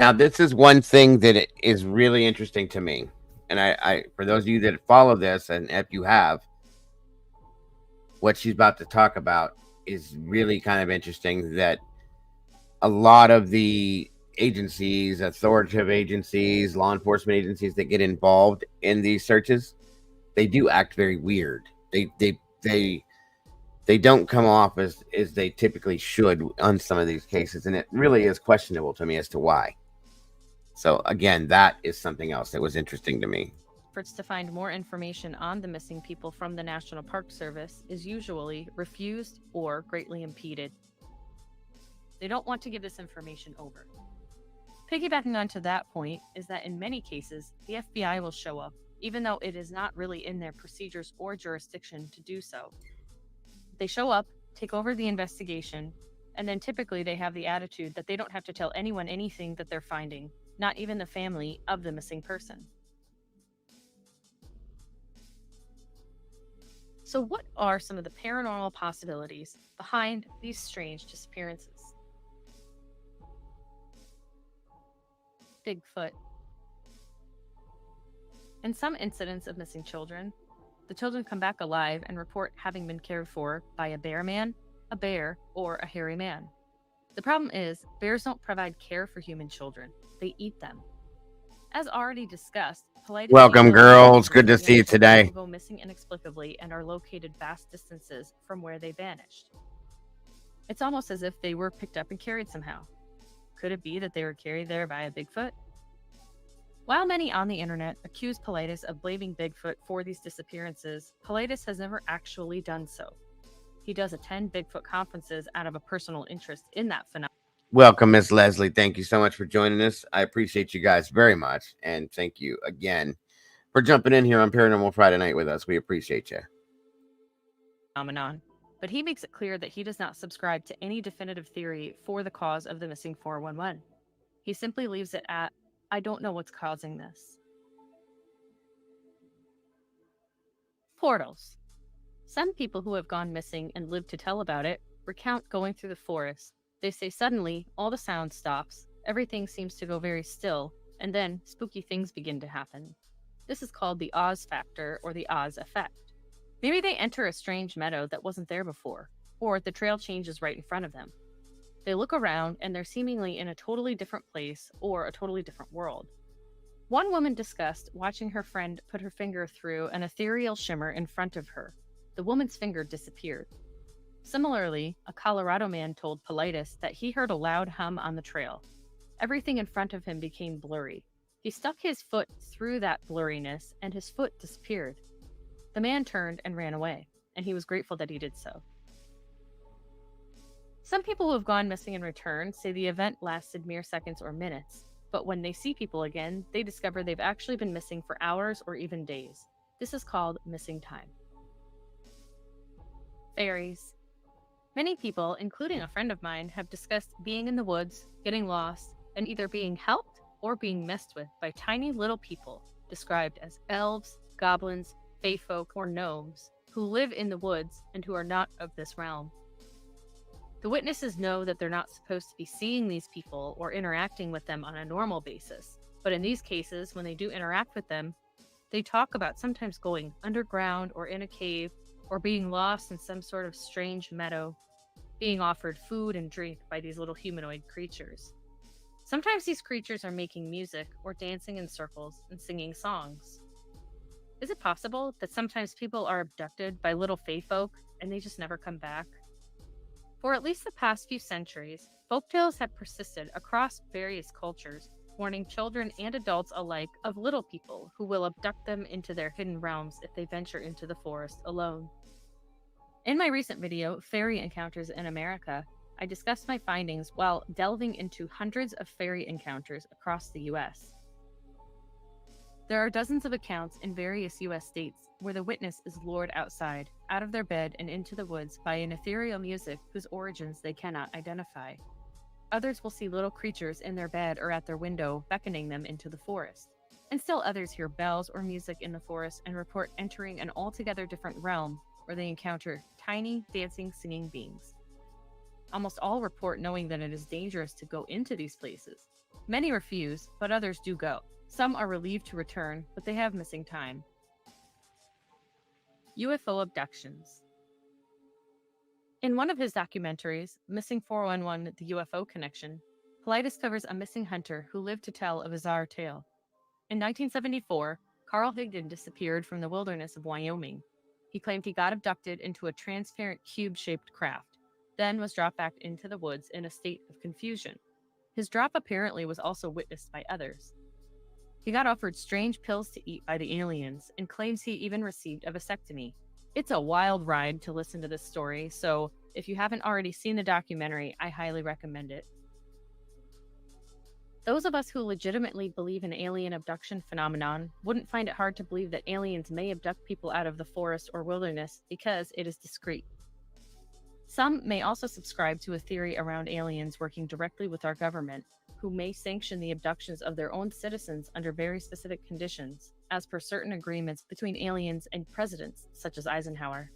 Now, this is one thing that is really interesting to me. And I for those of you that follow this, and if you have, what she's about to talk about is really kind of interesting, that a lot of the agencies, authoritative agencies, law enforcement agencies that get involved in these searches, they do act very weird. They don't come off as they typically should on some of these cases, and it really is questionable to me as to why. So again, that is something else that was interesting to me. Efforts to find more information on the missing people from the National Park Service is usually refused or greatly impeded. They don't want to give this information over. Piggybacking onto that point is that in many cases, the FBI will show up, even though it is not really in their procedures or jurisdiction to do so. They show up, take over the investigation, and then typically they have the attitude that they don't have to tell anyone anything that they're finding, not even the family of the missing person. So what are some of the paranormal possibilities behind these strange disappearances? Bigfoot. In some incidents of missing children, the children come back alive and report having been cared for by a bear man, a bear, or a hairy man. The problem is, bears don't provide care for human children. They eat them. As already discussed, welcome, girls. Good to see you today. Go missing inexplicably and are located vast distances from where they vanished. It's almost as if they were picked up and carried somehow. Could it be that they were carried there by a Bigfoot? While many on the internet accuse Paulides of blaming Bigfoot for these disappearances, Paulides has never actually done so. He does attend Bigfoot conferences out of a personal interest in that phenomenon. Welcome, Miss Leslie. Thank you so much for joining us. I appreciate you guys very much. And thank you again for jumping in here on Paranormal Friday Night with us. We appreciate you. But he makes it clear that he does not subscribe to any definitive theory for the cause of the missing 411. He simply leaves it at, I don't know what's causing this. Portals. Some people who have gone missing and lived to tell about it recount going through the forest. They say suddenly, all the sound stops, everything seems to go very still, and then spooky things begin to happen. This is called the Oz factor or the Oz effect. Maybe they enter a strange meadow that wasn't there before, or the trail changes right in front of them. They look around and they're seemingly in a totally different place or a totally different world. One woman discussed watching her friend put her finger through an ethereal shimmer in front of her. The woman's finger disappeared. Similarly, a Colorado man told Politis that he heard a loud hum on the trail. Everything in front of him became blurry. He stuck his foot through that blurriness, and his foot disappeared. The man turned and ran away, and he was grateful that he did so. Some people who have gone missing and returned say the event lasted mere seconds or minutes, but when they see people again, they discover they've actually been missing for hours or even days. This is called missing time. Fairies. Many people, including a friend of mine, have discussed being in the woods, getting lost, and either being helped or being messed with by tiny little people, described as elves, goblins, fae folk, or gnomes, who live in the woods and who are not of this realm. The witnesses know that they're not supposed to be seeing these people or interacting with them on a normal basis, but in these cases, when they do interact with them, they talk about sometimes going underground or in a cave, or being lost in some sort of strange meadow, being offered food and drink by these little humanoid creatures. Sometimes these creatures are making music or dancing in circles and singing songs. Is it possible that sometimes people are abducted by little fae folk and they just never come back? For at least the past few centuries, folktales have persisted across various cultures, warning children and adults alike of little people who will abduct them into their hidden realms if they venture into the forest alone. In my recent video, Fairy Encounters in America, I discussed my findings while delving into hundreds of fairy encounters across the US. There are dozens of accounts in various US states where the witness is lured outside, out of their bed and into the woods by an ethereal music whose origins they cannot identify. Others will see little creatures in their bed or at their window beckoning them into the forest. And still others hear bells or music in the forest and report entering an altogether different realm where they encounter tiny, dancing, singing beings. Almost all report knowing that it is dangerous to go into these places. Many refuse, but others do go. Some are relieved to return, but they have missing time. UFO abductions. In one of his documentaries, Missing 411: The UFO Connection, Politis covers a missing hunter who lived to tell a bizarre tale. In 1974, Carl Higdon disappeared from the wilderness of Wyoming. He claimed he got abducted into a transparent cube-shaped craft, then was dropped back into the woods in a state of confusion. His drop apparently was also witnessed by others. He got offered strange pills to eat by the aliens and claims he even received a vasectomy. It's a wild ride to listen to this story, so if you haven't already seen the documentary, I highly recommend it. Those of us who legitimately believe in alien abduction phenomenon wouldn't find it hard to believe that aliens may abduct people out of the forest or wilderness because it is discreet. Some may also subscribe to a theory around aliens working directly with our government, who may sanction the abductions of their own citizens under very specific conditions, as per certain agreements between aliens and presidents, such as Eisenhower.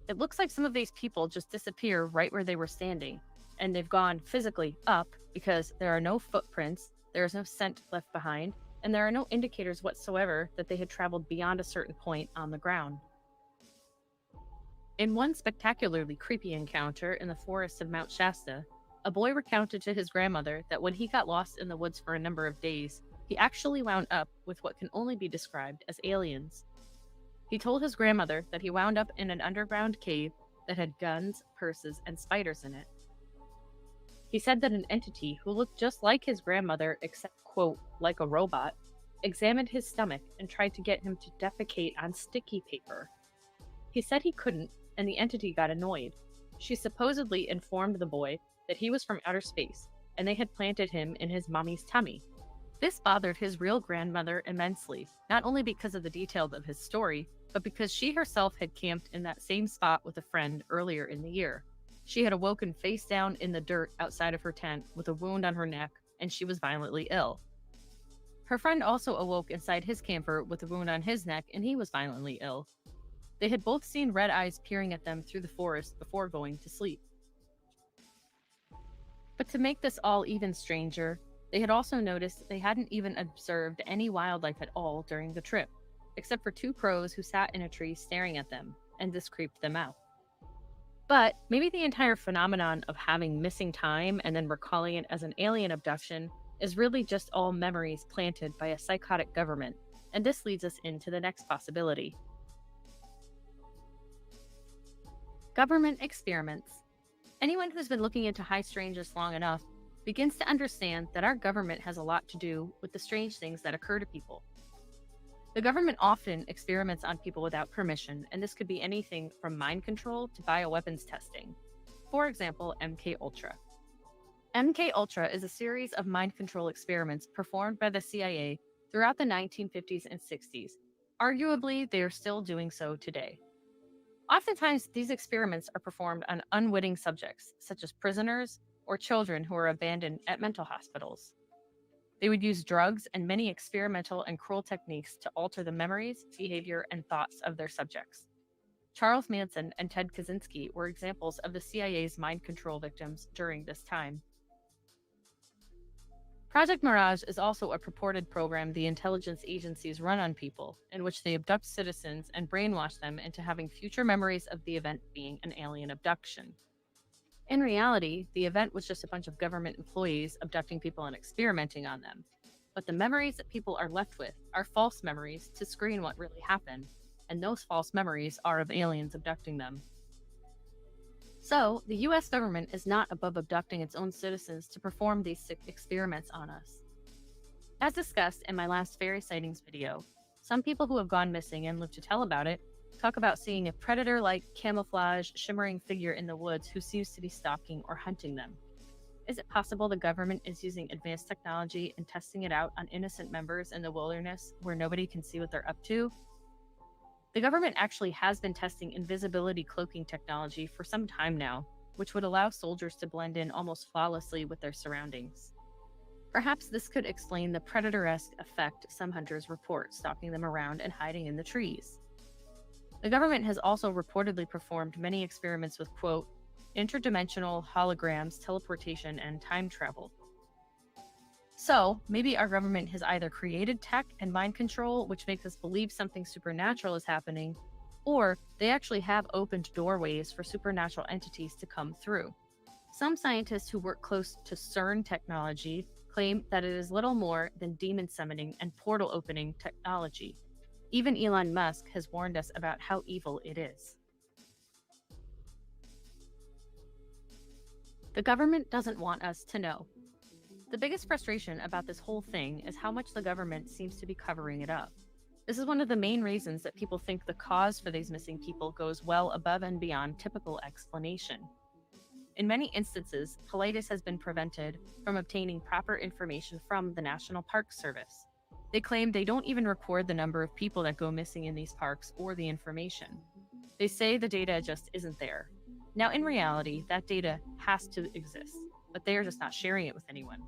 It looks like some of these people just disappear right where they were standing, and they've gone physically up because there are no footprints, there is no scent left behind, and there are no indicators whatsoever that they had traveled beyond a certain point on the ground. In one spectacularly creepy encounter in the forests of Mount Shasta, a boy recounted to his grandmother that when he got lost in the woods for a number of days, he actually wound up with what can only be described as aliens. He told his grandmother that he wound up in an underground cave that had guns, purses, and spiders in it. He said that an entity who looked just like his grandmother, except, quote, like a robot, examined his stomach and tried to get him to defecate on sticky paper. He said he couldn't, and the entity got annoyed. She supposedly informed the boy that he was from outer space, and they had planted him in his mommy's tummy. This bothered his real grandmother immensely, not only because of the details of his story, but because she herself had camped in that same spot with a friend earlier in the year. She had awoken face down in the dirt outside of her tent with a wound on her neck, and she was violently ill. Her friend also awoke inside his camper with a wound on his neck, and he was violently ill. They had both seen red eyes peering at them through the forest before going to sleep. But to make this all even stranger, they had also noticed they hadn't even observed any wildlife at all during the trip, except for 2 crows who sat in a tree staring at them, and this creeped them out. But maybe the entire phenomenon of having missing time and then recalling it as an alien abduction is really just all memories planted by a psychotic government, and this leads us into the next possibility. Government experiments. Anyone who's been looking into high strangeness long enough begins to understand that our government has a lot to do with the strange things that occur to people. The government often experiments on people without permission, and this could be anything from mind control to bioweapons testing. For example, MK-Ultra. MK-Ultra is a series of mind control experiments performed by the CIA throughout the 1950s and 60s. Arguably, they are still doing so today. Oftentimes, these experiments are performed on unwitting subjects, such as prisoners or children who are abandoned at mental hospitals. They would use drugs and many experimental and cruel techniques to alter the memories, behavior, and thoughts of their subjects. Charles Manson and Ted Kaczynski were examples of the CIA's mind control victims during this time. Project Mirage is also a purported program the intelligence agencies run on people, in which they abduct citizens and brainwash them into having future memories of the event being an alien abduction. In reality, the event was just a bunch of government employees abducting people and experimenting on them. But the memories that people are left with are false memories to screen what really happened, and those false memories are of aliens abducting them. So, the US government is not above abducting its own citizens to perform these sick experiments on us. As discussed in my last fairy sightings video, some people who have gone missing and live to tell about it talk about seeing a predator-like camouflage shimmering figure in the woods who seems to be stalking or hunting them. Is it possible the government is using advanced technology and testing it out on innocent members in the wilderness where nobody can see what they're up to? The government actually has been testing invisibility cloaking technology for some time now, which would allow soldiers to blend in almost flawlessly with their surroundings. Perhaps this could explain the predator-esque effect some hunters report stalking them around and hiding in the trees. The government has also reportedly performed many experiments with, quote, interdimensional holograms, teleportation, and time travel. So, maybe our government has either created tech and mind control, which makes us believe something supernatural is happening, or they actually have opened doorways for supernatural entities to come through. Some scientists who work close to CERN technology claim that it is little more than demon summoning and portal opening technology. Even Elon Musk has warned us about how evil it is. The government doesn't want us to know. The biggest frustration about this whole thing is how much the government seems to be covering it up. This is one of the main reasons that people think the cause for these missing people goes well above and beyond typical explanation. In many instances, Paulides has been prevented from obtaining proper information from the National Park Service. They claim they don't even record the number of people that go missing in these parks or the information. They say the data just isn't there. Now, in reality, that data has to exist, but they are just not sharing it with anyone.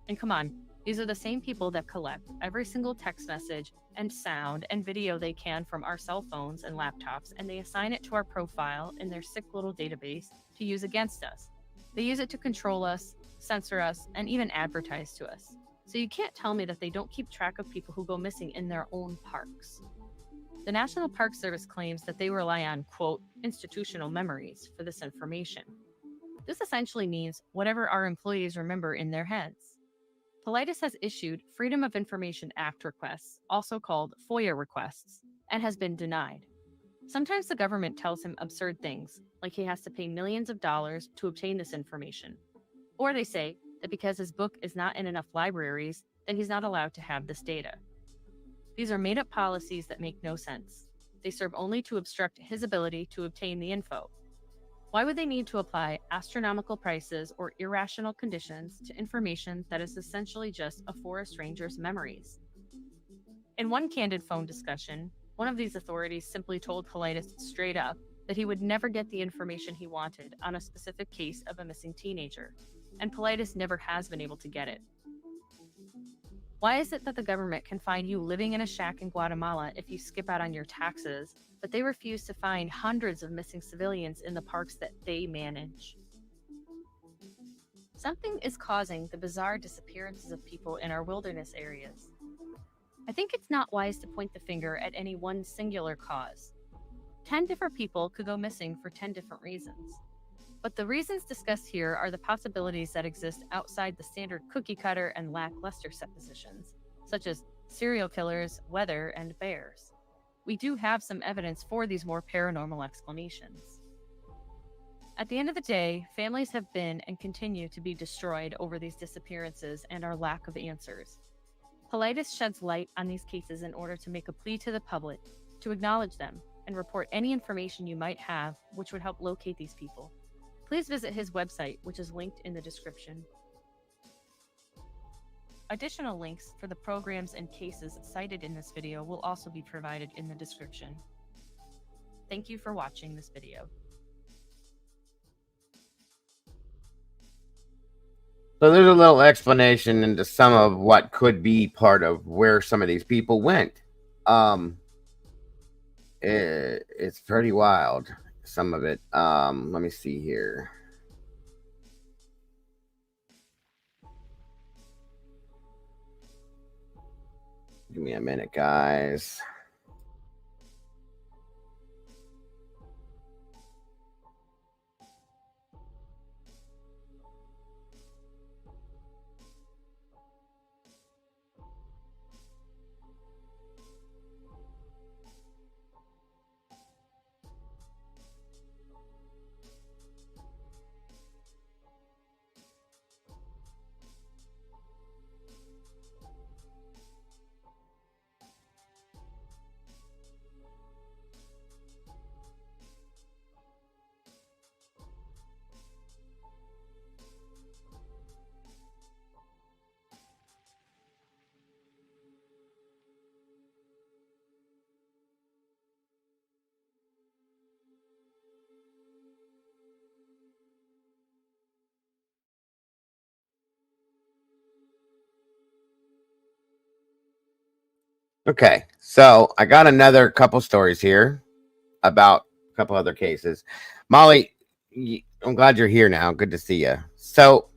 And come on, these are the same people that collect every single text message and sound and video they can from our cell phones and laptops, and they assign it to our profile in their sick little database to use against us. They use it to control us, censor us, and even advertise to us. So you can't tell me that they don't keep track of people who go missing in their own parks. The National Park Service claims that they rely on, quote, institutional memories for this information. This essentially means whatever our employees remember in their heads. Paulides has issued Freedom of Information Act requests, also called FOIA requests, and has been denied. Sometimes the government tells him absurd things, like he has to pay millions of dollars to obtain this information. Or they say that because his book is not in enough libraries, then he's not allowed to have this data. These are made-up policies that make no sense. They serve only to obstruct his ability to obtain the info. Why would they need to apply astronomical prices or irrational conditions to information that is essentially just a forest ranger's memories? In one candid phone discussion, one of these authorities simply told Paulides straight up that he would never get the information he wanted on a specific case of a missing teenager, and Paulides never has been able to get it. Why is it that the government can find you living in a shack in Guatemala if you skip out on your taxes, but they refuse to find hundreds of missing civilians in the parks that they manage? Something is causing the bizarre disappearances of people in our wilderness areas. I think it's not wise to point the finger at any one singular cause. 10 different people could go missing for 10 different reasons. But the reasons discussed here are the possibilities that exist outside the standard cookie cutter and lackluster suppositions, such as serial killers, weather, and bears. We do have some evidence for these more paranormal explanations. At the end of the day, families have been and continue to be destroyed over these disappearances and our lack of answers. Politis sheds light on these cases in order to make a plea to the public to acknowledge them and report any information you might have which would help locate these people. Please visit his website, which is linked in the description. Additional links for the programs and cases cited in this video will also be provided in the description. Thank you for watching this video. So there's a little explanation into some of what could be part of where some of these people went. It's pretty wild, some of it. Let me see here. Give me a minute, guys. Okay, so I got another couple stories here about a couple other cases. Molly, I'm glad you're here now. Good to see you. So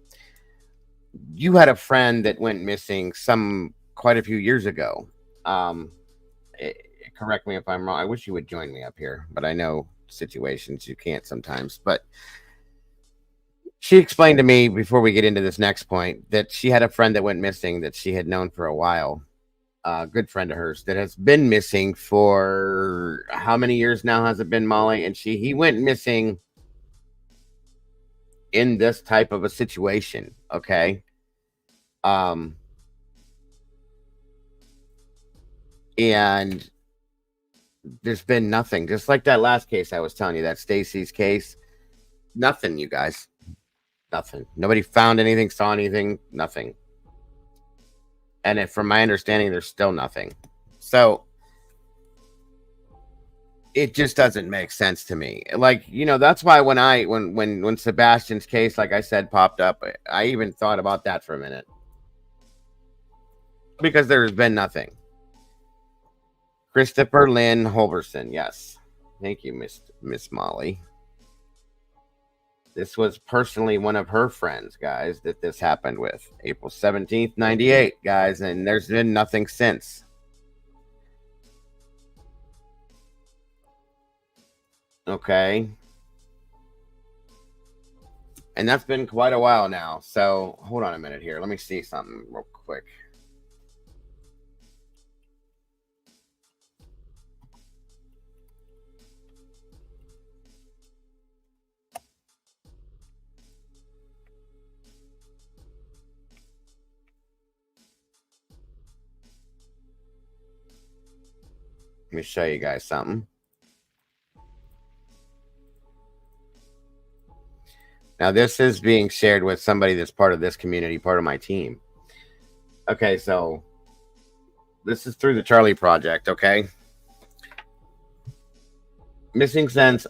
you had a friend that went missing quite a few years ago. Um, Correct me if I'm wrong. I wish you would join me up here, but I know situations you can't sometimes. But she explained to me before we get into this next point that she had a friend that went missing that she had known for a while. A good friend of hers that has been missing for how many years now has it been, Molly? And he went missing in this type of a situation. Okay. And there's been nothing, just like that last case I was telling you, that Stacy's case. Nothing, you guys. Nothing. Nobody found anything, saw anything, nothing. And from my understanding, there's still nothing. So it just doesn't make sense to me. Like, that's why when Sebastian's case, like I said, popped up, I even thought about that for a minute. Because there's been nothing. Christopher Lynn Holverson, yes. Thank you, Miss Molly. This was personally one of her friends, guys, that this happened with. April 17th, 98, guys, and there's been nothing since. Okay. And that's been quite a while now. So, hold on a minute here. Let me see something real quick. Let me show you guys something. Now, this is being shared with somebody that's part of this community, part of my team. Okay, so this is through the Charlie Project, okay? Missing since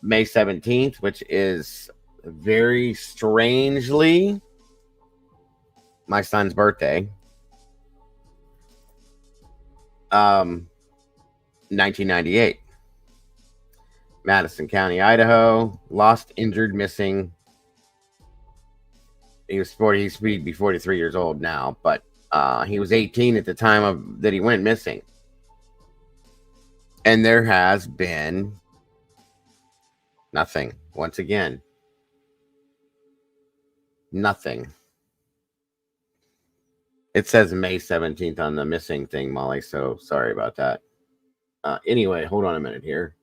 May 17th, which is very strangely my son's birthday. 1998. Madison County, Idaho. Lost, injured, missing. He'd be 43 years old now, but he was 18 at the time that he went missing. And there has been nothing. Once again, nothing. It says May 17th on the missing thing, Molly, so sorry about that. Anyway, hold on a minute here.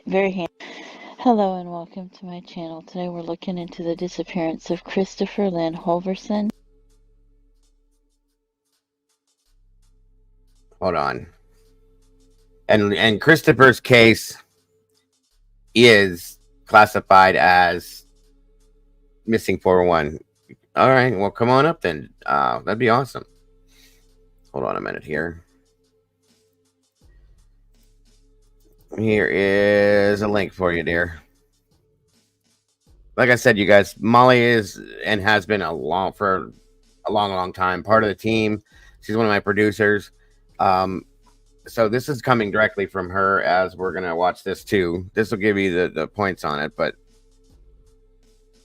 Very handy. Hello and welcome to my channel. Today we're looking into the disappearance of Christopher Lynn Holverson. Hold on. And Christopher's case is classified as missing 401. All right, well, come on up then. That'd be awesome. Hold on a minute here. Here is a link for you, dear. Like I said, you guys, Molly is and has been long time part of the team. She's one of my producers. So this is coming directly from her as we're going to watch this too. This will give you the points on it, but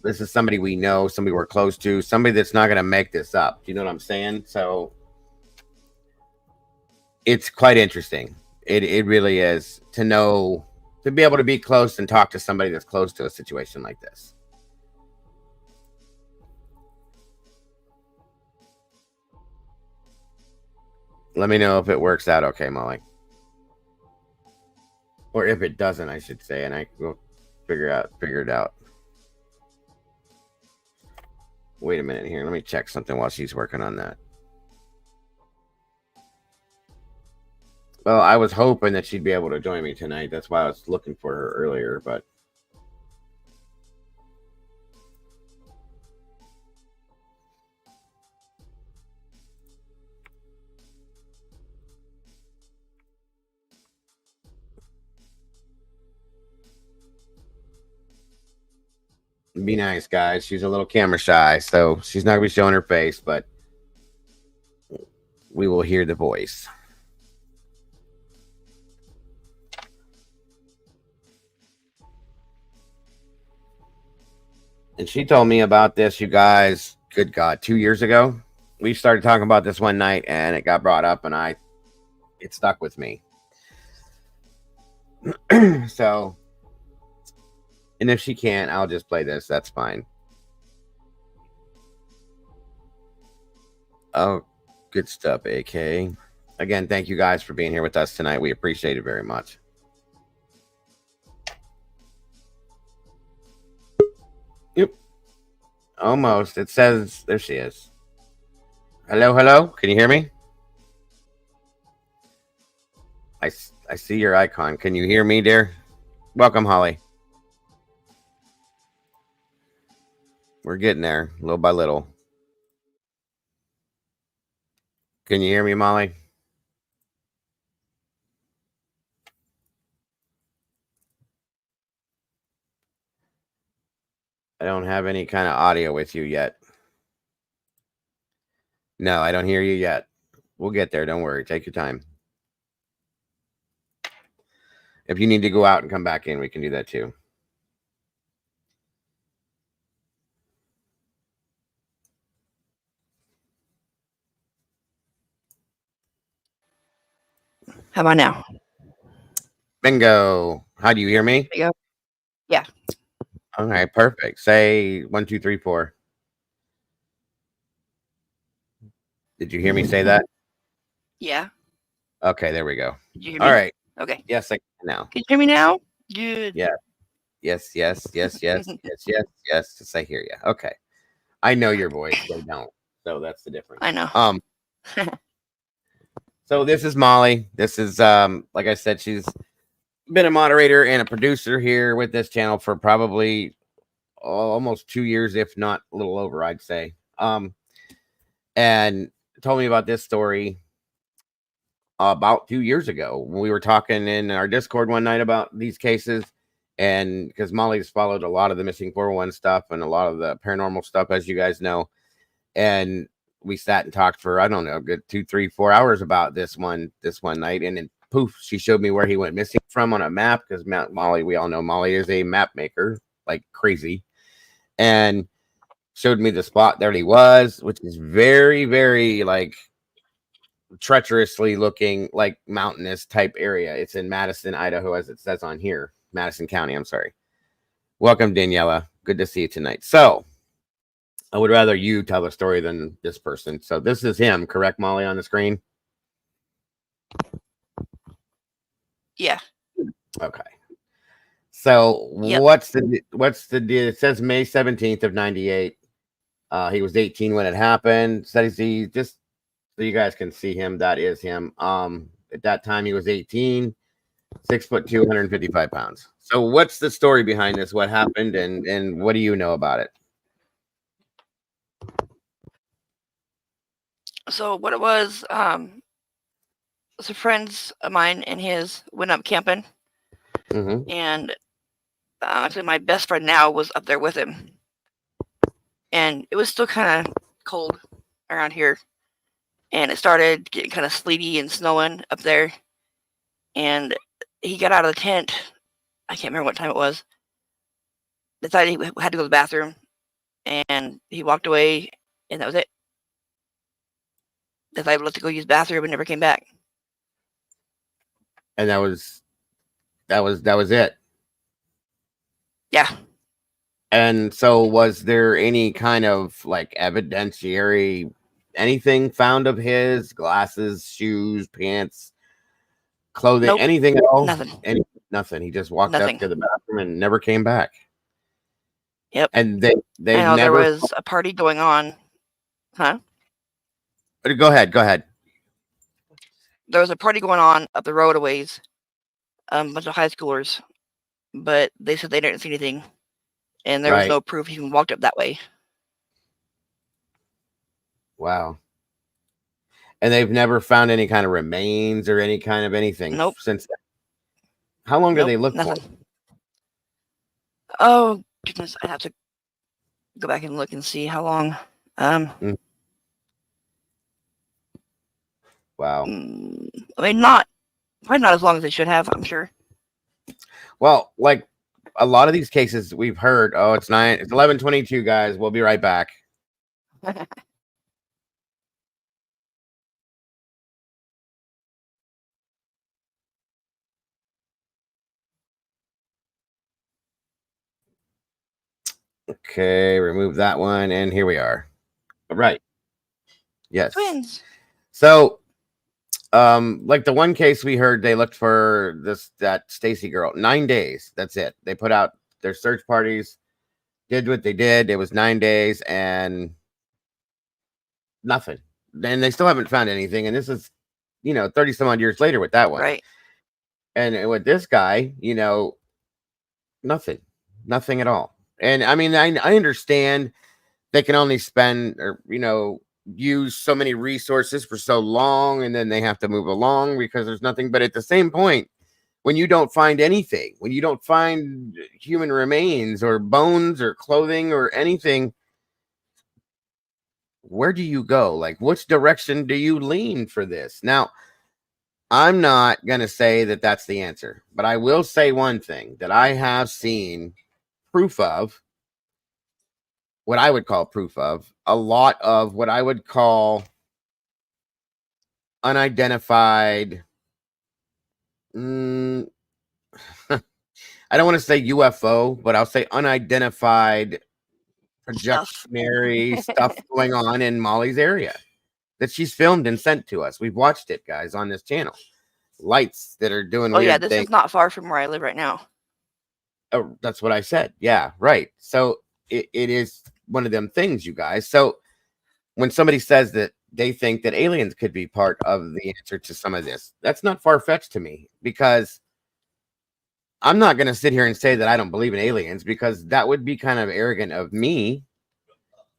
this is somebody we know, somebody we're close to, somebody that's not going to make this up. Do you know what I'm saying? So it's quite interesting. It really is to know, to be able to be close and talk to somebody that's close to a situation like this. Let me know if it works out okay, Molly. Or if it doesn't, I should say, and I will figure it out. Wait a minute here. Let me check something while she's working on that. Well, I was hoping that she'd be able to join me tonight. That's why I was looking for her earlier, but be nice, guys. She's a little camera shy, so she's not going to be showing her face, but we will hear the voice. And she told me about this, you guys, good God, 2 years ago. We started talking about this one night, and it got brought up, and it stuck with me. So, and if she can't, I'll just play this. That's fine. Oh, good stuff, AK. Again, thank you guys for being here with us tonight. We appreciate it very much. Yep. Almost. It says, there she is. Hello, hello. Can you hear me? I see your icon. Can you hear me, dear? Welcome, Holly. We're getting there, little by little. Can you hear me, Molly? I don't have any kind of audio with you yet. No, I don't hear you yet. We'll get there. Don't worry. Take your time. If you need to go out and come back in, we can do that too. How about now? Bingo. How do you hear me? There you go. Yeah. All right, perfect. Say 1, 2, 3, 4. Did you hear me say that? Yeah. Okay, there we go. Did you hear me? All right. Okay. Yes, I can now. Can you hear me now? Good. Yeah. Yes. Yes. Yes. I hear you. Okay. I know your voice. They don't. So that's the difference. I know. So this is Molly. This is like I said, she's been a moderator and a producer here with this channel for probably almost 2 years, if not a little over, I'd say. And told me about this story about 2 years ago. We were talking in our Discord one night about these cases, and because Molly's followed a lot of the missing 401 stuff and a lot of the paranormal stuff, as you guys know, and we sat and talked for, I don't know, a good 2, 3, 4 hours about this one night, and then poof, she showed me where he went missing from on a map, because Molly, we all know Molly is a map maker like crazy, and showed me the spot there he was, which is very, very like treacherously looking, like mountainous type area. It's in Madison, Idaho, as it says on here. Madison County, I'm sorry. Welcome, Daniela. Good to see you tonight. So I would rather you tell the story than this person. So this is him, correct, Molly, on the screen? Yeah. Okay. So Yep. what's the deal? It says May 17th of 98. He was 18 when it happened. Says he just so you guys can see him. That is him. At that time he was 18, 6'2", 155 pounds. So what's the story behind this? What happened, and what do you know about it? So what it was, some friends of mine and his went up camping, Mm-hmm. and actually my best friend now was up there with him, and it was still kind of cold around here, and it started getting kind of sleety and snowing up there, and he got out of the tent. I can't remember what time it was. Decided he had to go to the bathroom, and he walked away, and that was it. Decided to go use the bathroom and never came back. And that was it. Yeah. And so was there any kind of like evidentiary anything found of his? Glasses, shoes, pants, clothing, Nope. anything at all? Nothing. Nothing. He just walked Nothing. up to the bathroom and never came back. Yep. And they I know never. there was a party going on. Huh? Go ahead. There was a party going on up the road a ways. A bunch of high schoolers, but they said they didn't see anything, and there was Right. no proof he even walked up that way. Wow. And they've never found any kind of remains or any kind of anything Nope. since then. How long do they look Nothing. for? Oh goodness, I'd have to go back and look and see how long. Wow. I mean, probably not as long as they should have, I'm sure. Well, like a lot of these cases we've heard, it's 11:22, guys. We'll be right back. Okay, remove that one, and here we are. All right. Yes. Twins. So, like the one case we heard, they looked for that Stacy girl 9 days. That's it. They put out their search parties, did what they did. It was 9 days and nothing. And they still haven't found anything. And this is, 30 some odd years later with that one. Right. And with this guy, nothing at all. And I mean, I understand they can only spend or, use so many resources for so long, and then they have to move along because there's nothing. But at the same point, when you don't find anything, when you don't find human remains or bones or clothing or anything, where do you go? Like, which direction do you lean for this? Now, I'm not going to say that that's the answer, but I will say one thing that I have seen proof of, what I would call proof of, a lot of what I would call unidentified. I don't want to say UFO, but I'll say unidentified projectionary stuff going on in Molly's area that she's filmed and sent to us. We've watched it, guys, on this channel. Lights that are doing weird this things. is not far from where I live right now. Oh, that's what I said. Yeah, right. So it is one of them things, you guys. So when somebody says that they think that aliens could be part of the answer to some of this, that's not far-fetched to me, because I'm not going to sit here and say that I don't believe in aliens, because that would be kind of arrogant of me.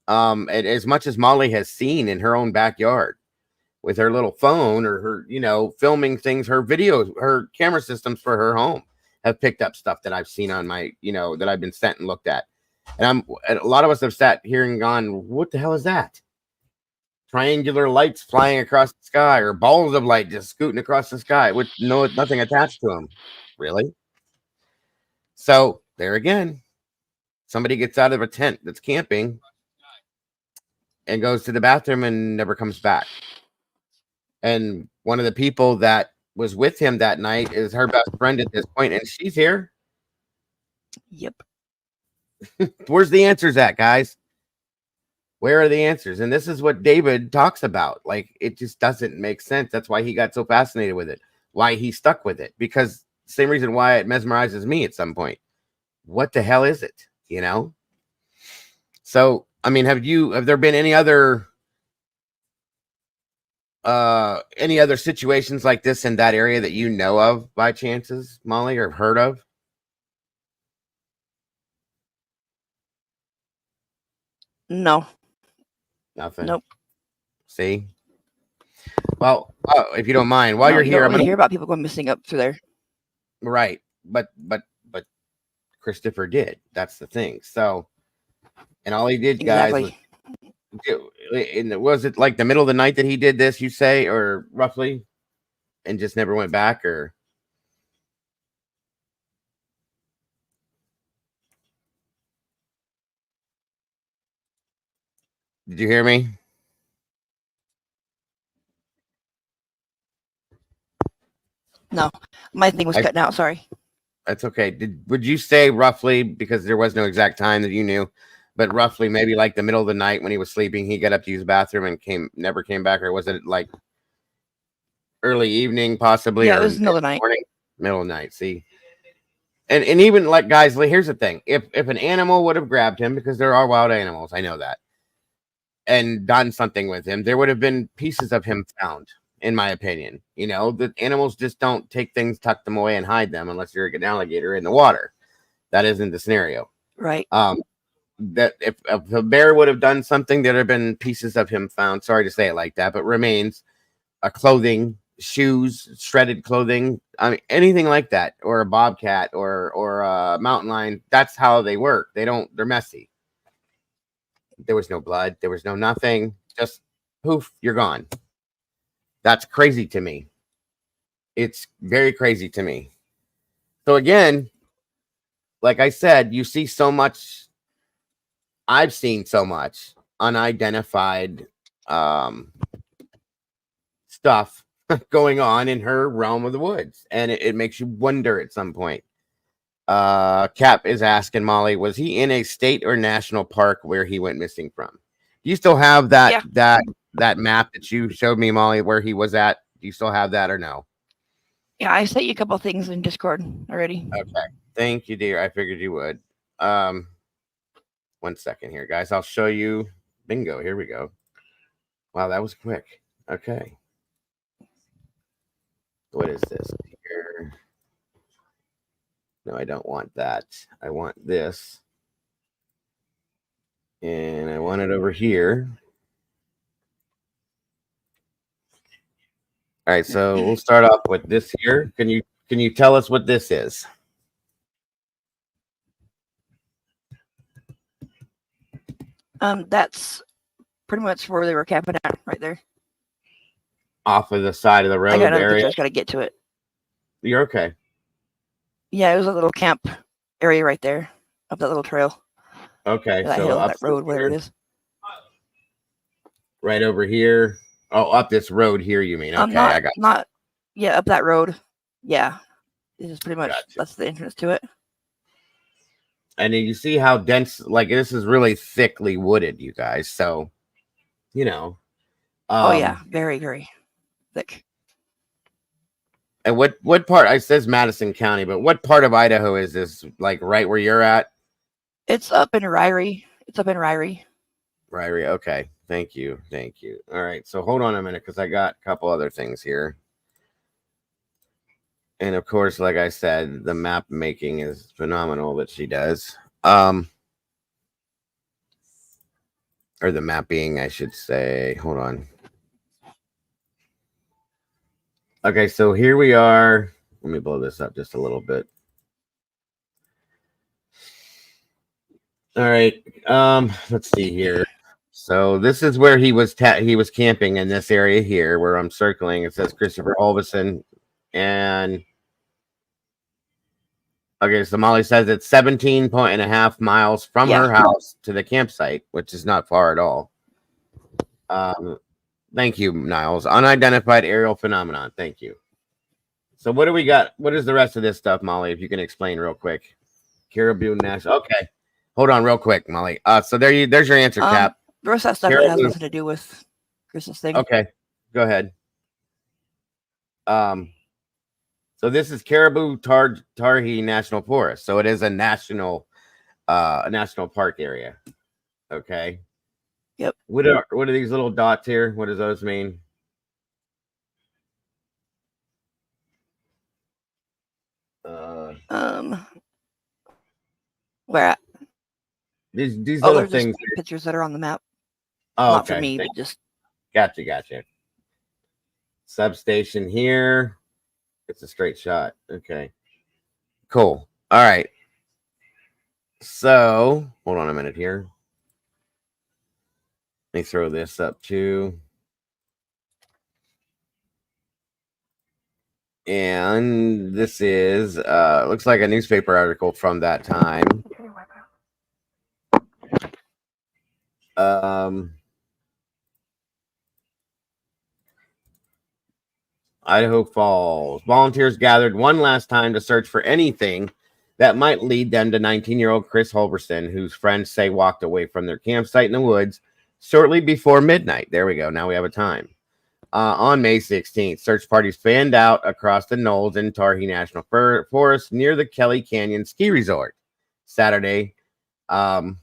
As much as Molly has seen in her own backyard with her little phone or her, filming things, her videos, her camera systems for her home have picked up stuff that I've seen on my, that I've been sent and looked at. And a lot of us have sat here and gone, what the hell is that? Triangular lights flying across the sky, or balls of light just scooting across the sky with nothing attached to them. Really? So there again, somebody gets out of a tent that's camping and goes to the bathroom and never comes back. And one of the people that was with him that night is her best friend at this point, and she's here. Yep. Where's the answers at, guys? Where are the answers? And this is what David talks about. Like, it just doesn't make sense. That's why he got so fascinated with it, why he stuck with it, because same reason why it mesmerizes me at some point. What the hell is it? You know? So, I mean, have there been any other situations like this in that area that you know of by chances, Molly, or heard of? No. Nothing. Nope. See? Well, if you don't mind, while No, you're you here, don't I'm really gonna hear about people going missing up through there. right, but Christopher did. That's the thing. So, and all he did, guys, Exactly. was it like the middle of the night that he did this? You say, or roughly, and just never went back, or? Did you hear me? No, my thing was cutting out. Sorry. That's okay. Would you say roughly, because there was no exact time that you knew, but roughly maybe like the middle of the night when he was sleeping, he got up to use the bathroom and never came back, or was it like early evening possibly, Yeah, or it was middle of the night. morning? Middle of the night. See, and even like, guys, here's the thing: if an animal would have grabbed him, because there are wild animals, I know that, and done something with him, there would have been pieces of him found. In my opinion, you know, the animals just don't take things, tuck them away, and hide them unless you're an alligator in the water. That isn't the scenario. Right. That if a bear would have done something, there'd have been pieces of him found. Sorry to say it like that, but remains, clothing, shoes, shredded clothing. I mean, anything like that, or a bobcat, or a mountain lion. That's how they work. They're messy. There was no blood. There was no nothing. Just poof, you're gone. That's crazy to me. It's very crazy to me. So again, like I said, you see so much. I've seen so much unidentified stuff going on in her realm of the woods, and it makes you wonder at some point. Cap is asking Molly, was he in a state or national park where he went missing from? Do you still have that map that you showed me, Molly, where he was at? Do you still have that or no? Yeah, I sent you a couple things in Discord already. Okay. Thank you, dear. I figured you would. 1 second here, guys. I'll show you. Bingo. Here we go. Wow, that was quick. Okay. What is this here? No, I don't want that. I want this. And I want it over here. All right, so we'll start off with this here. Can you tell us what this is? That's pretty much where they were camping at, right there. Off of the side of the road I got another area. picture. I just got to get to it. You're okay. Yeah, it was a little camp area right there, up that little trail. Okay, That so hill, up that road, whatever it is. Right over here. Oh, up this road here, you mean? Okay, I got up that road. Yeah, this is pretty much that's the entrance to it. And you see how dense, like this is really thickly wooded, you guys. So, you know. Oh yeah, very, very thick. And what part? It says Madison County, but what part of Idaho is this? Like right where you're at? It's up in Ryrie. Ryrie. Okay. Thank you. All right. So hold on a minute because I got a couple other things here. And of course, like I said, the map making is phenomenal that she does. Or the mapping, I should say. Hold on. Okay, so here we are. Let me blow this up just a little bit. All right. Let's see here. So this is where he was camping in this area here where I'm circling. It says Christopher Olvison. And okay, so Molly says it's 17.5 miles from her house to the campsite, which is not far at all. Thank you, Niles. Unidentified aerial phenomenon. Thank you. So what do we got? What is the rest of this stuff, Molly? If you can explain real quick. Caribou National. Okay. Hold on real quick, Molly. So there's your answer, Cap. The rest of that stuff has Caribou. nothing to do with Chris's thing. Okay. Go ahead. So this is Caribou Tarhi National Forest. So it is a national park area. Okay. Yep. What are these little dots here? What does those mean? Where at? These little they're things. Just pictures that are on the map. Oh, Not okay. for me, but just. Gotcha. Substation here. It's a straight shot. Okay. Cool. All right. So hold on a minute here. Let me throw this up too. And this is looks like a newspaper article from that time. Idaho Falls. Volunteers gathered one last time to search for anything that might lead them to 19-year-old Chris Holberson, whose friends say walked away from their campsite in the woods shortly before midnight. There we go. Now we have a time. On May 16th, search parties fanned out across the knolls in Tarhi National Forest near the Kelly Canyon Ski Resort. Saturday, the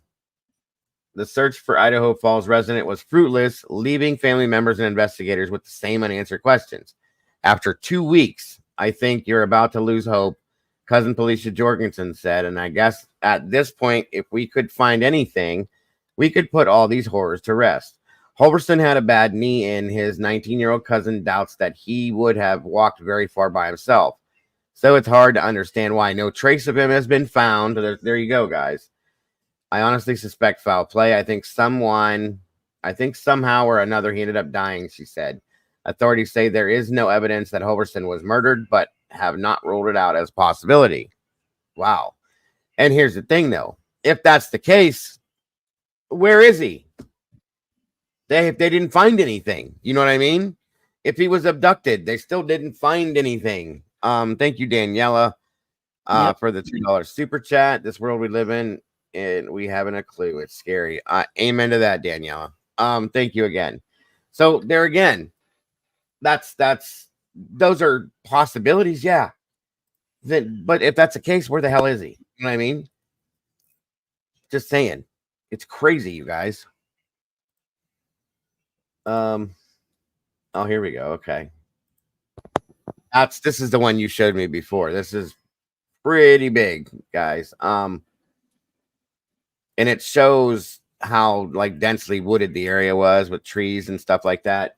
search for Idaho Falls resident was fruitless, leaving family members and investigators with the same unanswered questions. After 2 weeks, I think you're about to lose hope, cousin Felicia Jorgensen said, and I guess at this point, if we could find anything, we could put all these horrors to rest. Holberson had a bad knee, and his 19-year-old cousin doubts that he would have walked very far by himself. So it's hard to understand why no trace of him has been found. There you go, guys. I honestly suspect foul play. I think somehow or another he ended up dying, she said. Authorities say there is no evidence that Holberson was murdered, but have not ruled it out as a possibility. Wow. And here's the thing, though. If that's the case, where is he? They didn't find anything. You know what I mean? If he was abducted, they still didn't find anything. Thank you, Daniela, for the $2 super chat. This world we live in, and we haven't a clue. It's scary. Amen to that, Daniela. Thank you again. So there again, those are possibilities, yeah. But if that's the case, where the hell is he? You know what I mean? Just saying. It's crazy, you guys. Oh, here we go. Okay. This is the one you showed me before. This is pretty big, guys. And it shows how like densely wooded the area was with trees and stuff like that.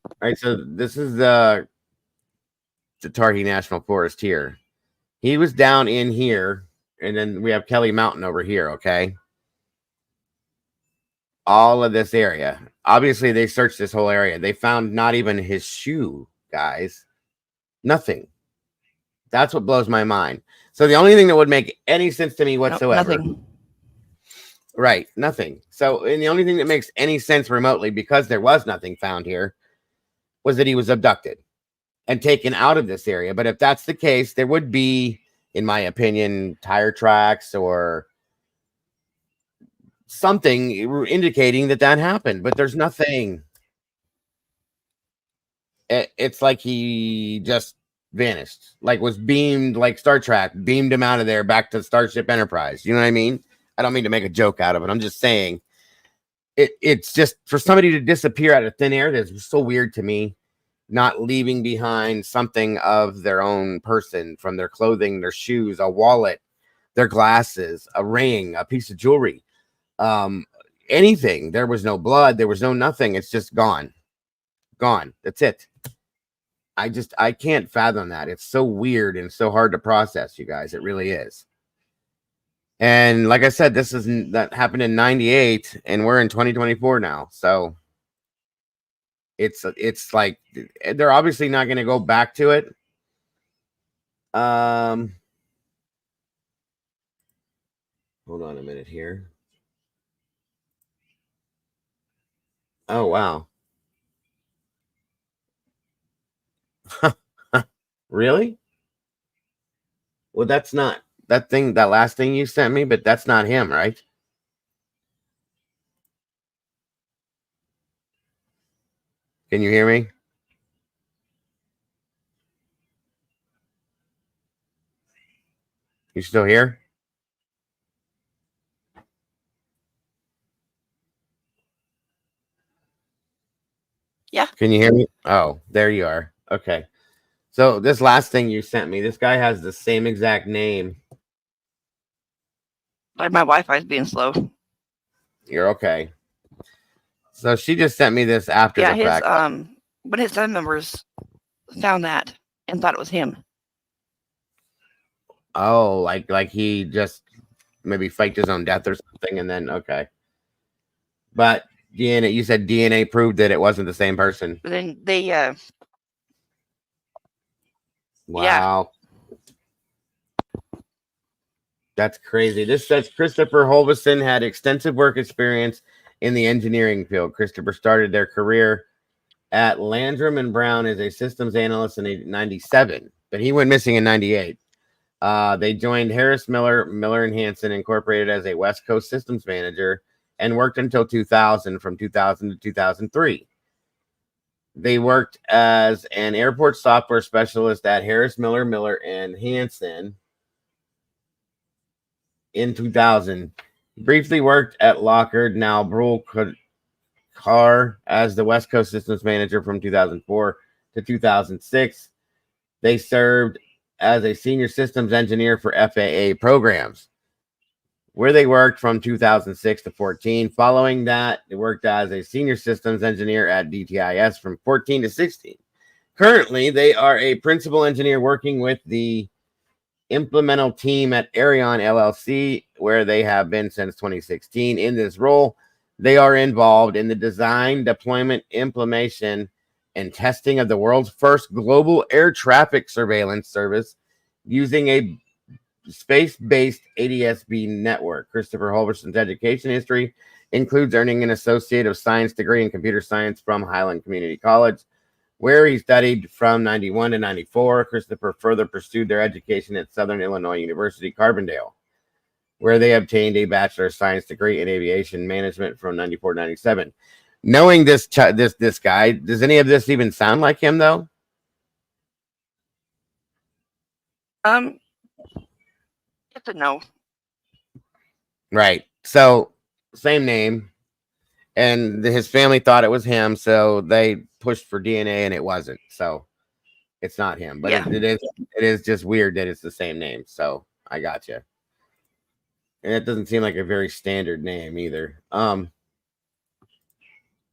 All right, so this is the Tarhi National Forest here. He was down in here, and then we have Kelly Mountain over here, okay? All of this area. Obviously, they searched this whole area. They found not even his shoe, guys. Nothing. That's what blows my mind. So the only thing that would make any sense to me whatsoever. Nothing. Right, nothing. So, and the only thing that makes any sense remotely, because there was nothing found here, was that he was abducted and taken out of this area. But if that's the case, there would be, in my opinion, tire tracks or something indicating that happened, but there's nothing. It's like he just vanished, like was beamed, like Star Trek beamed him out of there back to Starship Enterprise. You know what I mean? I don't mean to make a joke out of it. I'm just saying it's just for somebody to disappear out of thin air. That's so weird to me, not leaving behind something of their own person, from their clothing, their shoes, a wallet, their glasses, a ring, a piece of jewelry. Anything. There was no blood, there was no nothing. It's just gone. That's it. I can't fathom that. It's so weird and so hard to process, you guys. It really is. And like I said, that happened in 98 and we're in 2024 now. So it's like they're obviously not going to go back to it. Hold on a minute here. Oh, wow. Really? Well, that's not that last thing you sent me, but that's not him, right? Can you hear me? You still here? Yeah. Can you hear me? Oh, there you are. Okay. So this last thing you sent me, this guy has the same exact name. Like my Wi-Fi's being slow. You're okay. So she just sent me this after Yeah, the his fact. but his family members found that and thought it was him. Oh, like he just maybe faked his own death or something, and then okay. But DNA, you said DNA proved that it wasn't the same person. But then they Wow. That's crazy. This says Christopher Holvison had extensive work experience in the engineering field. Christopher started their career at Landrum and Brown as a systems analyst in 97, but he went missing in 98. They joined Harris Miller and Hanson Incorporated as a West Coast systems manager and worked until 2000, from 2000 to 2003. They worked as an airport software specialist at Harris Miller and Hanson in 2000. Briefly worked at Lockheed, now Brule Carr, as the West Coast systems manager from 2004 to 2006. They served as a senior systems engineer for FAA programs, where they worked from 2006 to 14. Following that, they worked as a senior systems engineer at DTIS from 14 to 16. Currently, they are a principal engineer working with the implemental team at Arion LLC, where they have been since 2016. In this role, they are involved in the design, deployment, implementation, and testing of the world's first global air traffic surveillance service using a space-based ADS-B network. Christopher Holverson's education history includes earning an Associate of Science degree in computer science from Highland Community College, where he studied from 91 to 94. Christopher further pursued their education at Southern Illinois University, Carbondale, where they obtained a Bachelor of Science degree in aviation management from 94 to 97. Knowing this guy, does any of this even sound like him, though? Yes and no. Right. So, same name, and his family thought it was him, so they pushed for DNA, and it wasn't. So, it's not him, but Yeah. it is just weird that it's the same name. So, I got you. And it doesn't seem like a very standard name either.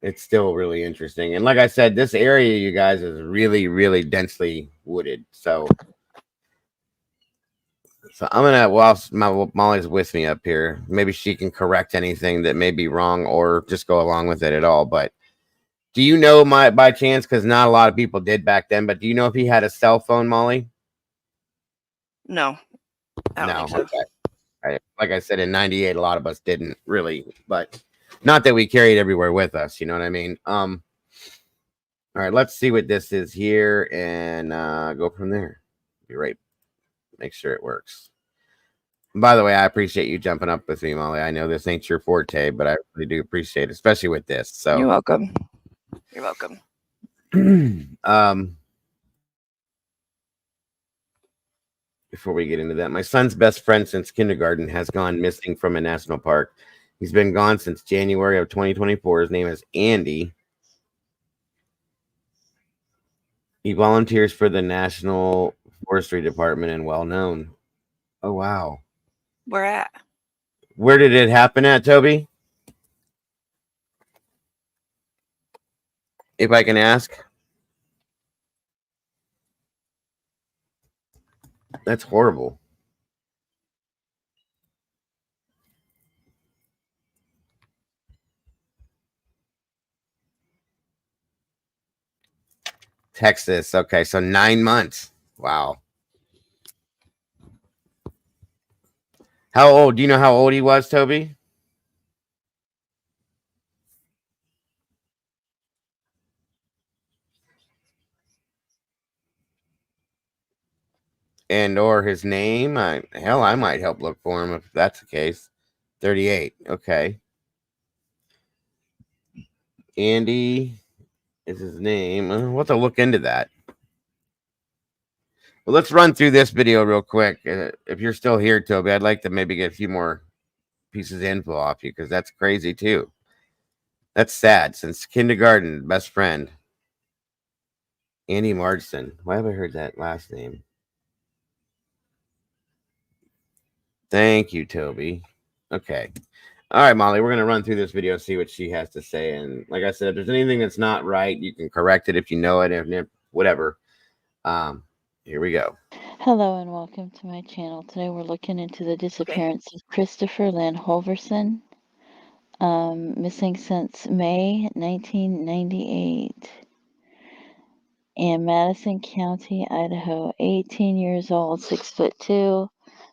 It's still really interesting. And like I said, this area, you guys, is really, really densely wooded. So I'm gonna, whilst Molly's with me up here, maybe she can correct anything that may be wrong or just go along with it at all. But do you know, by chance, because not a lot of people did back then, but do you know if he had a cell phone, Molly? No. I don't think so. Okay. Like I said, in 98, a lot of us didn't really, but not that we carried everywhere with us, you know what I mean? All right, let's see what this is here and go from there. Be right. Make sure it works. By the way, I appreciate you jumping up with me, Molly. I know this ain't your forte, but I really do appreciate it, especially with this. So You're welcome. You're welcome. Before we get into that, my son's best friend since kindergarten has gone missing from a national park. He's been gone since January of 2024. His name is Andy. He volunteers for the National Forestry Department and well known. Oh, wow. Where at? Where did it happen at, Toby? If I can ask. That's horrible. Texas. Okay, so 9 months. Wow. How old? Do you know how old he was, Toby? and or his name. Hell, I might help look for him if that's the case. 38. Okay. Andy is his name. We'll have to look into that. Well, let's run through this video real quick. If you're still here, Toby, I'd like to maybe get a few more pieces of info off you because that's crazy too. That's sad. Since kindergarten, best friend. Andy Marston. Why have I heard that last name? Thank you, Toby. Okay. All right, Molly, we're going to run through this video, see what she has to say. And like I said, if there's anything that's not right, you can correct it if you know it, and whatever. Here we go. Hello and welcome to my channel. Today we're looking into the disappearance of Christopher Lynn Holverson, missing since May 1998 in Madison County, Idaho. 18 years old, 6'2",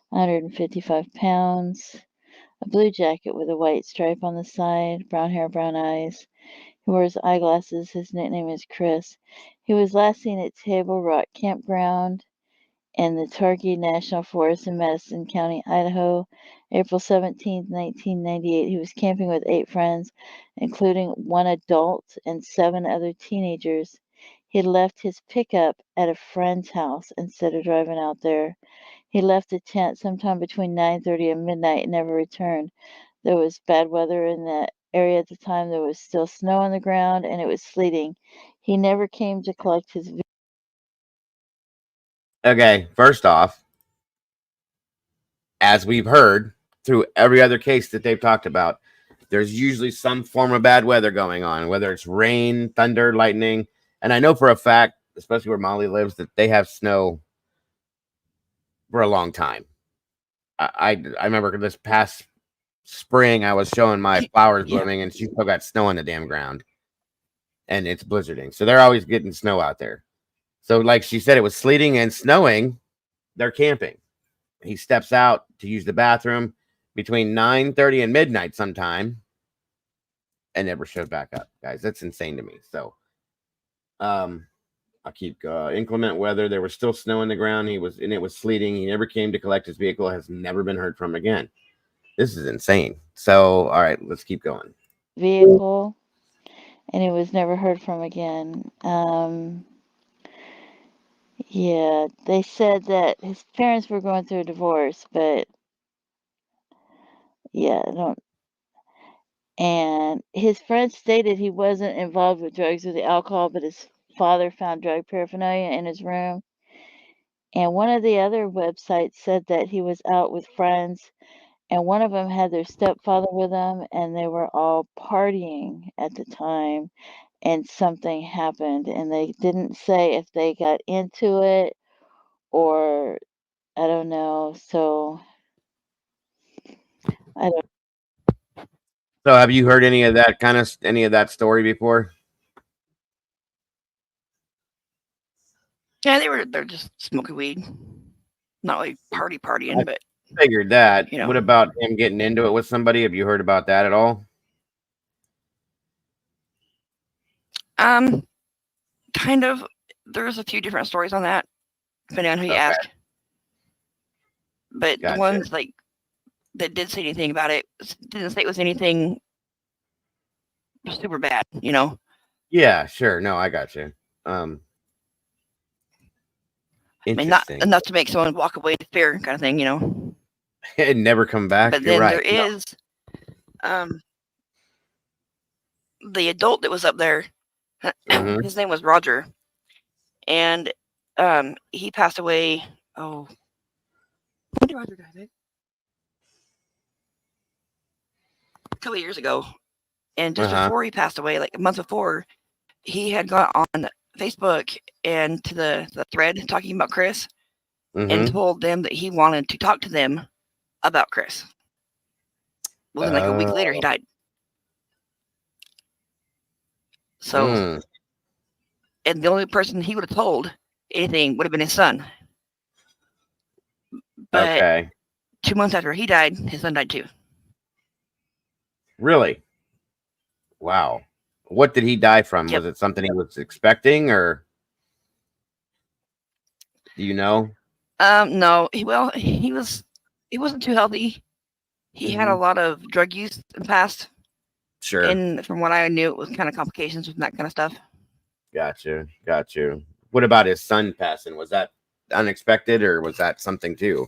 155 pounds, a blue jacket with a white stripe on the side, brown hair, brown eyes. He wears eyeglasses. His nickname is Chris. He was last seen at Table Rock Campground in the Targhee National Forest in Madison County, Idaho, April 17, 1998. He was camping with 8 friends, including 1 adult and 7 other teenagers. He left his pickup at a friend's house instead of driving out there. He left the tent sometime between 9:30 and midnight and never returned. There was bad weather in that area at the time. There was still snow on the ground and it was sleeting. He never came to collect his vehicle. Okay, first off, as we've heard through every other case that they've talked about, there's usually some form of bad weather going on, whether it's rain, thunder, lightning. And I know for a fact, especially where Molly lives, that they have snow for a long time. I remember this past spring, I was showing my flowers blooming, and she still got snow on the damn ground. And it's blizzarding. So they're always getting snow out there. So like she said, it was sleeting and snowing. They're camping. He steps out to use the bathroom between 9:30 and midnight sometime and never showed back up, guys. That's insane to me. So I'll keep inclement weather. There was still snow on the ground. It was sleeting. He never came to collect his vehicle, has never been heard from again. This is insane. So all right, let's keep going. Vehicle, and he was never heard from again. Yeah, they said that his parents were going through a divorce, but yeah, I don't. And his friends stated he wasn't involved with drugs or the alcohol, but his father found drug paraphernalia in his room. And one of the other websites said that he was out with friends, and one of them had their stepfather with them, and they were all partying at the time, and something happened, and they didn't say if they got into it or I don't know. So I don't. So have you heard any of that story before? Yeah, they're just smoking weed, not like partying, but Figured that. you know. What about him getting into it with somebody? Have you heard about that at all? Kind of. There's a few different stories on that, depending on who you Okay. ask. But Gotcha. the ones like that did say anything about it didn't say it was anything super bad, you know. Yeah, sure. No, I got you. I mean, not Interesting. enough to make someone walk away to fear, kind of thing, you know. And never come back. But You're then right. there is the adult that was up there. Mhm. His name was Roger, and he passed away. Oh, when did Roger die, babe? A couple of years ago. And just before he passed away, like a month before, he had gone on Facebook and to the thread talking about Chris and told them that he wanted to talk to them about Chris. Well, then like a week later, he died. So, and the only person he would have told anything would have been his son. But 2 months after he died, his son died too. Really? Wow. What did he die from? Yep. Was it something he was expecting, or do you know? No. He wasn't too healthy. He had a lot of drug use in the past, Sure. and from what I knew, it was kind of complications with that kind of stuff. Gotcha. What about his son passing? Was that unexpected or was that something too?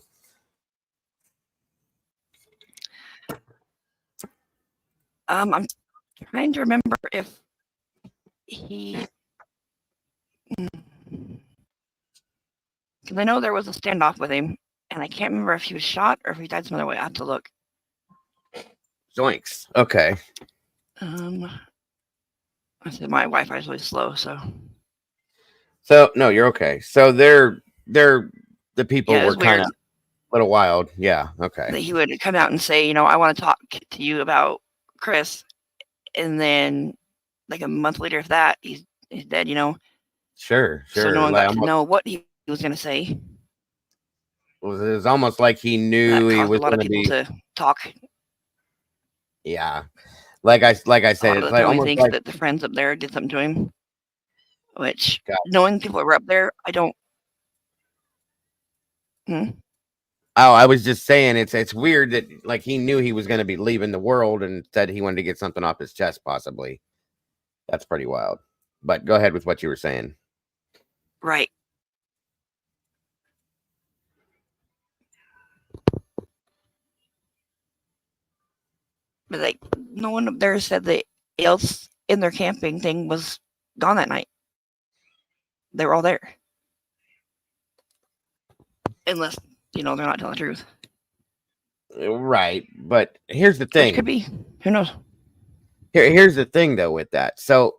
I'm trying to remember if he, because I know there was a standoff with him, and I can't remember if he was shot or if he died some other way. I have to look. Zoinks. Okay. I said my Wi-Fi is really slow, so. So no, you're okay. So the people Yeah, it were was weird kind of a little wild. Yeah. Okay. that he would come out and say, I want to talk to you about Chris, and then like a month later, if that he's dead, Sure. So no one Like, got to know what he was going to say. it was almost like he knew That he caused a was lot of going to people be. to talk. Yeah. Like I A said, lot it's of like the family almost thinks like. that the friends up there did something to him, which God. knowing people that were up there, I don't. Oh, I was just saying it's weird that like he knew he was going to be leaving the world and said he wanted to get something off his chest, possibly. That's pretty wild. But go ahead with what you were saying. Right. But like no one up there said that else in their camping thing was gone that night. They were all there. Unless, they're not telling the truth. Right. But here's the Which thing. could be. Who knows? Here's the thing though with that. So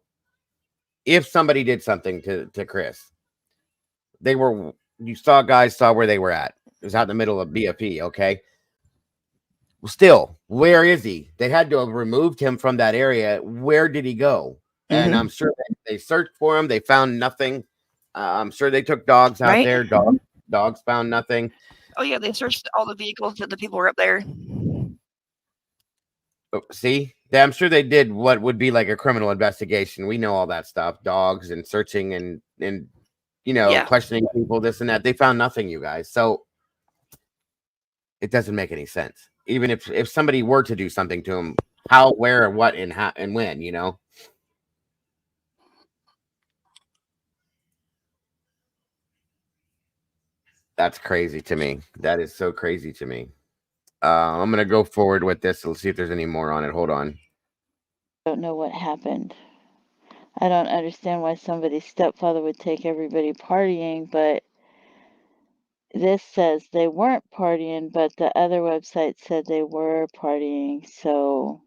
if somebody did something to Chris, guys saw where they were at. It was out in the middle of BFE, okay? Still, where is he? They had to have removed him from that area. Where did he go? And I'm sure they searched for him. They found nothing. I'm sure they took dogs out there. Dogs found nothing. Oh yeah, they searched all the vehicles that the people were up there. See, I'm sure they did what would be like a criminal investigation. We know all that stuff, dogs and searching and questioning people, this and that. They found nothing, you guys. So it doesn't make any sense. Even if somebody were to do something to him, how, where, what, and how, and when, That's crazy to me. That is so crazy to me. I'm gonna go forward with this. Let's see if there's any more on it. Hold on. I don't know what happened. I don't understand why somebody's stepfather would take everybody partying, but this says they weren't partying, but the other website said they were partying. So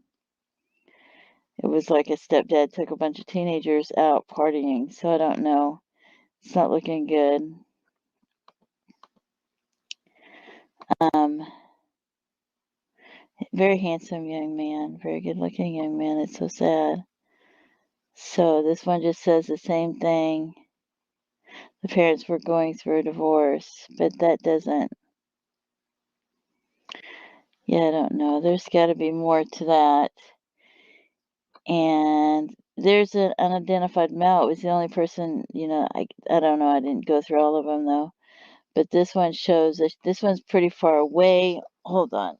it was like a stepdad took a bunch of teenagers out partying. So I don't know. It's not looking good. Very handsome young man, very good looking young man. It's so sad. So this one just says the same thing. The parents were going through a divorce, but that doesn't. Yeah, I don't know. There's got to be more to that. And there's an unidentified male. It was the only person, I don't know. I didn't go through all of them though. But this one shows that this one's pretty far away. Hold on.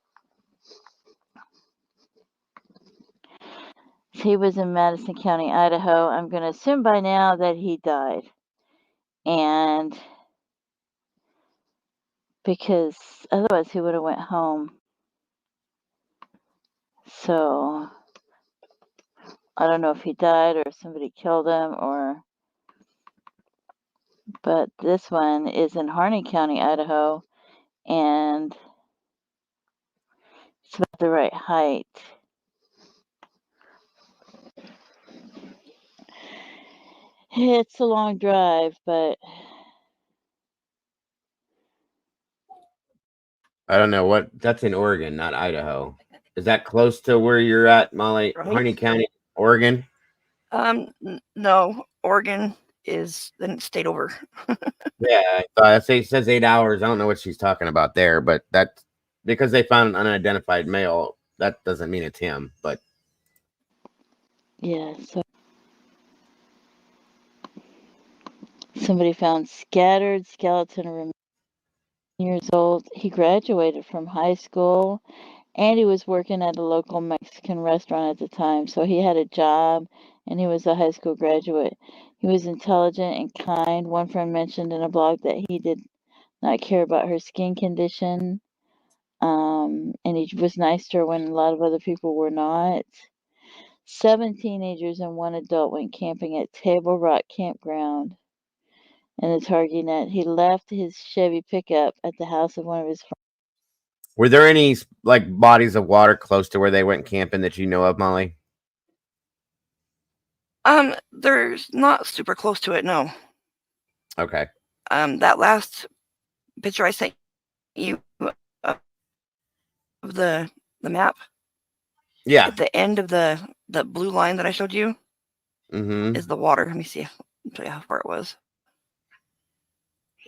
He was in Madison County, Idaho. I'm going to assume by now that he died. And because otherwise he would have went home. So I don't know if he died or if somebody killed him but this one is in Harney County, Idaho, and it's about the right height. It's a long drive, but I don't know what that's in Oregon, not Idaho. Is that close to where you're at, Molly? Right. Harney County, Oregon? No, Oregon is the next state over. Yeah, I thought it says 8 hours. I don't know what she's talking about there, but that's because they found an unidentified male. That doesn't mean it's him, but yeah, so somebody found scattered skeleton remains years old. He graduated from high school, and he was working at a local Mexican restaurant at the time. So he had a job, and he was a high school graduate. He was intelligent and kind. One friend mentioned in a blog that he did not care about her skin condition, and he was nice to her when a lot of other people were not. 7 teenagers and 1 adult went camping at Table Rock Campground in the Targhee Net. He left his Chevy pickup at the house of one of his friends. Were there any like bodies of water close to where they went camping that you know of, Molly? There's not super close to it, no. Okay. That last picture I sent you of the map. Yeah. At the end of the blue line that I showed you Mm-hmm. is the water. Let me see. I'll tell you how far it was.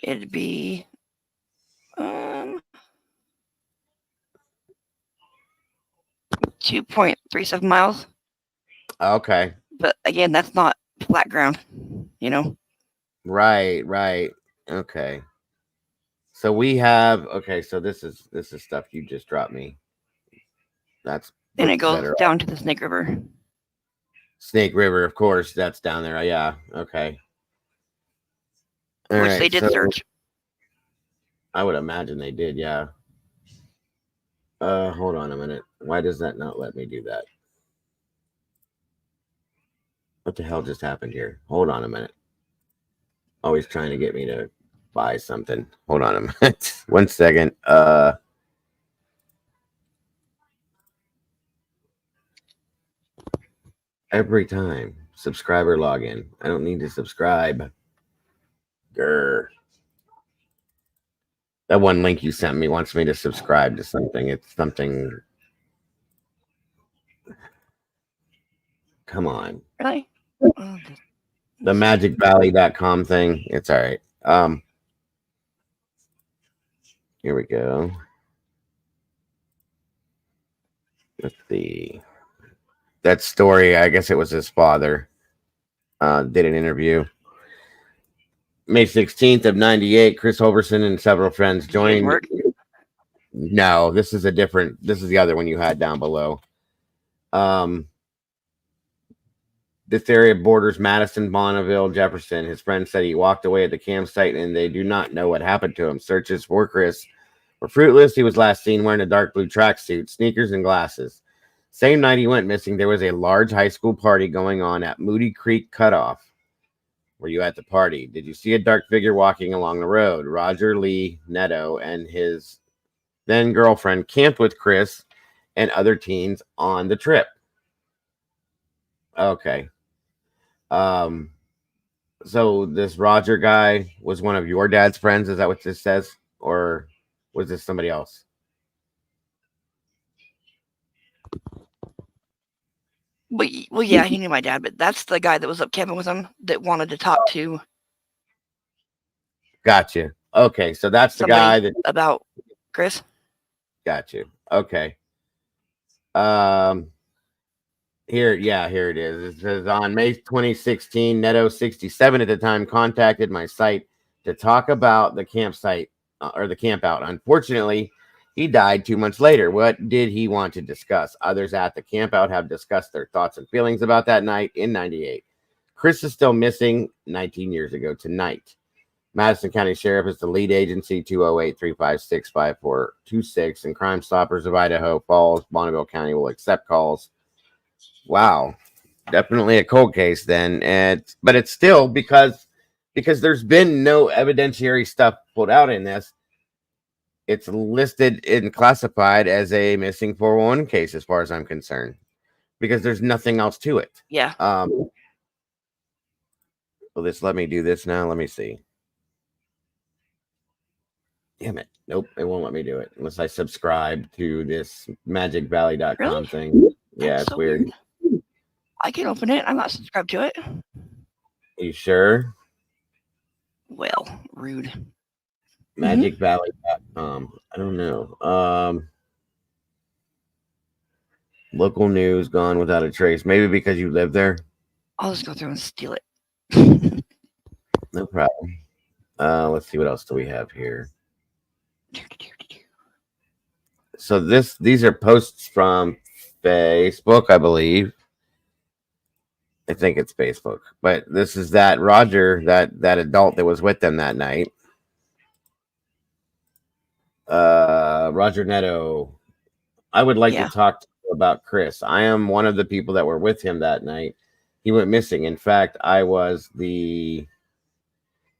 It'd be 2.37 miles. Okay. But again, that's not flat ground, you know? Right. Okay. So we have so this is stuff you just dropped me. That's And it goes better down to the Snake River. Snake River, of course, that's down there. Yeah, okay. Which they did search. I would imagine they did, yeah. Hold on a minute. Why does that not let me do that? What the hell just happened here? Hold on a minute. Always trying to get me to buy something. Hold on a minute. 1 second. Every time. Subscriber login. I don't need to subscribe. Grr. That one link you sent me wants me to subscribe to something. It's something. Come on. Really? The magicvalley.com thing. It's all right. Here we go. Let's see. That story, I guess it was his father, did an interview. May 16th of 98, Chris Holverson and several friends joined. No, this is the other one you had down below. This area borders Madison, Bonneville, Jefferson. His friend said he walked away at the campsite and they do not know what happened to him. Searches for Chris were fruitless. He was last seen wearing a dark blue tracksuit, sneakers, and glasses. Same night he went missing, there was a large high school party going on at Moody Creek Cutoff. Were you at the party? Did you see a dark figure walking along the road? Roger Lee Netto and his then girlfriend camped with Chris and other teens on the trip. Okay. So this Roger guy was one of your dad's friends. Is that what this says? Or was this somebody else? Well, yeah, he knew my dad, but that's the guy that was up camping with him that wanted to talk to. Gotcha. Okay, so that's the guy that about Chris. Gotcha. Okay. Here it is. It says on May 2016, Netto 67 at the time contacted my site to talk about the campsite or the camp out. Unfortunately, he died 2 months later. What did he want to discuss? Others at the camp out have discussed their thoughts and feelings about that night in 98. Chris is still missing 19 years ago tonight. Madison County Sheriff is the lead agency, 208-356-5426, and Crime Stoppers of Idaho Falls, Bonneville County will accept calls. Wow, definitely a cold case then. But it's still because there's been no evidentiary stuff pulled out in this. It's listed and classified as a missing 411 case as far as I'm concerned, because there's nothing else to it. Yeah. Well, just let me do this now. Let me see. Damn it. Nope, it won't let me do it unless I subscribe to this magicvalley.com thing. Yeah, That's it's so weird. I can open it. I'm not subscribed to it. You sure? Well, rude. Magicvalley.com. I don't know. Local news gone without a trace. Maybe because you live there. I'll just go through and steal it. No problem. Let's see what else do we have here. So these are posts from Facebook, I believe. I think it's Facebook, but this is that Roger, that adult that was with them that night. Roger Netto. I would like Yeah. to talk to you about Chris. I am one of the people that were with him that night. He went missing. In fact, I was the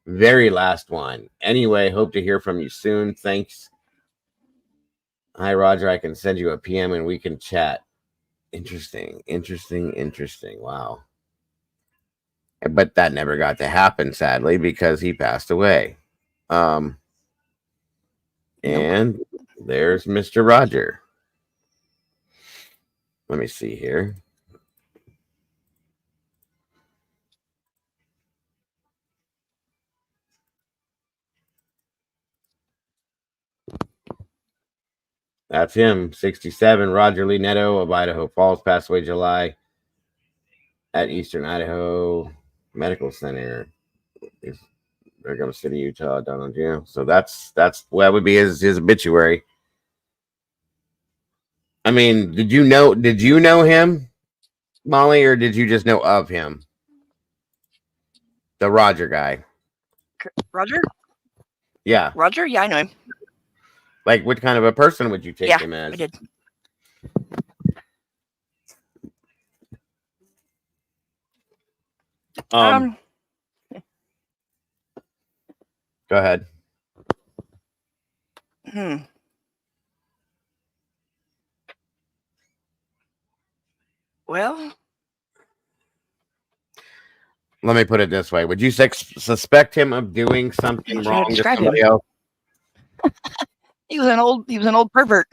very last one. Anyway, hope to hear from you soon. Thanks. Hi, Roger. I can send you a PM and we can chat. Interesting. Wow. But that never got to happen, sadly, because he passed away. And there's Mr. Roger. Let me see here. That's him, 67, Roger Lee Netto of Idaho Falls, passed away July at Eastern Idaho Medical Center. Oregon City, Utah, Donald. Yeah. So that's that would be his obituary. I mean, did you know him, Molly, or did you just know of him? The Roger guy. Roger? Yeah. Roger? Yeah, I know him. Like, what kind of a person would you take him as? I did. Go ahead. Well, let me put it this way: would you suspect him of doing something wrong to somebody else? He was an old pervert.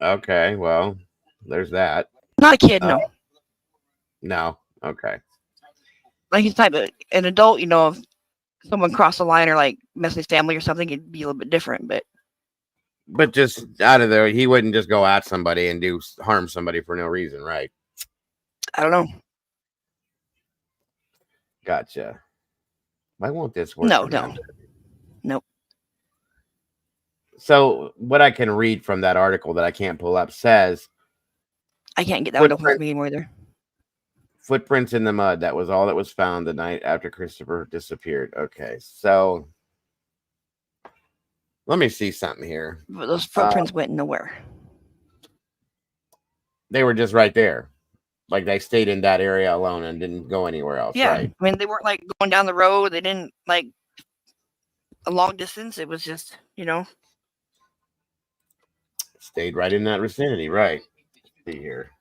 Okay, well, there's that. Not a kid, no. No. Okay. Like his type of an adult, if someone crossed the line or like mess with his family or something, it'd be a little bit different. But just out of there, he wouldn't just go at somebody and harm somebody for no reason, right? I don't know. Gotcha. Why won't this work? No. Nope. So what I can read from that article that I can't pull up says, I can't get that one open for me anymore either. Footprints in the mud. That was all that was found the night after Christopher disappeared. Okay, so let me see something here. But those footprints went nowhere. They were just right there. Like they stayed in that area alone and didn't go anywhere else. Yeah, right? I mean, they weren't like going down the road. They didn't like a long distance. It was just, stayed right in that vicinity. Right. Let's see here.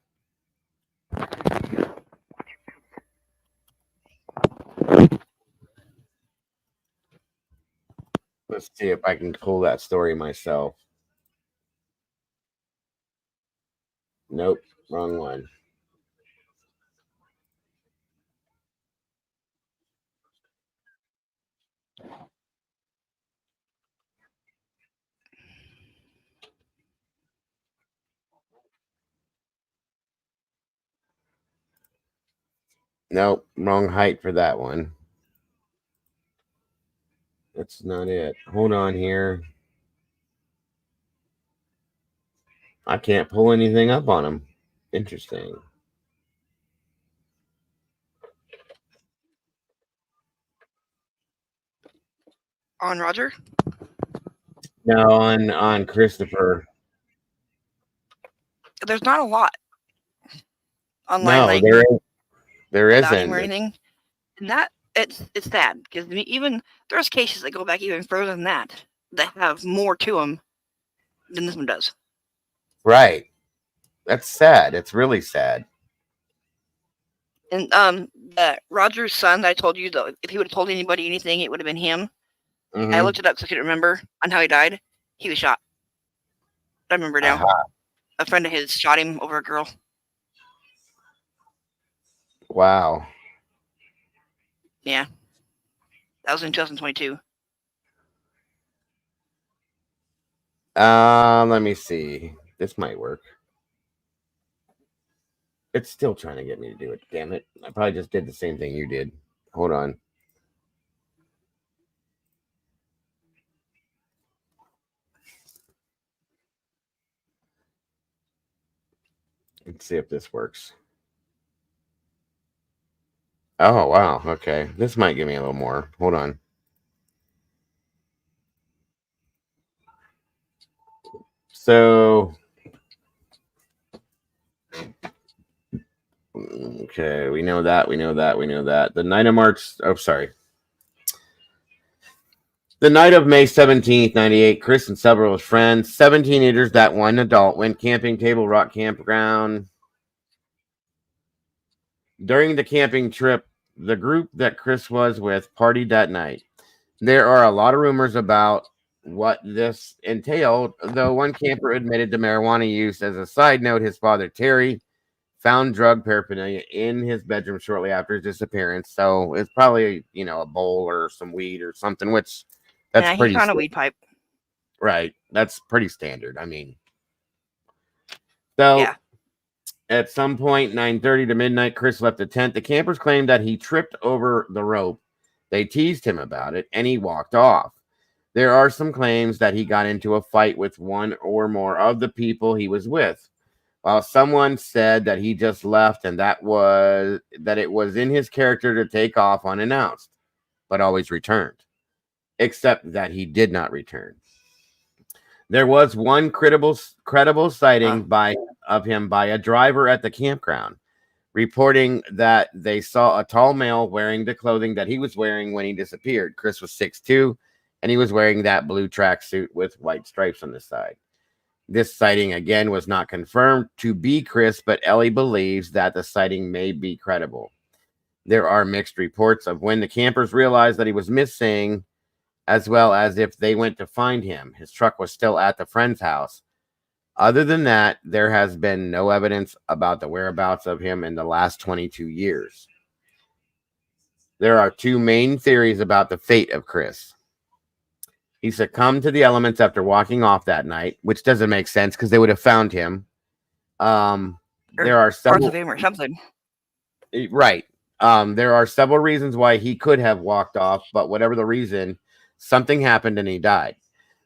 Let's see if I can pull that story myself. Nope, wrong one. Nope, wrong height for that one. That's not it. Hold on here. I can't pull anything up on him. Interesting. On Roger? No, on Christopher. There's not a lot online. No, like, there isn't or anything. And that it's sad because even there's cases that go back even further than that have more to them than this one does. Right. That's sad. It's really sad. And Roger's son, I told you though, if he would have told anybody anything, it would have been him. Mm-hmm. I looked it up so I could remember on how he died. He was shot. I remember now. A friend of his shot him over a girl. Wow. Yeah. That was in 2022. Let me see. This might work. It's still trying to get me to do it. Damn it. I probably just did the same thing you did. Hold on. Let's see if this works. Oh, wow. Okay. This might give me a little more. Hold on. So, okay, we know that. The night of March. Oh, sorry. The night of May 17th, 98, Chris and several of his friends, 7 teenagers, that one adult, went camping Table Rock Campground. During the camping trip, the group that Chris was with partied that night. There are a lot of rumors about what this entailed, though one camper admitted to marijuana use. As a side note, his father, Terry, found drug paraphernalia in his bedroom shortly after his disappearance. So it's probably, a bowl or some weed or something, which that's Yeah, he pretty found a weed pipe. right. That's pretty standard. I mean, so Yeah. at some point, 9:30 to midnight, Chris left the tent. The campers claimed that he tripped over the rope. They teased him about it, and he walked off. There are some claims that he got into a fight with one or more of the people he was with. While someone said that he just left and that it was in his character to take off unannounced, but always returned, except that he did not return. There was one credible sighting of him by a driver at the campground, reporting that they saw a tall male wearing the clothing that he was wearing when he disappeared. Chris was 6'2", and he was wearing that blue tracksuit with white stripes on the side. This sighting, again, was not confirmed to be Chris, but Ellie believes that the sighting may be credible. There are mixed reports of when the campers realized that he was missing, as well as if they went to find him. His truck was still at the friend's house. Other than that, there has been no evidence about the whereabouts of him in the last 22 years. There are two main theories about the fate of Chris. He succumbed to the elements after walking off that night, which doesn't make sense because they would have found him. There are parts several of him or something. right. There are several reasons why he could have walked off, but whatever the reason, something happened and he died.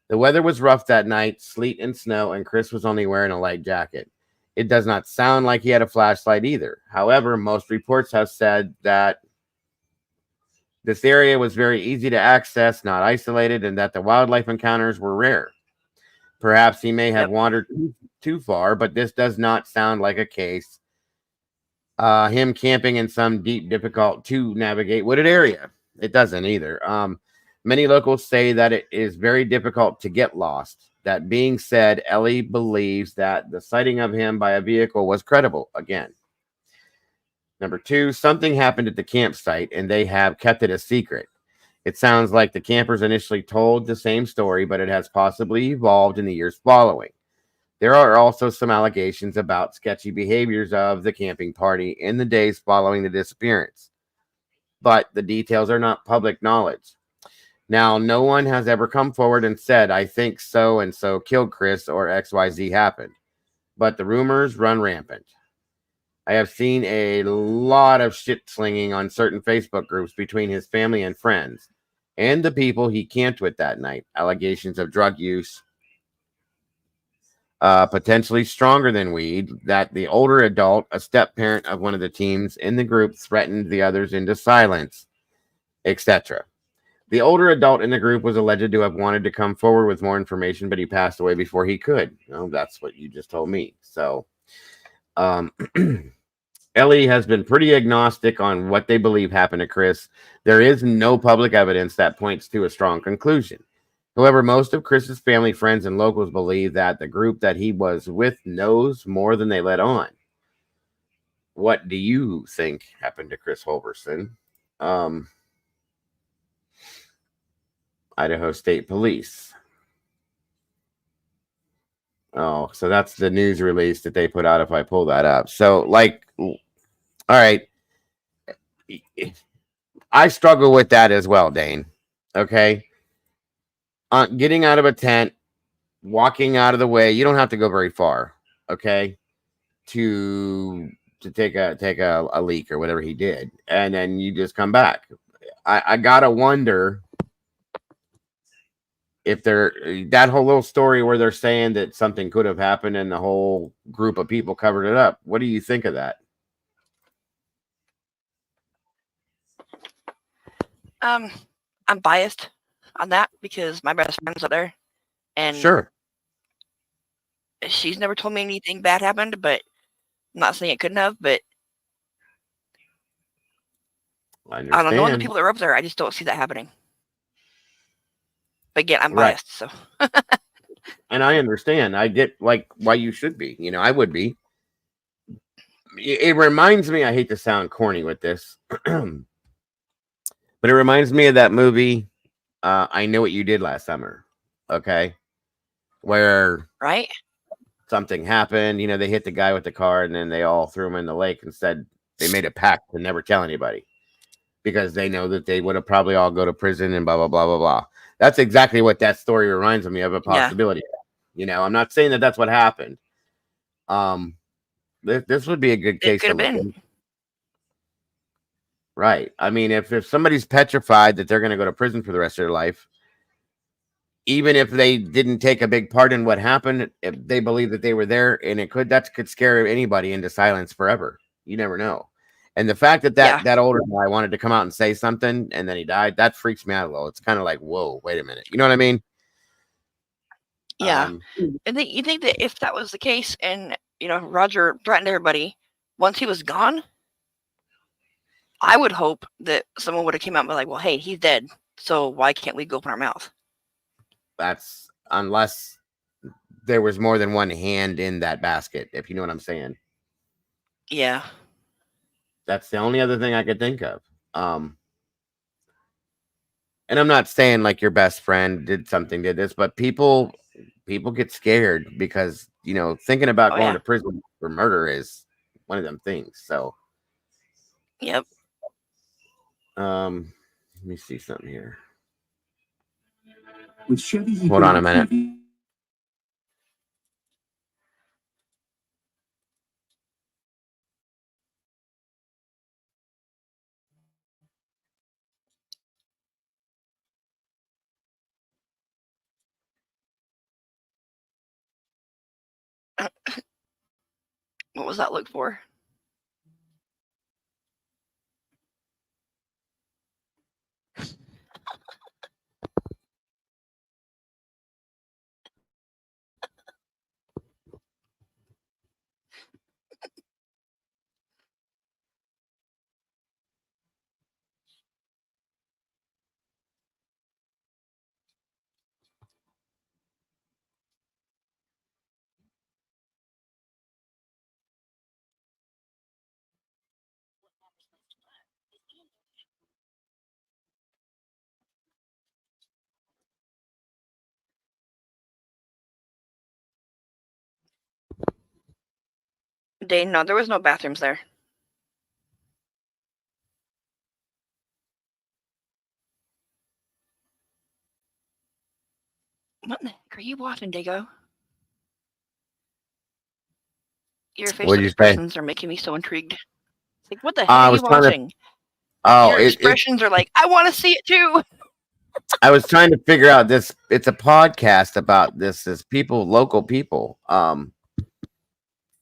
The weather was rough that night, sleet and snow, and Chris was only wearing a light jacket. It does not sound like he had a flashlight either. However, most reports have said that this area was very easy to access, not isolated, and that the wildlife encounters were rare. Perhaps he may have wandered too far, but this does not sound like a case. Him camping in some deep, difficult to navigate wooded area. It doesn't either. Many locals say that it is very difficult to get lost. That being said, Ellie believes that the sighting of him by a vehicle was credible again. Number 2, something happened at the campsite and they have kept it a secret. It sounds like the campers initially told the same story, but it has possibly evolved in the years following. There are also some allegations about sketchy behaviors of the camping party in the days following the disappearance, but the details are not public knowledge. Now, no one has ever come forward and said, I think so and so killed Chris or XYZ happened, but the rumors run rampant. I have seen a lot of shit slinging on certain Facebook groups between his family and friends and the people he camped with that night. Allegations of drug use, potentially stronger than weed, that the older adult, a step parent of one of the teams in the group, threatened the others into silence, etc. The older adult in the group was alleged to have wanted to come forward with more information, but he passed away before he could. Well, that's what you just told me. So, Ellie has been pretty agnostic on what they believe happened to Chris. There is no public evidence that points to a strong conclusion. However, most of Chris's family, friends, and locals believe that the group that he was with knows more than they let on. What do you think happened to Chris Holverson? Idaho State Police. Oh, so that's the news release that they put out if I pull that up. So, all right. I struggle with that as well, Dane. Okay. Getting out of a tent, walking out of the way, you don't have to go very far, okay, to take a leak or whatever he did, and then you just come back. I gotta wonder if they're that whole little story where they're saying that something could have happened and the whole group of people covered it up. What do you think of that? I'm biased on that because my best friend's up there, and Sure. she's never told me anything bad happened. But I'm not saying it couldn't have. But I I don't know the understand. people that were up there. I just don't see that happening. But again, I'm Right. biased, so And I understand. I get like why you should be. You know, I would be. It reminds me, I hate to sound corny with this, but it reminds me of that movie, I Know What You Did Last Summer. Okay. Where right? something happened, you know, they hit the guy with the car and then they all threw him in the lake and said they made a pact to never tell anybody because they know that they would have probably all go to prison and blah, blah, blah, blah, blah. That's exactly what that story reminds me of a possibility. Yeah. You know, I'm not saying that that's what happened. This would be a good case It could to have look been. in. Right. I mean, if somebody's petrified that they're going to go to prison for the rest of their life, even if they didn't take a big part in what happened, if they believe that they were there, and that could scare anybody into silence forever. You never know. And the fact that Yeah. that older guy wanted to come out and say something and then he died, that freaks me out a little. It's kind of like, whoa, wait a minute. You know what I mean? Yeah. And you think that if that was the case and, you know, Roger threatened everybody, once he was gone, I would hope that someone would have came out and be like, well, hey, he's dead, so why can't we go open our mouth? That's unless there was more than one hand in that basket, if you know what I'm saying. Yeah. That's the only other thing I could think of. And I'm not saying like your best friend did this, but people get scared because, you know, thinking about going to prison for murder is one of them things. So, yep. Let me see something here. With Chevy, hold on a minute. What was that look for? Dane, no, there was no bathrooms there. What the heck are you watching, Dago? Your facial expressions are making me so intrigued. Like, what the heck are you watching? Your expressions are like, I want to see it too. I was trying to figure out this. It's a podcast about this. Is local people.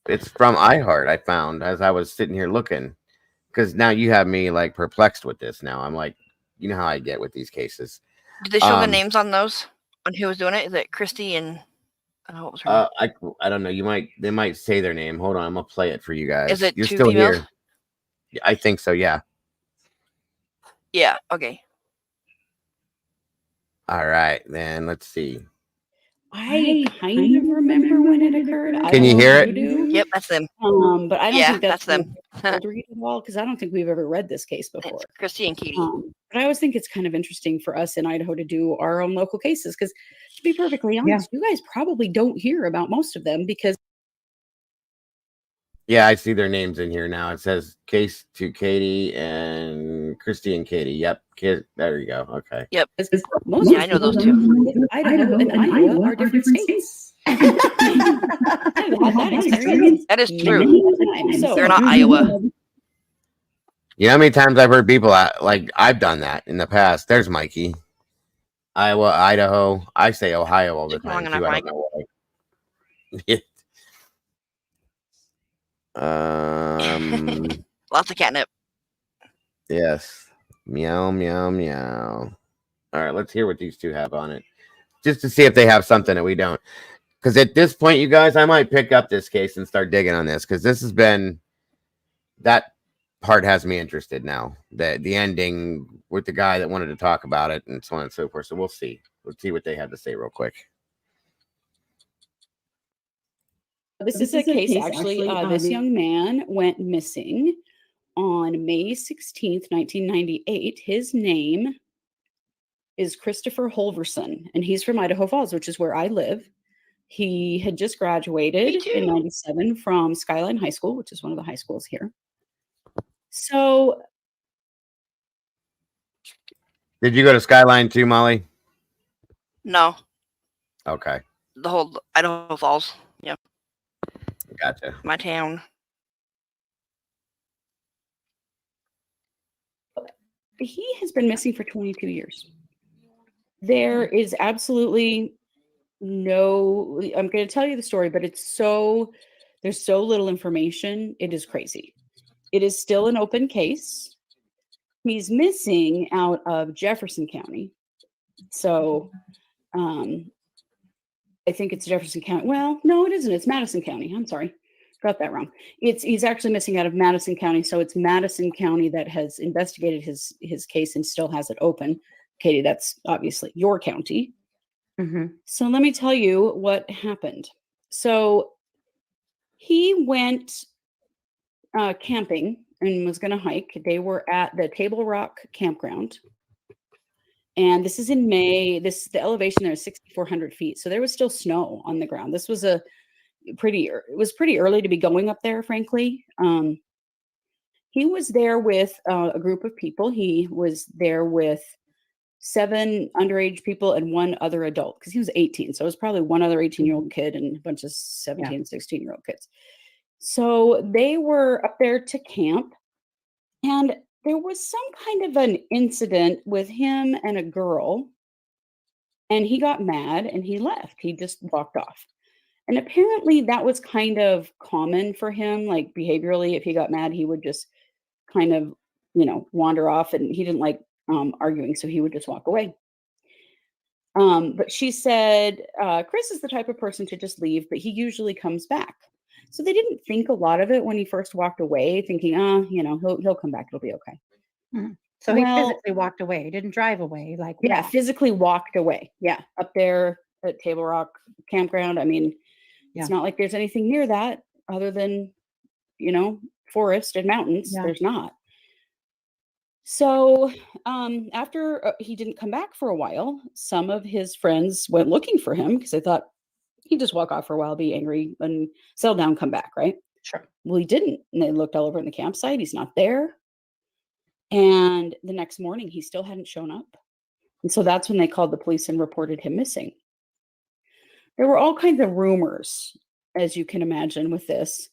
It's from iHeart. I found as I was sitting here looking, because now you have me like perplexed with this. Now I'm like, you know how I get with these cases. Did they show the names on those? On who was doing it? Is it Christy and what was her name? I don't know. They might say their name. Hold on, I'm gonna play it for you guys. Is it You're two still females? here? I think so. Yeah. Yeah. Okay. All right, then let's see. I kind of remember when it occurred. Can you hear it? Yep, that's them. But I don't think that's them. Read at all because I don't think we've ever read this case before. It's Christy and Katie. But I always think it's kind of interesting for us in Idaho to do our own local cases because, to be perfectly honest, you guys probably don't hear about most of them because. Yeah, I see their names in here now. It says case to Katie and Christy and Katie. Yep. There you go. Okay. Yep. Most I know those two. Idaho and Iowa are different states. I've had that experience. That is true. So, they're not Iowa. You know how many times I've heard people like I've done that in the past? There's Mikey. Iowa, Idaho. I say Ohio all the Took long time too. enough, I Mike. don't know why. Lots of catnip. Yes. Meow, meow, meow. All right, let's hear what these two have on it, just to see if they have something that we don't. Because at this point, you guys, I might pick up this case and start digging on this, because this has been, that part has me interested now. The ending with the guy that wanted to talk about it and so on and so forth. So we'll see. Let's see what they have to say real quick. This is a case, actually. This young man went missing on May 16th, 1998. His name is Christopher Holverson, and he's from Idaho Falls, which is where I live. He had just graduated in 97 from Skyline High School, which is one of the high schools here. So, did you go to Skyline too, Molly? No. Okay. The whole Idaho Falls. Yep. Gotcha. My town. He has been missing for 22 years. There is absolutely no, I'm going to tell you the story, but there's so little information. It is crazy. It is still an open case. He's missing out of Jefferson County. So, I think it's Jefferson County. Well, no, it isn't. It's Madison County. I'm sorry. Got that wrong. He's actually missing out of Madison County. So it's Madison County that has investigated his case and still has it open. Katie, that's obviously your county. Mm-hmm. So let me tell you what happened. So he went camping and was going to hike. They were at the Table Rock campground. And this is in May. The elevation there is 6,400 feet. So there was still snow on the ground. This was it was pretty early to be going up there, frankly. He was there with a group of people. He was there with 7 underage people and 1 other adult, because he was 18. So it was probably 1 other 18-year-old kid and a bunch of 17, 16-year-old kids. So they were up there to camp. And there was some kind of an incident with him and a girl, and he got mad and he left. He just walked off. And apparently that was kind of common for him, like behaviorally. If he got mad, he would just kind of, wander off, and he didn't like arguing, so he would just walk away. But she said, Chris is the type of person to just leave, but he usually comes back. So they didn't think a lot of it when he first walked away, thinking, he'll come back. It'll be okay. Mm-hmm. So he physically walked away. He didn't drive away. Physically walked away. Yeah. Up there at Table Rock campground. I mean, it's not like there's anything near that other than, forest and mountains. Yeah. There's not. So after he didn't come back for a while, some of his friends went looking for him because they thought, he'd just walk off for a while, be angry, and settle down, come back, right? Sure. Well, he didn't. And they looked all over in the campsite. He's not there. And the next morning, he still hadn't shown up. And so that's when they called the police and reported him missing. There were all kinds of rumors, as you can imagine, with this.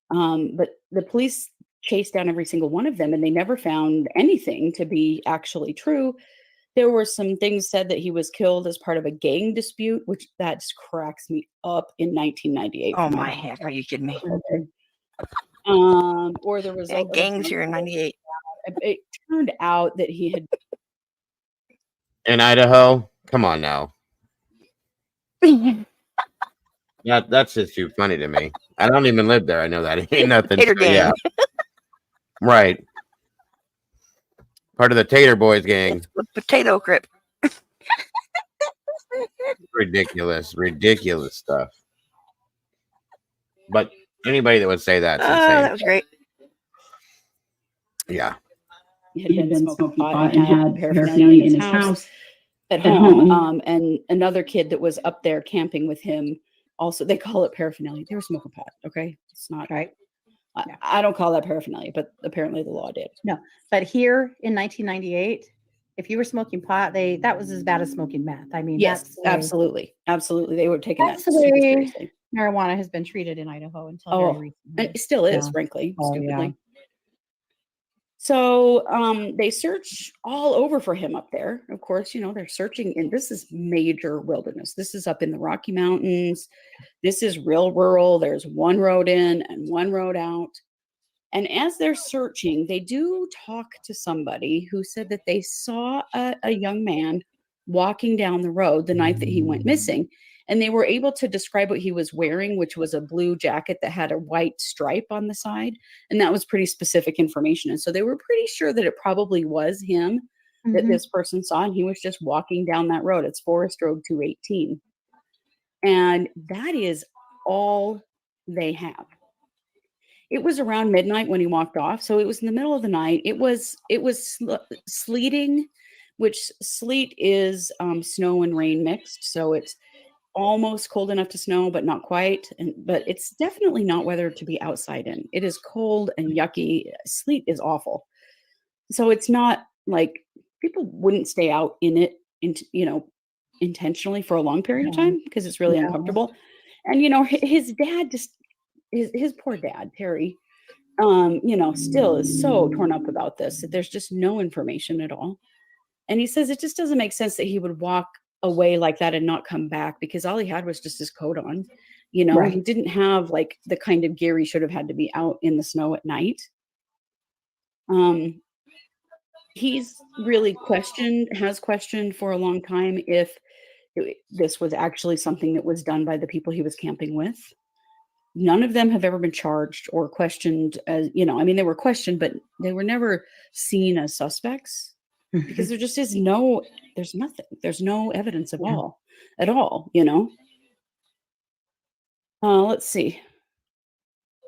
But the police chased down every single one of them, and they never found anything to be actually true. There were some things said that he was killed as part of a gang dispute, which that just cracks me up in 1998. Oh my heck, are you kidding me? Or the result of gangs here in 98. It turned out that he had in Idaho. Come on now. That's just too funny to me. I don't even live there. I know that ain't nothing. Yeah. Right. Part of the Tater Boys gang. Potato grip. Ridiculous stuff. But anybody that would say that's insane. That was great. Yeah. He had been smoking pot and had paraphernalia in his house at home. And another kid that was up there camping with him, also, they call it paraphernalia. They were smoking pot. Okay. It's not right. I don't call that paraphernalia, but apparently the law did. No, but here in 1998, if you were smoking pot, that was as bad as smoking meth. I mean, yes, absolutely. They were taking that super seriously. Marijuana has been treated in Idaho until very recently. And it still is, frankly, stupidly. Yeah. So they search all over for him up there. Of course, they're searching, and this is major wilderness. This is up in the Rocky Mountains. This is real rural. There's one road in and one road out. And as they're searching, they do talk to somebody who said that they saw a young man walking down the road the night that he went missing. And they were able to describe what he was wearing, which was a blue jacket that had a white stripe on the side. And that was pretty specific information. And so they were pretty sure that it probably was him that this person saw. And he was just walking down that road. It's Forest Road 218. And that is all they have. It was around midnight when he walked off. So it was in the middle of the night. It was sleeting, which sleet is snow and rain mixed. So it's almost cold enough to snow, but not quite. But it's definitely not weather to be outside in. It is cold and yucky. Sleet is awful. So it's not like people wouldn't stay out in it, intentionally for a long period of time because it's really uncomfortable. And, his dad his poor dad, Terry, still is so torn up about this that there's just no information at all. And he says it just doesn't make sense that he would walk away like that and not come back because all he had was just his coat on. He didn't have like the kind of gear he should have had to be out in the snow at night. He's really has questioned for a long time if this was actually something that was done by the people he was camping with. None of them have ever been charged or questioned as, they were questioned, but they were never seen as suspects because there just is there's nothing. There's no evidence at all. Let's see.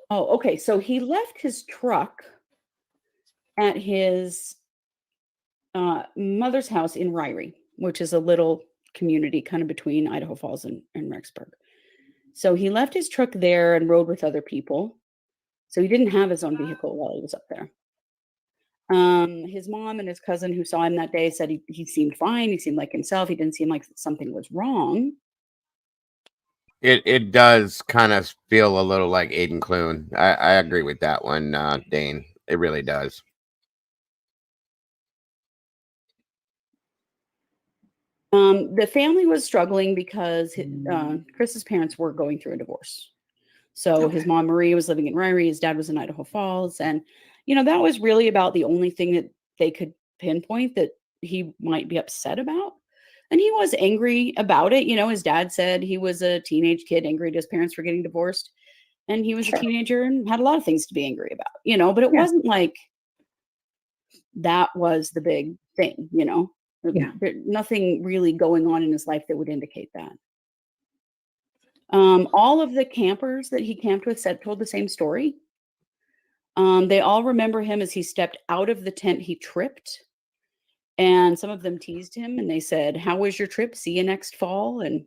Oh, okay. So he left his truck at his mother's house in Ryrie, which is a little community kind of between Idaho Falls and Rexburg. So he left his truck there and rode with other people. So he didn't have his own vehicle while he was up there. His mom and his cousin who saw him that day said he seemed fine. He seemed like himself. He didn't seem like something was wrong. It does kind of feel a little like Aiden Clune. I agree with that one, Dane. It really does. The family was struggling because Chris's parents were going through a divorce. So his mom, Marie, was living in Ryrie. His dad was in Idaho Falls. And, that was really about the only thing that they could pinpoint that he might be upset about. And he was angry about it. His dad said he was a teenage kid angry at his parents for getting divorced. And he was a teenager and had a lot of things to be angry about, but it wasn't like that was the big thing, nothing really going on in his life that would indicate that. All of the campers that he camped with told the same story. They all remember him as he stepped out of the tent, he tripped. And some of them teased him and they said, "How was your trip? See you next fall." And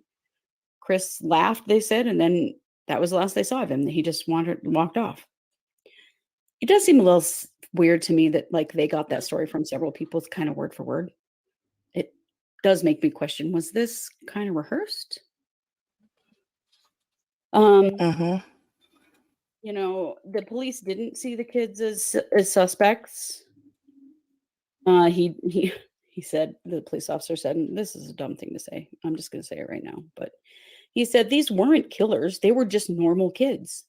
Chris laughed, they said, and then that was the last they saw of him. He just walked off. It does seem a little weird to me that they got that story from several people, kind of word for word. It does make me question, was this kind of rehearsed? The police didn't see the kids as suspects. He said, the police officer said, and this is a dumb thing to say, I'm just going to say it right now, but he said these weren't killers, they were just normal kids.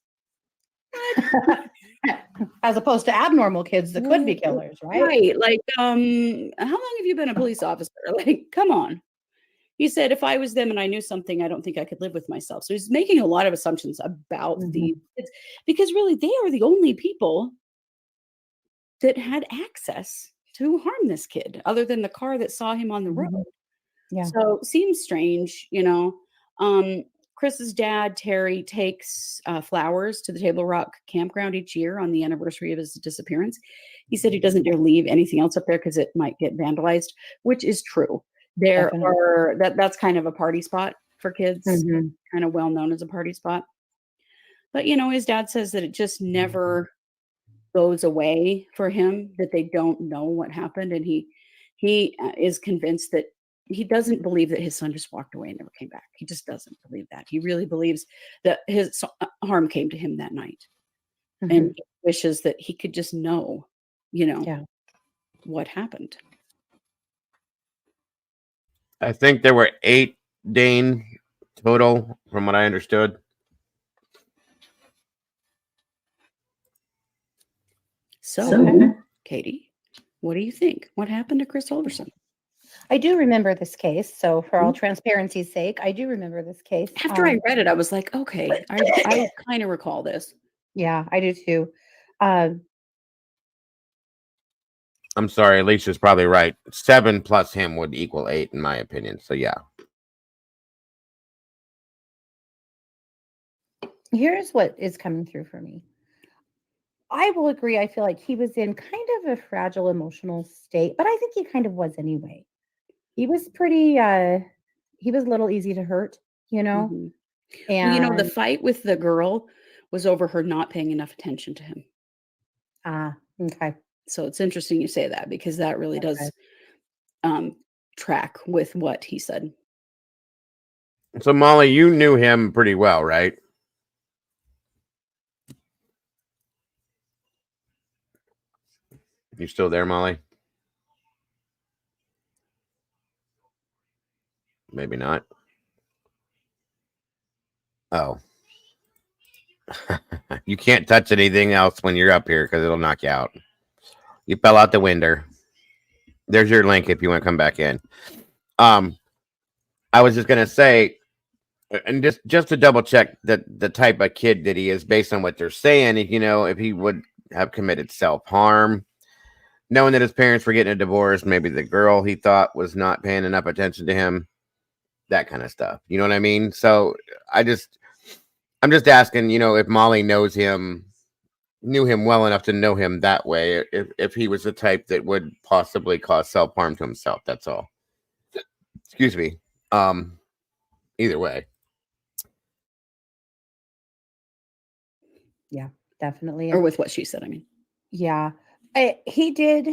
As opposed to abnormal kids that could be killers, right? Right. How long have you been a police officer? Come on. He said, if I was them and I knew something, I don't think I could live with myself. So he's making a lot of assumptions about the kids because really they are the only people that had access to harm this kid other than the car that saw him on the road. Yeah. So seems strange, Chris's dad, Terry, takes flowers to the Table Rock campground each year on the anniversary of his disappearance. He said he doesn't dare leave anything else up there because it might get vandalized, which is true. That's kind of a party spot for kids, kind of well known as a party spot. But, his dad says that it just never goes away for him, that they don't know what happened. And he is convinced that he doesn't believe that his son just walked away and never came back. He just doesn't believe that. He really believes that his harm came to him that night. And he wishes that he could just know, what happened. I think there were 8 Dane total, from what I understood. So, Katie, what do you think? What happened to Chris Holverson? I do remember this case. So, for all transparency's sake, I do remember this case. After I read it, I was like, okay, I kind of recall this. Yeah, I do too. I'm sorry, Alicia's probably right. 7 plus him would equal 8, in my opinion. So, yeah. Here's what is coming through for me. I will agree. I feel like he was in kind of a fragile emotional state, but I think he kind of was anyway. He was pretty, he was a little easy to hurt, you know? Mhm. And, Well, you know, the fight with the girl was over her not paying enough attention to him. okay. So it's interesting you say that, because that really does track with what he said. So, Molly, you knew him pretty well, right? You still there, Molly? Maybe not. Oh. You can't touch anything else when you're up here because it'll knock you out. You fell out the window. There's your link if you want to come back in. I was just gonna say, and just to double check that the type of kid that he is, based on what they're saying, if you know, if he would have committed self-harm, knowing that his parents were getting a divorce, maybe the girl he thought was not paying enough attention to him, that kind of stuff. You know what I mean? So I'm just asking, you know, if Molly knew him well enough to know him that way, if he was the type that would possibly cause self-harm to himself. That's all. Excuse me. Either way. Yeah, definitely. Or with what she said, I mean. Yeah. He did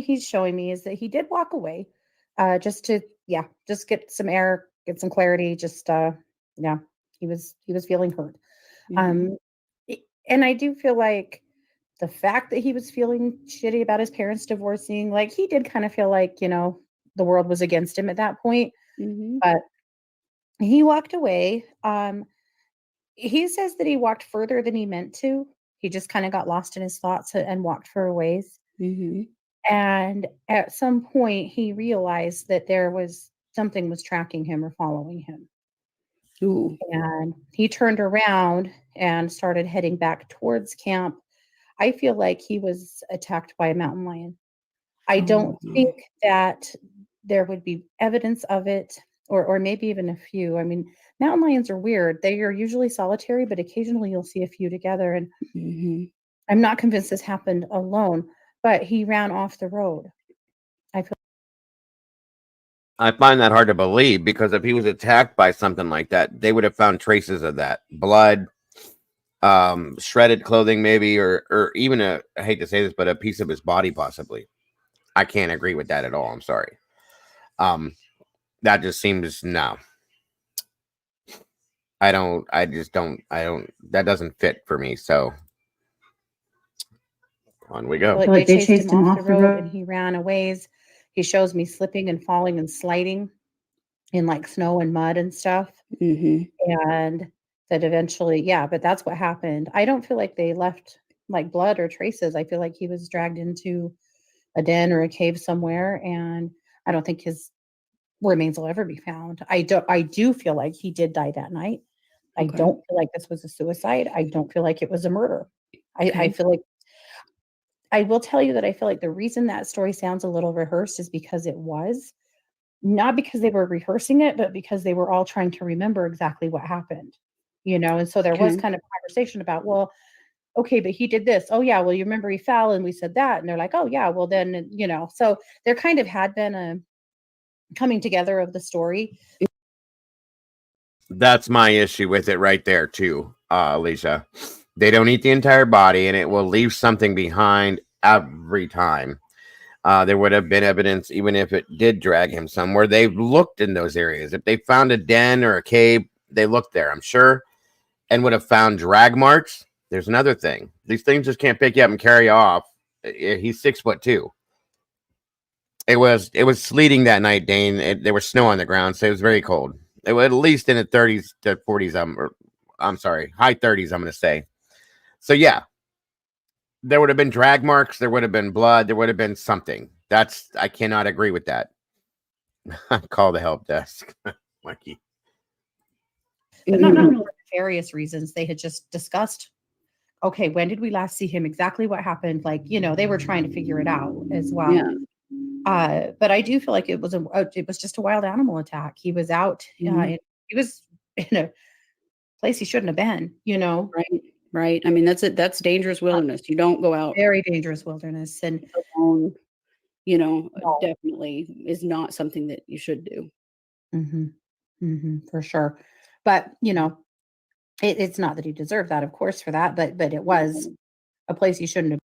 he's showing me is that he did walk away just to just get some air, get some clarity, just yeah, he was feeling hurt. Mhm. And I do feel like the fact that he was feeling shitty about his parents divorcing, like he did kind of feel like, you know, the world was against him at that point, Mhm. but he walked away. He says that he walked further than he meant to. He just kind of got lost in his thoughts and walked for a ways. Mhm. And at some point, he realized that something was tracking him or following him. Ooh. And he turned around and started heading back towards camp. I feel like he was attacked by a mountain lion. I don't think that there would be evidence of it, or maybe even a few. I mean, mountain lions are weird. They are usually solitary, but occasionally you'll see a few together. And Mhm. I'm not convinced this happened alone, but he ran off the road. I find that hard to believe, because if he was attacked by something like that, they would have found traces of that blood, shredded clothing, maybe, or even I hate to say this, but a piece of his body, possibly. I can't agree with that at all. I'm sorry. That just seems no. I don't. That doesn't fit for me. So on we go. Like they chased him off the road and he ran a ways. He shows me slipping and falling and sliding in like snow and mud and stuff. Mhm. And that eventually, but that's what happened. I don't feel like they left like blood or traces. I feel like he was dragged into a den or a cave somewhere, and I don't think his remains will ever be found. I do feel like he did die that night. I Okay. don't feel like this was a suicide. I don't feel like it was a murder. I Okay. feel like I will tell you that I feel like the reason that story sounds a little rehearsed is because it was. Not because they were rehearsing it, but because they were all trying to remember exactly what happened, you know? And so there was Okay. kind of conversation about, well, okay, but he did this. Oh, yeah, well, you remember he fell and we said that. And they're like, oh, yeah, well, then, you know, so there kind of had been a coming together of the story. That's my issue with it right there, too, Lisa. They don't eat the entire body, and it will leave something behind every time. There would have been evidence, even if it did drag him somewhere. They've looked in those areas. If they found a den or a cave, they looked there, I'm sure, and would have found drag marks. There's another thing. These things just can't pick you up and carry you off. He's 6'2". It was sleeting that night, Dane. There was snow on the ground, so it was very cold. It was at least in the 30s to 40s. I'm sorry, high 30s. I'm going to say. So yeah, there would have been drag marks. There would have been blood. There would have been something. I cannot agree with that. Call the help desk, Mikey. But not for various reasons. They had just discussed, okay, when did we last see him? Exactly what happened? Like, they were trying to figure it out as well. Yeah. But I do feel like it was just a wild animal attack. He was out. He was in a place he shouldn't have been. Right. I mean, that's it. That's dangerous wilderness. You don't go out Very dangerous wilderness, and alone. No. Definitely is not something that you should do. For sure. But it's not that he deserved that, of course, for that. But it was a place he shouldn't have.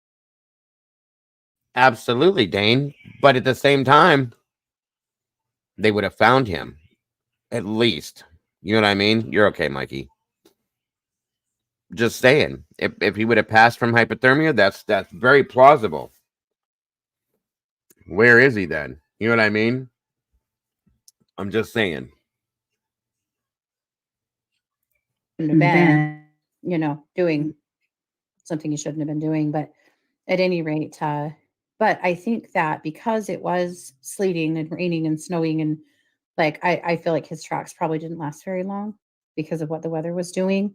Absolutely, Dane. But at the same time, they would have found him. At least. You know what I mean? You're okay, Mikey. Just saying. If he would have passed from hypothermia, that's very plausible. Where is he then? You know what I mean? I'm just saying. Shouldn't have been, doing something he shouldn't have been doing. But at any rate, but I think that because it was sleeting and raining and snowing, and I feel like his tracks probably didn't last very long because of what the weather was doing.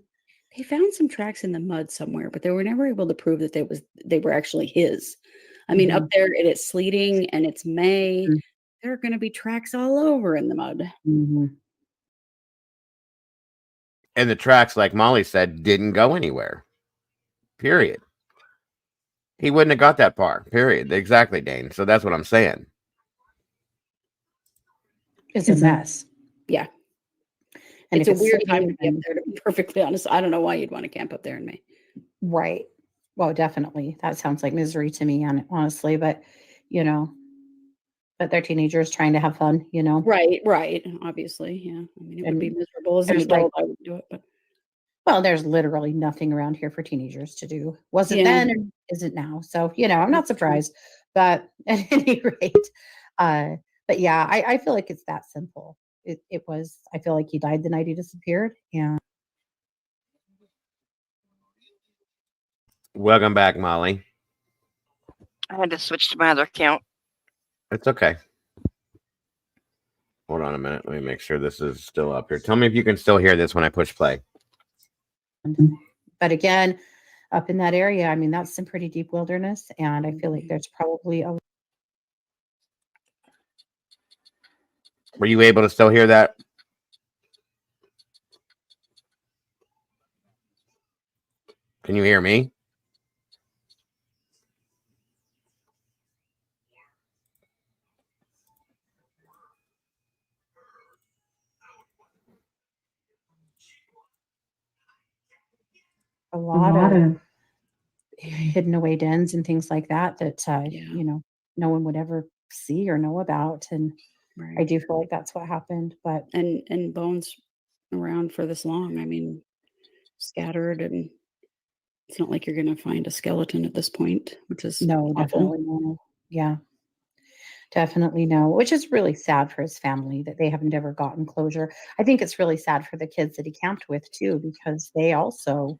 They found some tracks in the mud somewhere, but they were never able to prove that they were actually his. I mean, up there and it's sleeting and it's May. There are going to be tracks all over in the mud. And the tracks, like Molly said, didn't go anywhere. Period. He wouldn't have got that far. Period. Exactly, Dane. So that's what I'm saying. It's a mess. Yeah. And it's a weird time to be up there, to be perfectly honest. I don't know why you'd want to camp up there in May. Right. Well, definitely. That sounds like misery to me, honestly. But, but they're teenagers trying to have fun, Right. Obviously. Yeah. I mean, it would be miserable as an adult. I wouldn't do it, but. Well, there's literally nothing around here for teenagers to do. Wasn't then and isn't now. So, I'm not surprised. But at any rate, but yeah, I feel like it's that simple. It was, I feel like he died the night he disappeared. Yeah. Welcome back, Molly. I had to switch to my other account. It's okay. Hold on a minute. Let me make sure this is still up here. Tell me if you can still hear this when I push play. But again, up in that area, I mean, that's some pretty deep wilderness. And I feel like there's probably a. Were you able to still hear that? Can you hear me? A lot of hidden away dens and things like that no one would ever see or know about. And I do feel like that's what happened. But and bones around for this long. I mean, scattered, and it's not like you're going to find a skeleton at this point, which is no, awful. Definitely no. Yeah. Definitely no, which is really sad for his family that they haven't ever gotten closure. I think it's really sad for the kids that he camped with too, because they also,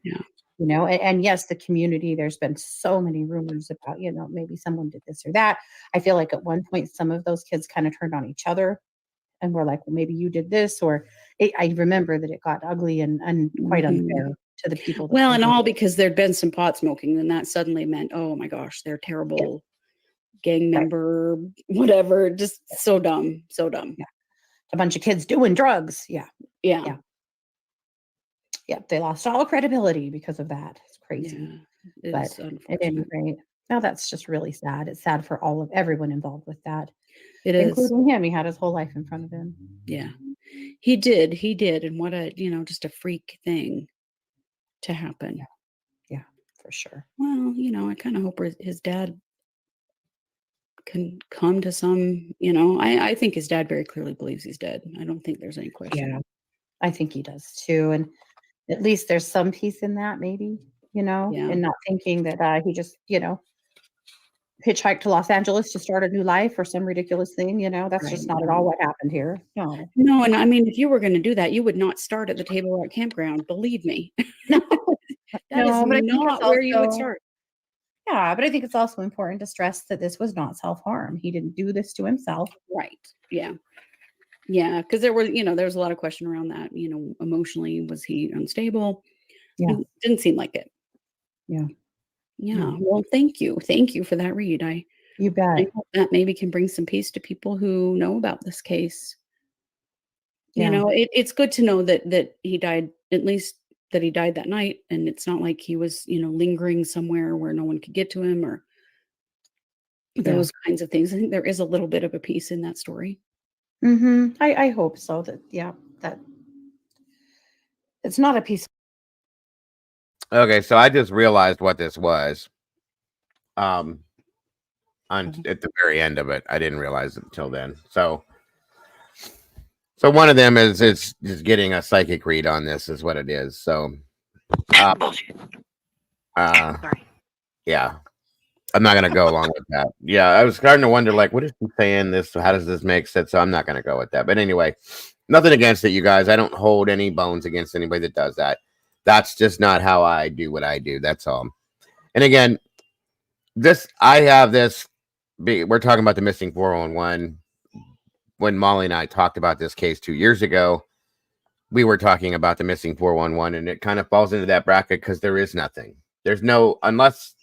and yes, the community, there's been so many rumors about, maybe someone did this or that. I feel like at one point, some of those kids kind of turned on each other and were like, well, maybe you did this, or I remember that it got ugly and quite unfair to the people. Well, and all because there'd been some pot smoking, and that suddenly meant, oh my gosh, they're terrible. Gang member, whatever, just so dumb. Yeah. A bunch of kids doing drugs. Yeah. They lost all credibility because of that. It's crazy. But at any rate, now that's just really sad. It's sad for everyone involved with that. It is, including him. He had his whole life in front of him. Yeah, he did. And what a just a freak thing to happen. Yeah, for sure. Well, I kind of hope his dad can come to some, I think his dad very clearly believes he's dead. I don't think there's any question. Yeah, I think he does too. And at least there's some peace in that, maybe, and not thinking that he just, hitchhiked to Los Angeles to start a new life or some ridiculous thing, that's just not at all what happened here. No. No, and I mean, if you were gonna do that, you would not start at the Table Rock Campground, believe me. No. That is No, but I think it's not where you would also start. Yeah, but I think it's also important to stress that this was not self-harm. He didn't do this to himself. Right. Yeah. Yeah, because there was a lot of question around that, emotionally, was he unstable? Yeah. Didn't seem like it. Yeah. Yeah. Well, thank you. Thank you for that read. You bet. I hope that maybe can bring some peace to people who know about this case. Yeah. It's good to know that he died, at least that he died that night, and it's not like he was, lingering somewhere where no one could get to him or those kinds of things. I think there is a little bit of a piece in that story. I hope so. That it's not a piece. Okay, so I just realized what this was. At the very end of it, I didn't realize it until then. So one of them is getting a psychic read on this, is what it is. So, Bullshit. Sorry. Yeah, I'm not gonna go along with that. Yeah, I was starting to wonder, like, what is he saying? This, how does this make sense? So I'm not gonna go with that. But anyway, nothing against it, you guys. I don't hold any bones against anybody that does that. That's just not how I do what I do. That's all. And again, I have this. We're talking about the missing 411. When Molly and I talked about this case 2 years ago, we were talking about the missing 411, and it kind of falls into that bracket because there is nothing. There's no, unless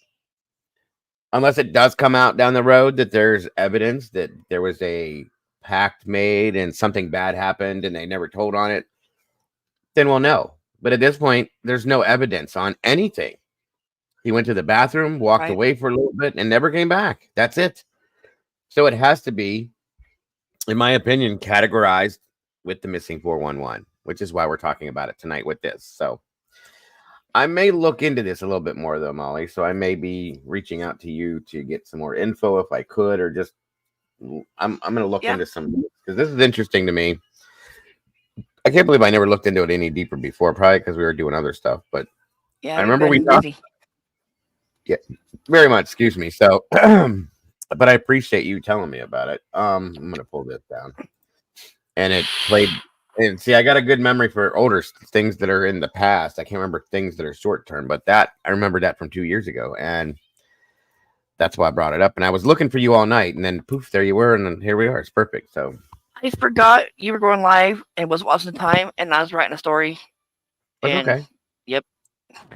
it does come out down the road that there's evidence that there was a pact made and something bad happened and they never told on it, then we'll know. But at this point, there's no evidence on anything. He went to the bathroom, walked away for a little bit, and never came back. That's it. So it has to be, in my opinion, categorized with the missing 411, which is why we're talking about it tonight with this. So I may look into this a little bit more, though, Molly. So I may be reaching out to you to get some more info if I could, or just I'm going to look into some, because this is interesting to me. I can't believe I never looked into it any deeper before, probably because we were doing other stuff. But yeah, I remember we talked. Yeah, very much. Excuse me. So, but I appreciate you telling me about it. I'm going to pull this down, and it played. And see, I got a good memory for older things that are in the past. I can't remember things that are short term, but that I remember that from 2 years ago, and that's why I brought it up. And I was looking for you all night, and then poof, there you were, and then here we are. It's perfect. So I forgot you were going live and was watching the time, and I was writing a story. That's okay. Yep.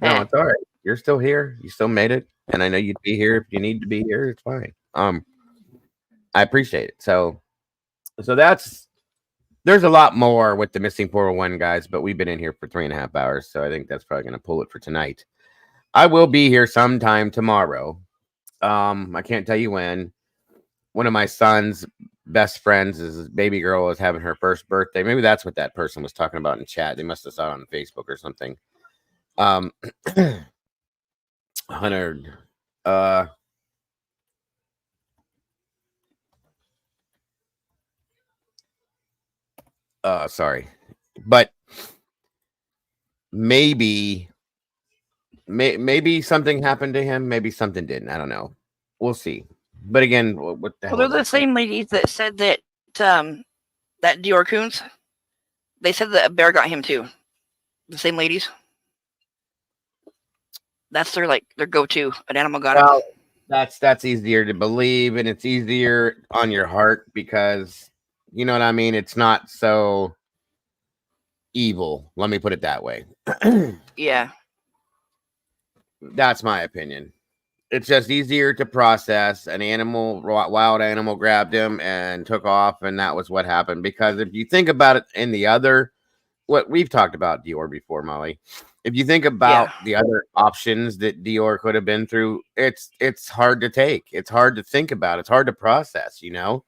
No, it's all right. You're still here. You still made it, and I know you'd be here if you need to be here. It's fine. I appreciate it. So there's a lot more with the missing 401 guys, but we've been in here for 3.5 hours, so I think that's probably going to pull it for tonight. I will be here sometime tomorrow. I can't tell you when. One of my son's best friends, his baby girl, is having her first birthday. Maybe that's what that person was talking about in chat. They must have saw it on Facebook or something. 100. Sorry, but maybe something happened to him. Maybe something didn't. I don't know. We'll see. But again, what the hell? Well, they're the same ladies that said that that Dior Coons. They said that a bear got him too. The same ladies. That's their go-to. An animal got him. That's easier to believe, and it's easier on your heart because you know what I mean. It's not so evil. Let me put it that way. Yeah. That's my opinion. It's just easier to process. An animal, wild animal, grabbed him and took off, and that was what happened. Because if you think about it, in the other, what we've talked about Dior before, Molly. If you think about the other options that Dior could have been through, it's hard to take. It's hard to think about. It's hard to process. You know,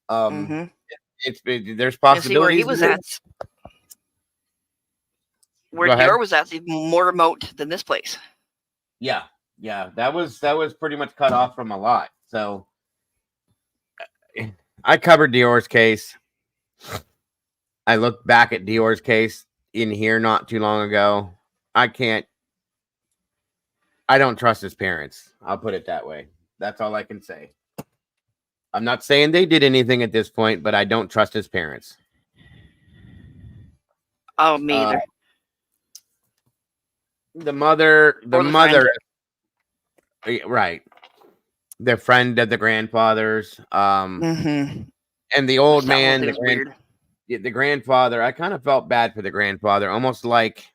there's possibilities. See where he was at. Where Dior was at, even more remote than this place. Yeah, that was pretty much cut off from a lot. So I covered Dior's case. I looked back at Dior's case in here not too long ago. I don't trust his parents. I'll put it that way. That's all I can say. I'm not saying they did anything at this point, but I don't trust his parents. Oh, me either. The mother, Or the friend. right? The friend of the grandfathers, Mm-hmm. and the old That whole man, thing was weird. the grandfather. I kind of felt bad for the grandfather, almost like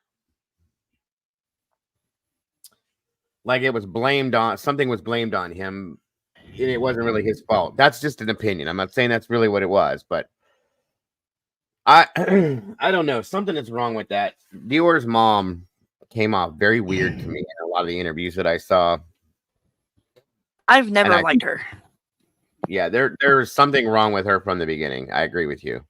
it was blamed on something was blamed on him, and it wasn't really his fault. That's just an opinion. I'm not saying that's really what it was, but I I don't know. Something is wrong with that. Dior's mom came off very weird to me in a lot of the interviews that I saw. I've never liked her. Yeah, there's something wrong with her from the beginning. I agree with you.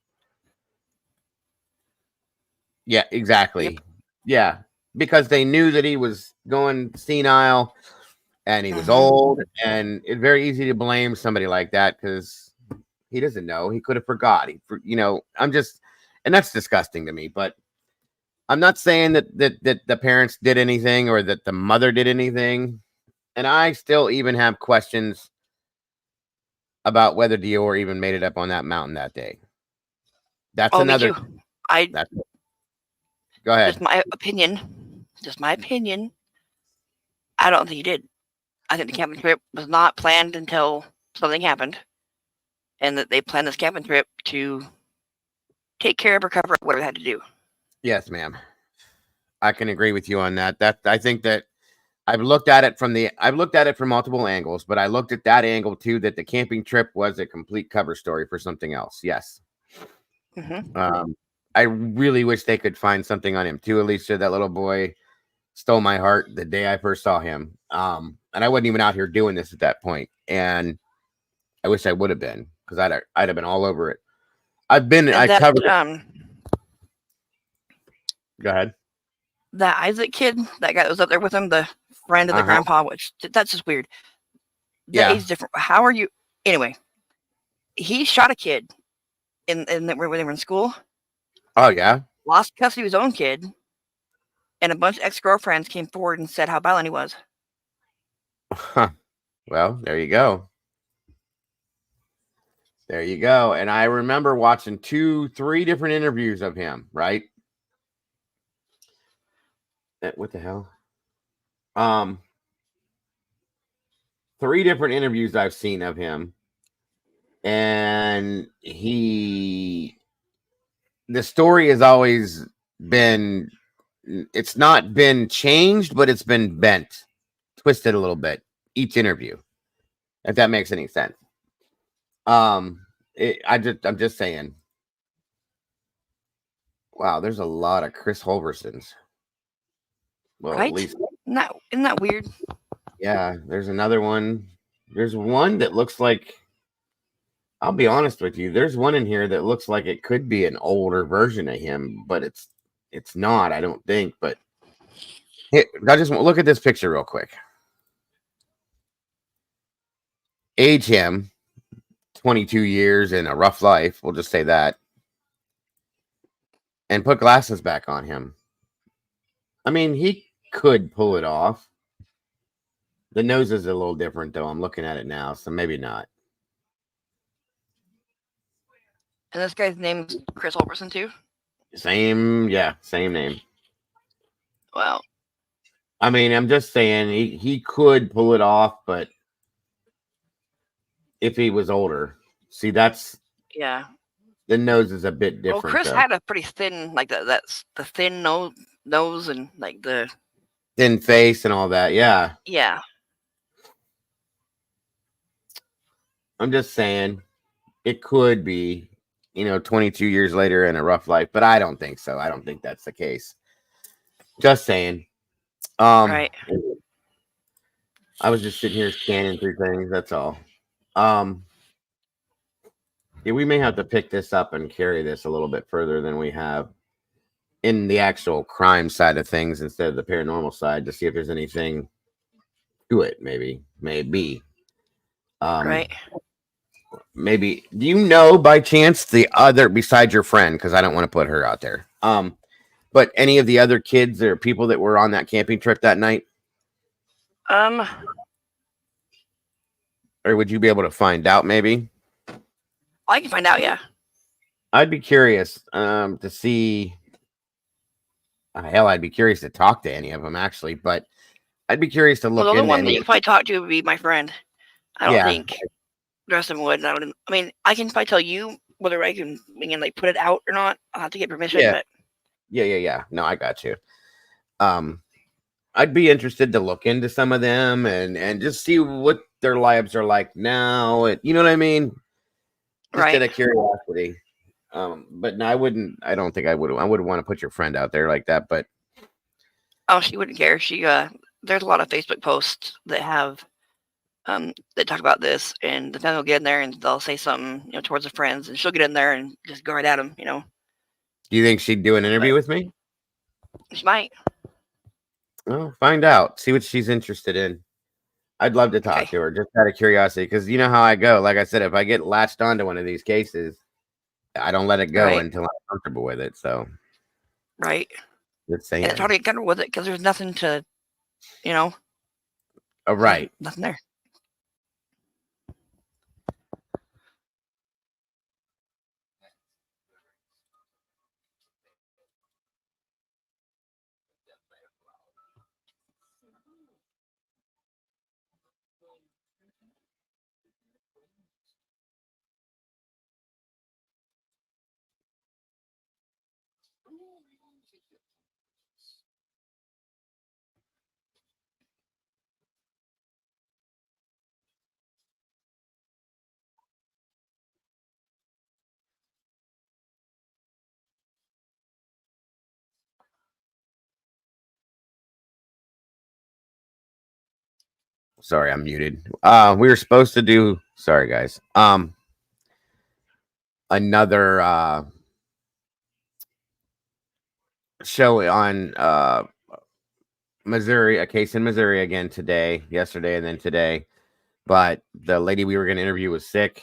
Yeah, exactly. Yep. Yeah, because they knew that he was going senile and he was old, and it's very easy to blame somebody like that because he doesn't know. He could have forgot. I'm just, and that's disgusting to me. But I'm not saying that the parents did anything or that the mother did anything, and I still even have questions about whether Dior even made it up on that mountain that day. That's another. Me too. Go ahead. Just my opinion. Just my opinion. I don't think he did. I think the camping trip was not planned until something happened, and that they planned this camping trip to take care of her, cover up whatever they had to do. Yes, ma'am. I can agree with you on that. I think that I've looked at it from multiple angles, but I looked at that angle too, that the camping trip was a complete cover story for something else. Yes. Mm-hmm. I really wish they could find something on him too. Alicia, that little boy stole my heart the day I first saw him. And I wasn't even out here doing this at that point. And I wish I would have been, because I'd have been all over it. I covered it. Go ahead. That Isaac kid, that guy that was up there with him, the friend of the grandpa, which that's just weird. That age different. How are you? Anyway, he shot a kid in when they were in school. Oh yeah. Lost custody of his own kid, and a bunch of ex-girlfriends came forward and said how violent he was. Huh. Well, there you go. There you go. And I remember watching 2-3 different interviews of him, right? What the hell? 3 different interviews I've seen of him. And the story has always been, it's not been changed, but it's been bent, twisted a little bit each interview, if that makes any sense. I'm just saying. Wow, there's a lot of Chris Holversons. Well, right? At least isn't that weird? Yeah, there's another one. There's one that looks like, I'll be honest with you, there's one in here that looks like it could be an older version of him, but it's not, I don't think. But I just want to look at this picture real quick. Age him 22 years in a rough life, we'll just say that, and put glasses back on him. I mean, he could pull it off. The nose is a little different, though. I'm looking at it now, so maybe not. And this guy's name is Chris Holverson, too? Same name. Wow. I mean, I'm just saying he could pull it off, but if he was older, see, that's the nose is a bit different. Well, Chris had a pretty thin, like that's the thin nose and like the thin face and all that. Yeah. Yeah. I'm just saying it could be, 22 years later in a rough life, but I don't think so. I don't think that's the case. Just saying. Right. I was just sitting here scanning through things. That's all. Yeah, we may have to pick this up and carry this a little bit further than we have in the actual crime side of things instead of the paranormal side to see if there's anything to it. Maybe. Right. Maybe. Do you know by chance the other, besides your friend, because I don't want to put her out there, but any of the other kids or people that were on that camping trip that night? or would you be able to find out? Maybe I can find out. Yeah. I'd be curious to see. Hell, I'd be curious to talk to any of them actually, but I'd be curious to Well, look the only into one that any. you could probably talk to would be my friend. I don't Yeah, think the rest of them would. I mean, I can probably tell you whether we can like put it out or not. I'll have to get permission, yeah, but yeah. No, I got you. Um, I'd be interested to look into some of them and just see what their lives are like now. You know what I mean? Just out right. of curiosity. But no, I wouldn't. I don't think I would. I wouldn't want to put your friend out there like that. But Oh, she wouldn't care. There's a lot of Facebook posts that have that talk about this, and the family will get in there and they'll say something, towards the friends, and she'll get in there and just go right at them. do you think she'd do an interview But with me? she might. Well, find out. See what she's interested in. I'd love to talk Okay. to her just out of curiosity, because you know how I go. Like I said, if I get latched onto one of these cases, I don't let it go Right. until I'm comfortable with it. So, Right. just And saying. it's hard to get comfortable with it because there's nothing to, Oh, right. nothing there. Sorry, I'm muted. We were supposed to do. Sorry, guys. Another show on Missouri, a case in Missouri again yesterday, and then today. But the lady we were going to interview was sick.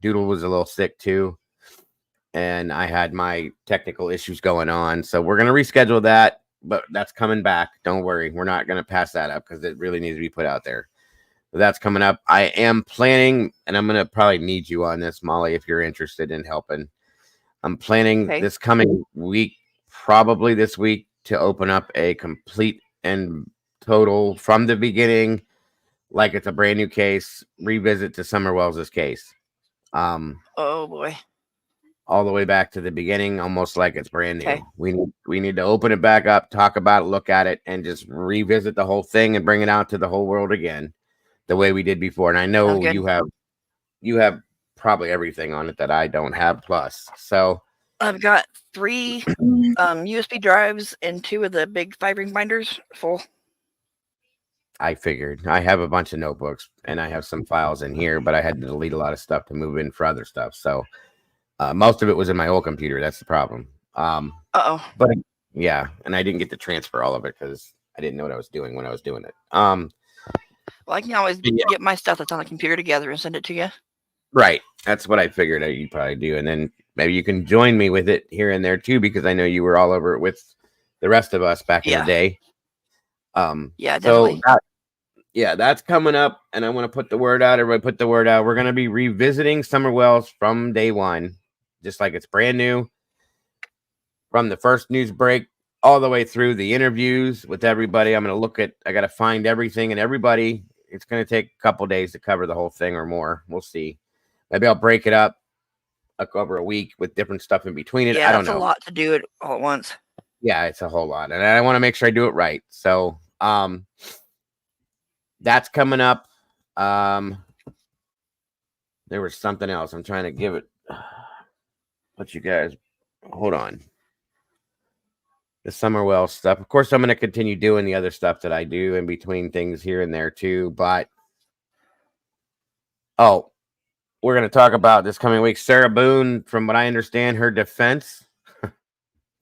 Doodle was a little sick too. And I had my technical issues going on. So we're going to reschedule that, but that's coming back. Don't worry. We're not going to pass that up because it really needs to be put out there. But that's coming up. I am planning, and I'm going to probably need you on this, Molly, if you're interested in helping. I'm planning Okay. this coming week, probably this week, to open up a complete and total from the beginning, like it's a brand new case, revisit to Summer Wells's case. Oh boy. All the way back to the beginning, almost like it's brand new. Okay. We need to open it back up, talk about it, look at it, and just revisit the whole thing and bring it out to the whole world again, the way we did before. And I know Sounds good. you have probably everything on it that I don't have plus. So I've got 3 USB drives and 2 of the big 5-ring binders full. I figured I have a bunch of notebooks and I have some files in here, but I had to delete a lot of stuff to move in for other stuff. So most of it was in my old computer. That's the problem. Uh-oh. But yeah, and I didn't get to transfer all of it because I didn't know what I was doing when I was doing it. Well, I can always Yeah. get my stuff that's on the computer together and send it to you. Right. That's what I figured you'd probably do. And then maybe you can join me with it here and there too, because I know you were all over it with the rest of us back in the Yeah. day. Yeah, So definitely. that's coming up, and I want to put the word out. Everybody put the word out. We're going to be revisiting Summer Wells from day one, just like it's brand new, from the first news break all the way through the interviews with everybody. I got to find everything and everybody. It's going to take a couple days to cover the whole thing or more. We'll see. Maybe I'll break it up over a week with different stuff in between it. Yeah, I don't that's know. a lot to do it all at once. Yeah, it's a whole lot, and I want to make sure I do it right. So, that's coming up. There was something else. I'm trying to give it. But you guys, hold on. The Summerwell stuff. Of course, I'm going to continue doing the other stuff that I do in between things here and there too. But we're going to talk about this coming week. Sarah Boone, from what I understand, her defense.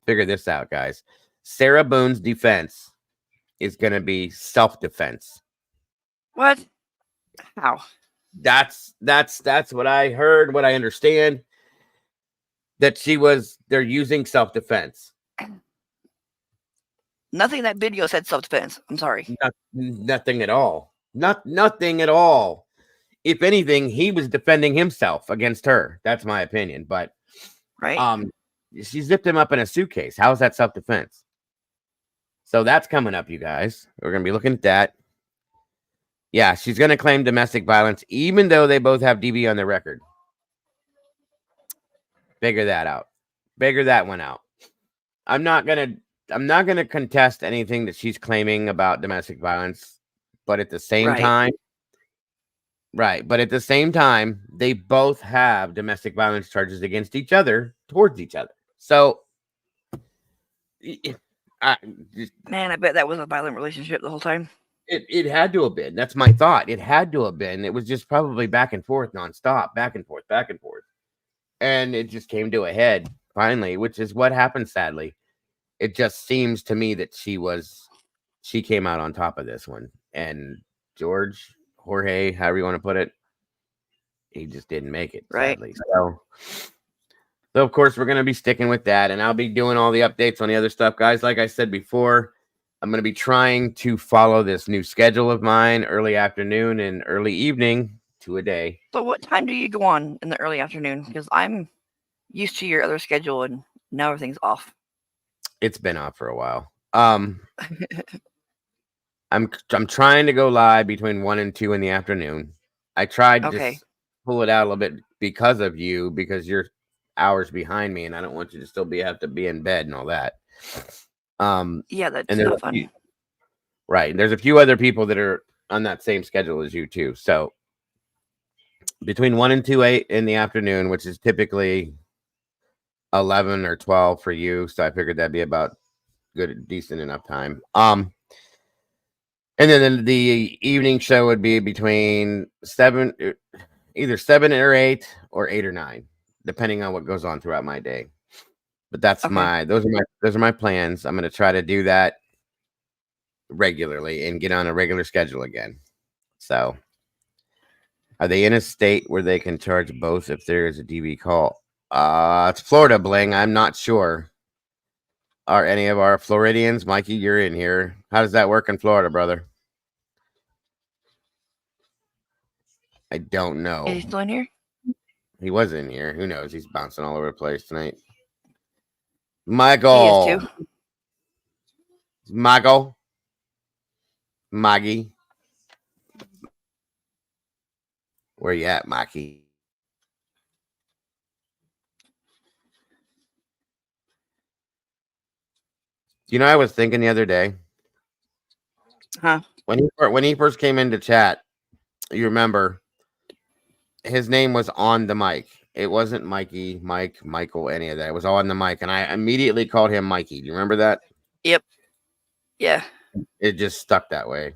Figure this out, guys. Sarah Boone's defense is going to be self-defense. What? How? That's what I heard, what I understand. That they're using self-defense. Nothing in that video said self-defense. I'm sorry. Nothing at all. Nothing at all. if anything, he was defending himself against her. That's my opinion. But Right. she zipped him up in a suitcase. How is that self-defense? So that's coming up, you guys. We're gonna be looking at that. Yeah, she's gonna claim domestic violence, even though they both have DV on their record. Figure that out. Figure that one out. I'm not gonna contest anything that she's claiming about domestic violence, but at the same time, but at the same time, they both have domestic violence charges against each other, towards each other. So, Man, I bet that was a violent relationship the whole time. It had to have been. That's my thought. It had to have been. It was just probably back and forth, nonstop, back and forth, and it just came to a head finally, which is what happened. Sadly, it just seems to me that she came out on top of this one, and Jorge, however you want to put it, he just didn't make it, sadly. So of course we're gonna be sticking with that, and I'll be doing all the updates on the other stuff, guys. Like I said before, I'm gonna be trying to follow this new schedule of mine, early afternoon and early evening, 2 a day. So what time do you go on in the early afternoon? Because I'm used to your other schedule, and now everything's off. It's been off for a while. I'm trying to go live between 1 and 2 in the afternoon. I tried to just pull it out a little bit because of you, because you're hours behind me, and I don't want you to still have to be in bed and all that. Yeah, that's not fun. Right. And there's a few other people that are on that same schedule as you too. So between 1 and 2 in the afternoon, which is typically 11 or 12 for you. So I figured that'd be about decent enough time. And then the evening show would be between either 7 or 8 or 8 or 9, depending on what goes on throughout my day. But that's those are my plans. I'm going to try to do that regularly and get on a regular schedule again. So are they in a state where they can charge both if there is a DV call? It's Florida, Bling. I'm not sure. Are any of our Floridians? Mikey, you're in here. How does that work in Florida, brother? I don't know. Is he still in here? He was in here. Who knows? He's bouncing all over the place tonight. Michael. He is too. Michael. Maggie. Where you at, Mikey? You know, I was thinking the other day. Huh? When he first came into chat, you remember his name was on the mic. It wasn't Mikey, Mike, Michael, any of that. It was all on the mic, and I immediately called him Mikey. Do you remember that? Yep. Yeah. It just stuck that way.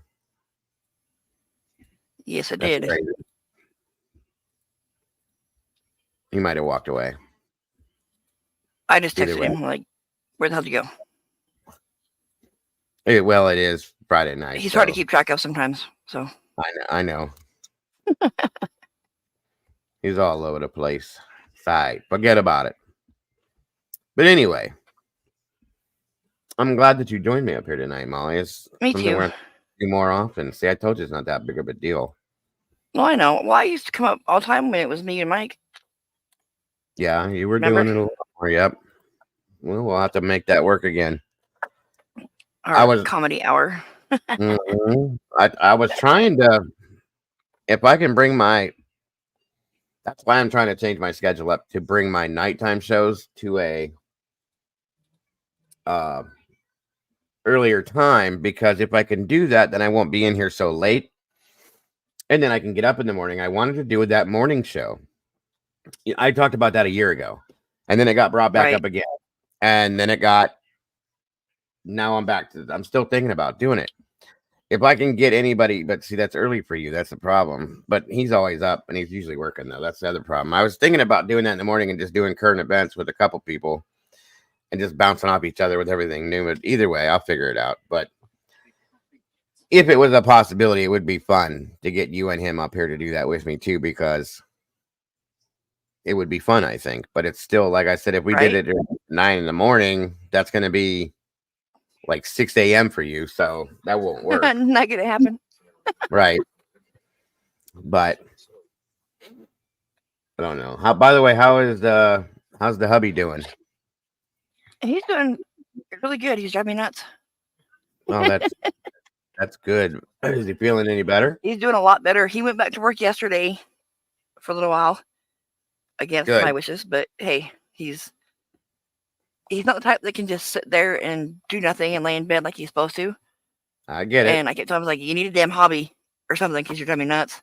Yes, it did. Crazy. He might have walked away. I just texted him like, "Where the hell did you go?" Well, it is Friday night. He's hard to keep track of sometimes. So I know. He's all over the place. Forget about it. But anyway, I'm glad that you joined me up here tonight, Molly. It's me too. We're do more often. See, I told you it's not that big of a deal. Well, I know. Well, I used to come up all the time when it was me and Mike. Yeah, you were doing it a lot more. Yep. Well, we'll have to make that work again. Our comedy hour. I was trying to, if I can bring that's why I'm trying to change my schedule up to bring my nighttime shows to a earlier time, because if I can do that, then I won't be in here so late, and then I can get up in the morning. I wanted to do that morning show. I talked about that a year ago, and then it got brought back up again, and then now I'm still thinking about doing it. If I can get anybody, but see, that's early for you. That's the problem. But he's always up, and he's usually working, though. That's the other problem. I was thinking about doing that in the morning and just doing current events with a couple people and just bouncing off each other with everything new. But either way, I'll figure it out. But if it was a possibility, it would be fun to get you and him up here to do that with me, too, because it would be fun, I think. But it's still, like I said, if we did it at 9 in the morning, that's going to be like 6 a.m. for you, so that won't work. Not gonna happen. Right. But I don't know. By the way, how's the hubby doing? He's doing really good. He's driving me nuts. Oh, that's good. Is he feeling any better? He's doing a lot better. He went back to work yesterday for a little while against Good. my wishes, but hey, he's not the type that can just sit there and do nothing and lay in bed like he's supposed to. I get it. And I kept telling him, like, you need a damn hobby or something because you're driving me nuts.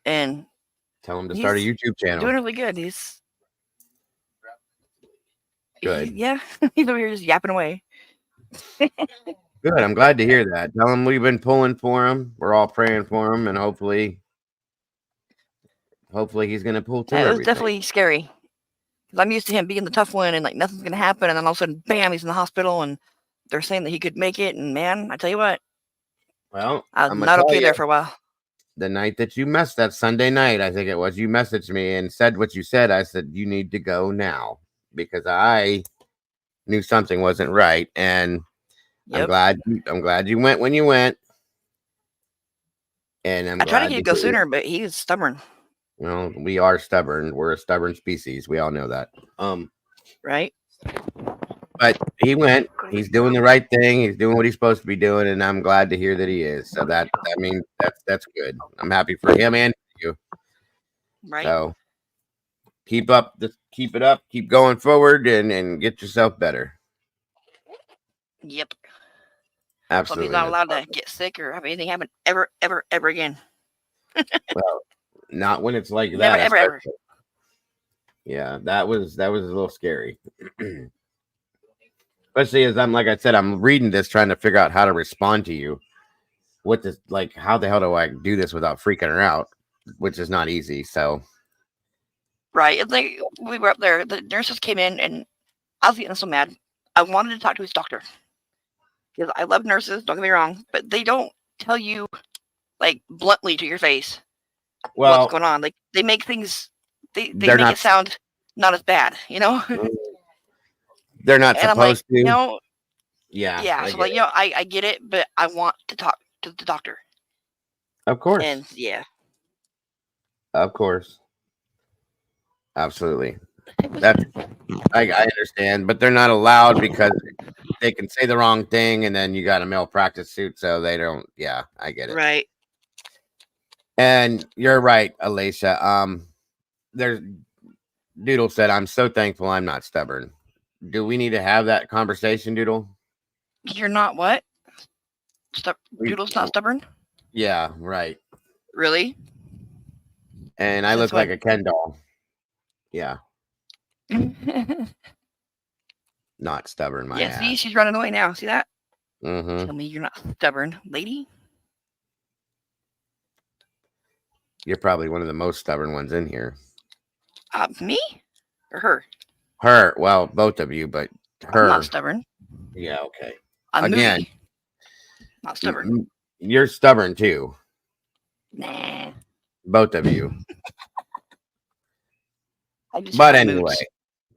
And Tell him to start a YouTube channel. doing really good. He's good. Yeah, he's over here just yapping away. Good. I'm glad to hear that. Tell him we've been pulling for him. We're all praying for him, and hopefully he's gonna pull through. It was definitely scary. Because I'm used to him being the tough one and like nothing's gonna happen, and then all of a sudden, bam, he's in the hospital, and they're saying that he could make it. And man, I tell you what, well, I was not okay there for a while. The night that you messed, that Sunday night, I think it was, you messaged me and said what you said. I said you need to go now because I knew something wasn't right, and I'm glad you went when you went. And I tried to get to go sooner, but he was stubborn. Well, we are stubborn. We're a stubborn species. We all know that. Right. But he went. He's doing the right thing. He's doing what he's supposed to be doing, and I'm glad to hear that he is. So that's good. I'm happy for him and for you. Right. So keep it up, keep going forward, and get yourself better. Yep. Absolutely. He's not allowed to get sick or have anything happen ever again. Well, not when it's like Never, that. ever. Yeah, that was a little scary. Especially as I'm reading this, trying to figure out how to respond to you. How the hell do I do this without freaking her out? Which is not easy. So, right. It's like we were up there. The nurses came in, and I was getting so mad. I wanted to talk to his doctor because I love nurses. Don't get me wrong, but they don't tell you like bluntly to your face what's going on. Like they make things. They make it sound not as bad. You know. They're not supposed to. Yeah. So I get it, but I want to talk to the doctor. Of course. And yeah. Of course. Absolutely. I understand, but they're not allowed because they can say the wrong thing, and then you got a malpractice suit, so they don't. Yeah, I get it. Right. And you're right, Alicia. There's Doodle said, "I'm so thankful I'm not stubborn." Do we need to have that conversation, Doodle? You're not what? Doodle's not stubborn? Yeah, right. Really? And I look like a Ken doll. Yeah. Not stubborn, my ass. See, she's running away now. See that? Mm-hmm. Tell me you're not stubborn, lady. You're probably one of the most stubborn ones in here. Me? Or her? Her. Well, both of you, but her. I'm not stubborn. Yeah, okay. I'm Again. moody. Not stubborn. You're stubborn too. Nah. Both of you. But anyway,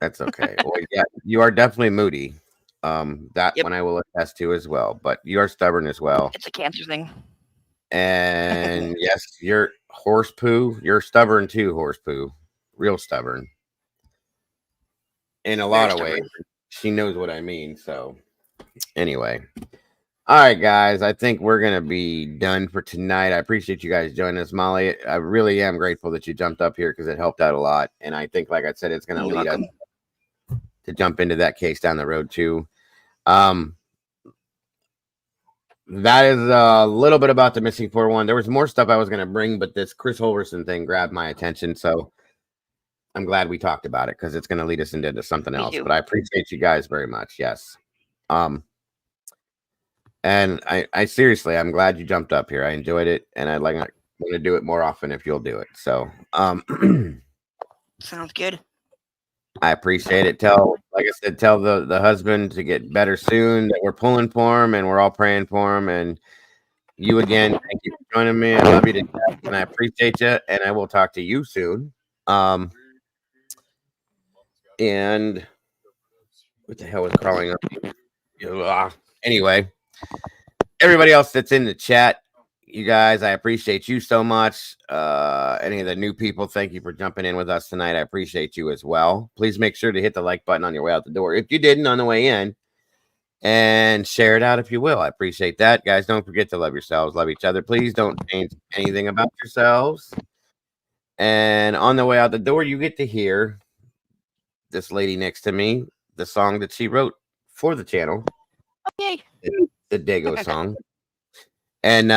that's okay. Well, yeah, you are definitely moody. That one I will attest to as well. But you are stubborn as well. It's a cancer thing. And yes, you're horse poo. You're stubborn too, horse poo. Real stubborn. In a lot of ways. She knows what I mean. So anyway. All right, guys. I think we're going to be done for tonight. I appreciate you guys joining us, Molly. I really am grateful that you jumped up here because it helped out a lot. And I think, like I said, it's going to lead us to jump into that case down the road, too. That is a little bit about the missing 411. There was more stuff I was going to bring, but this Chris Holverson thing grabbed my attention. So I'm glad we talked about it because it's going to lead us into something else. But I appreciate you guys very much. Yes. And I seriously, I'm glad you jumped up here. I enjoyed it, and I want to do it more often if you'll do it. So, sounds good. I appreciate it. Tell the husband to get better soon. That we're pulling for him, and we're all praying for him. And you again, thank you for joining me. I love you to death, and I appreciate you. And I will talk to you soon. And what the hell was crawling up? Anyway. Everybody else that's in the chat, you guys, I appreciate you so much. Any of the new people, thank you for jumping in with us tonight. I appreciate you as well. Please make sure to hit the like button on your way out the door if you didn't on the way in, and share it out if you will. I appreciate that. Guys, don't forget to love yourselves, love each other. Please don't change anything about yourselves. And on the way out the door, you get to hear this lady next to me, the song that she wrote for the channel. Yay. The Dago song. And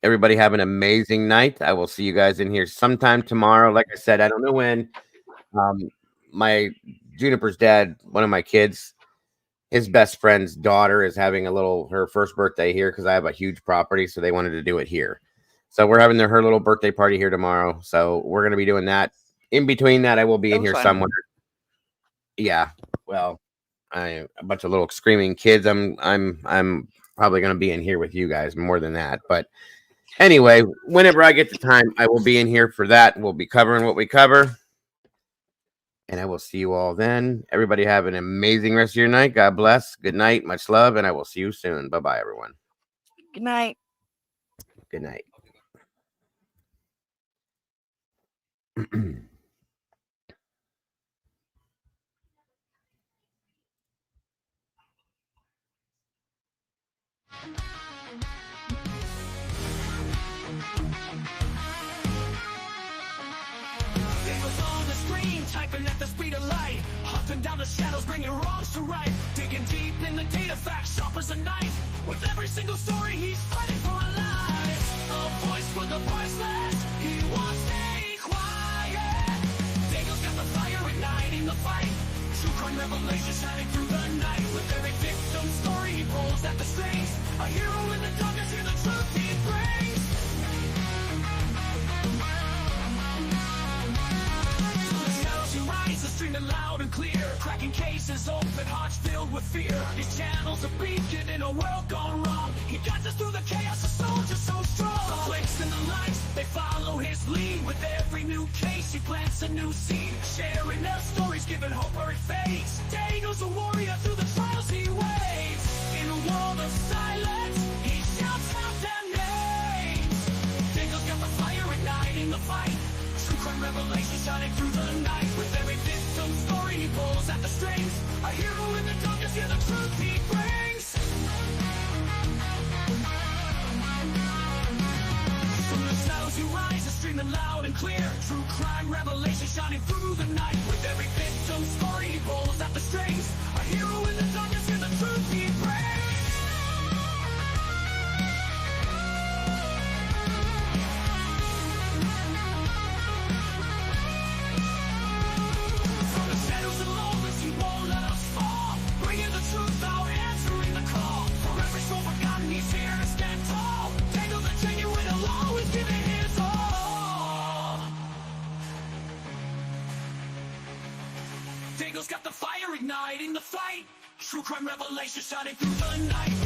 everybody have an amazing night. I will see you guys in here sometime tomorrow. Like I said, I don't know when. My Juniper's dad, one of my kids, his best friend's daughter is having her first birthday here because I have a huge property, so they wanted to do it here. So we're having her little birthday party here tomorrow. So we're going to be doing that. In between that, I will be in here somewhere. Yeah. Well, a bunch of little screaming kids. I'm probably going to be in here with you guys more than that. But anyway, whenever I get the time, I will be in here for that. We'll be covering what we cover. And I will see you all then. Everybody have an amazing rest of your night. God bless. Good night. Much love. And I will see you soon. Bye-bye, everyone. Good night. Good night. Typing at the speed of light, hunting down the shadows, bringing wrongs to right, digging deep in the data facts, sharp as a knife. With every single story, he's fighting for a life. A voice for the voiceless, he won't stay quiet. Dago's got the fire igniting the fight. True crime revelation shining through the night. With every victim story, he pulls at the strings. A hero in the darkness, hear the truth he brings. Streaming loud and clear, cracking cases open, hearts filled with fear. His channel's a beacon in a world gone wrong. He guides us through the chaos, a soldier so strong. The clicks and the likes, they follow his lead. With every new case, he plants a new seed. Sharing their stories, giving hope where it fades. Dago's a warrior through the trials he waves. In a world of silence, he shouts out their names. Dago's got the fire igniting the fight. True crime revelation shining through the night. With every victim story, he pulls at the strings. A hero in the darkness, hear the truth he brings. From the shadows you rise, are streaming loud and clear. True crime revelation shining through the night. With every victim story, he pulls at the strings. A hero in the darkness, hear the truth he brings. Truth out, answering the call. For every soul forgotten, he's here to stand tall. Dago the genuine, will always give it his all. Dago's got the fire igniting the fight. True crime revelation shining through the night.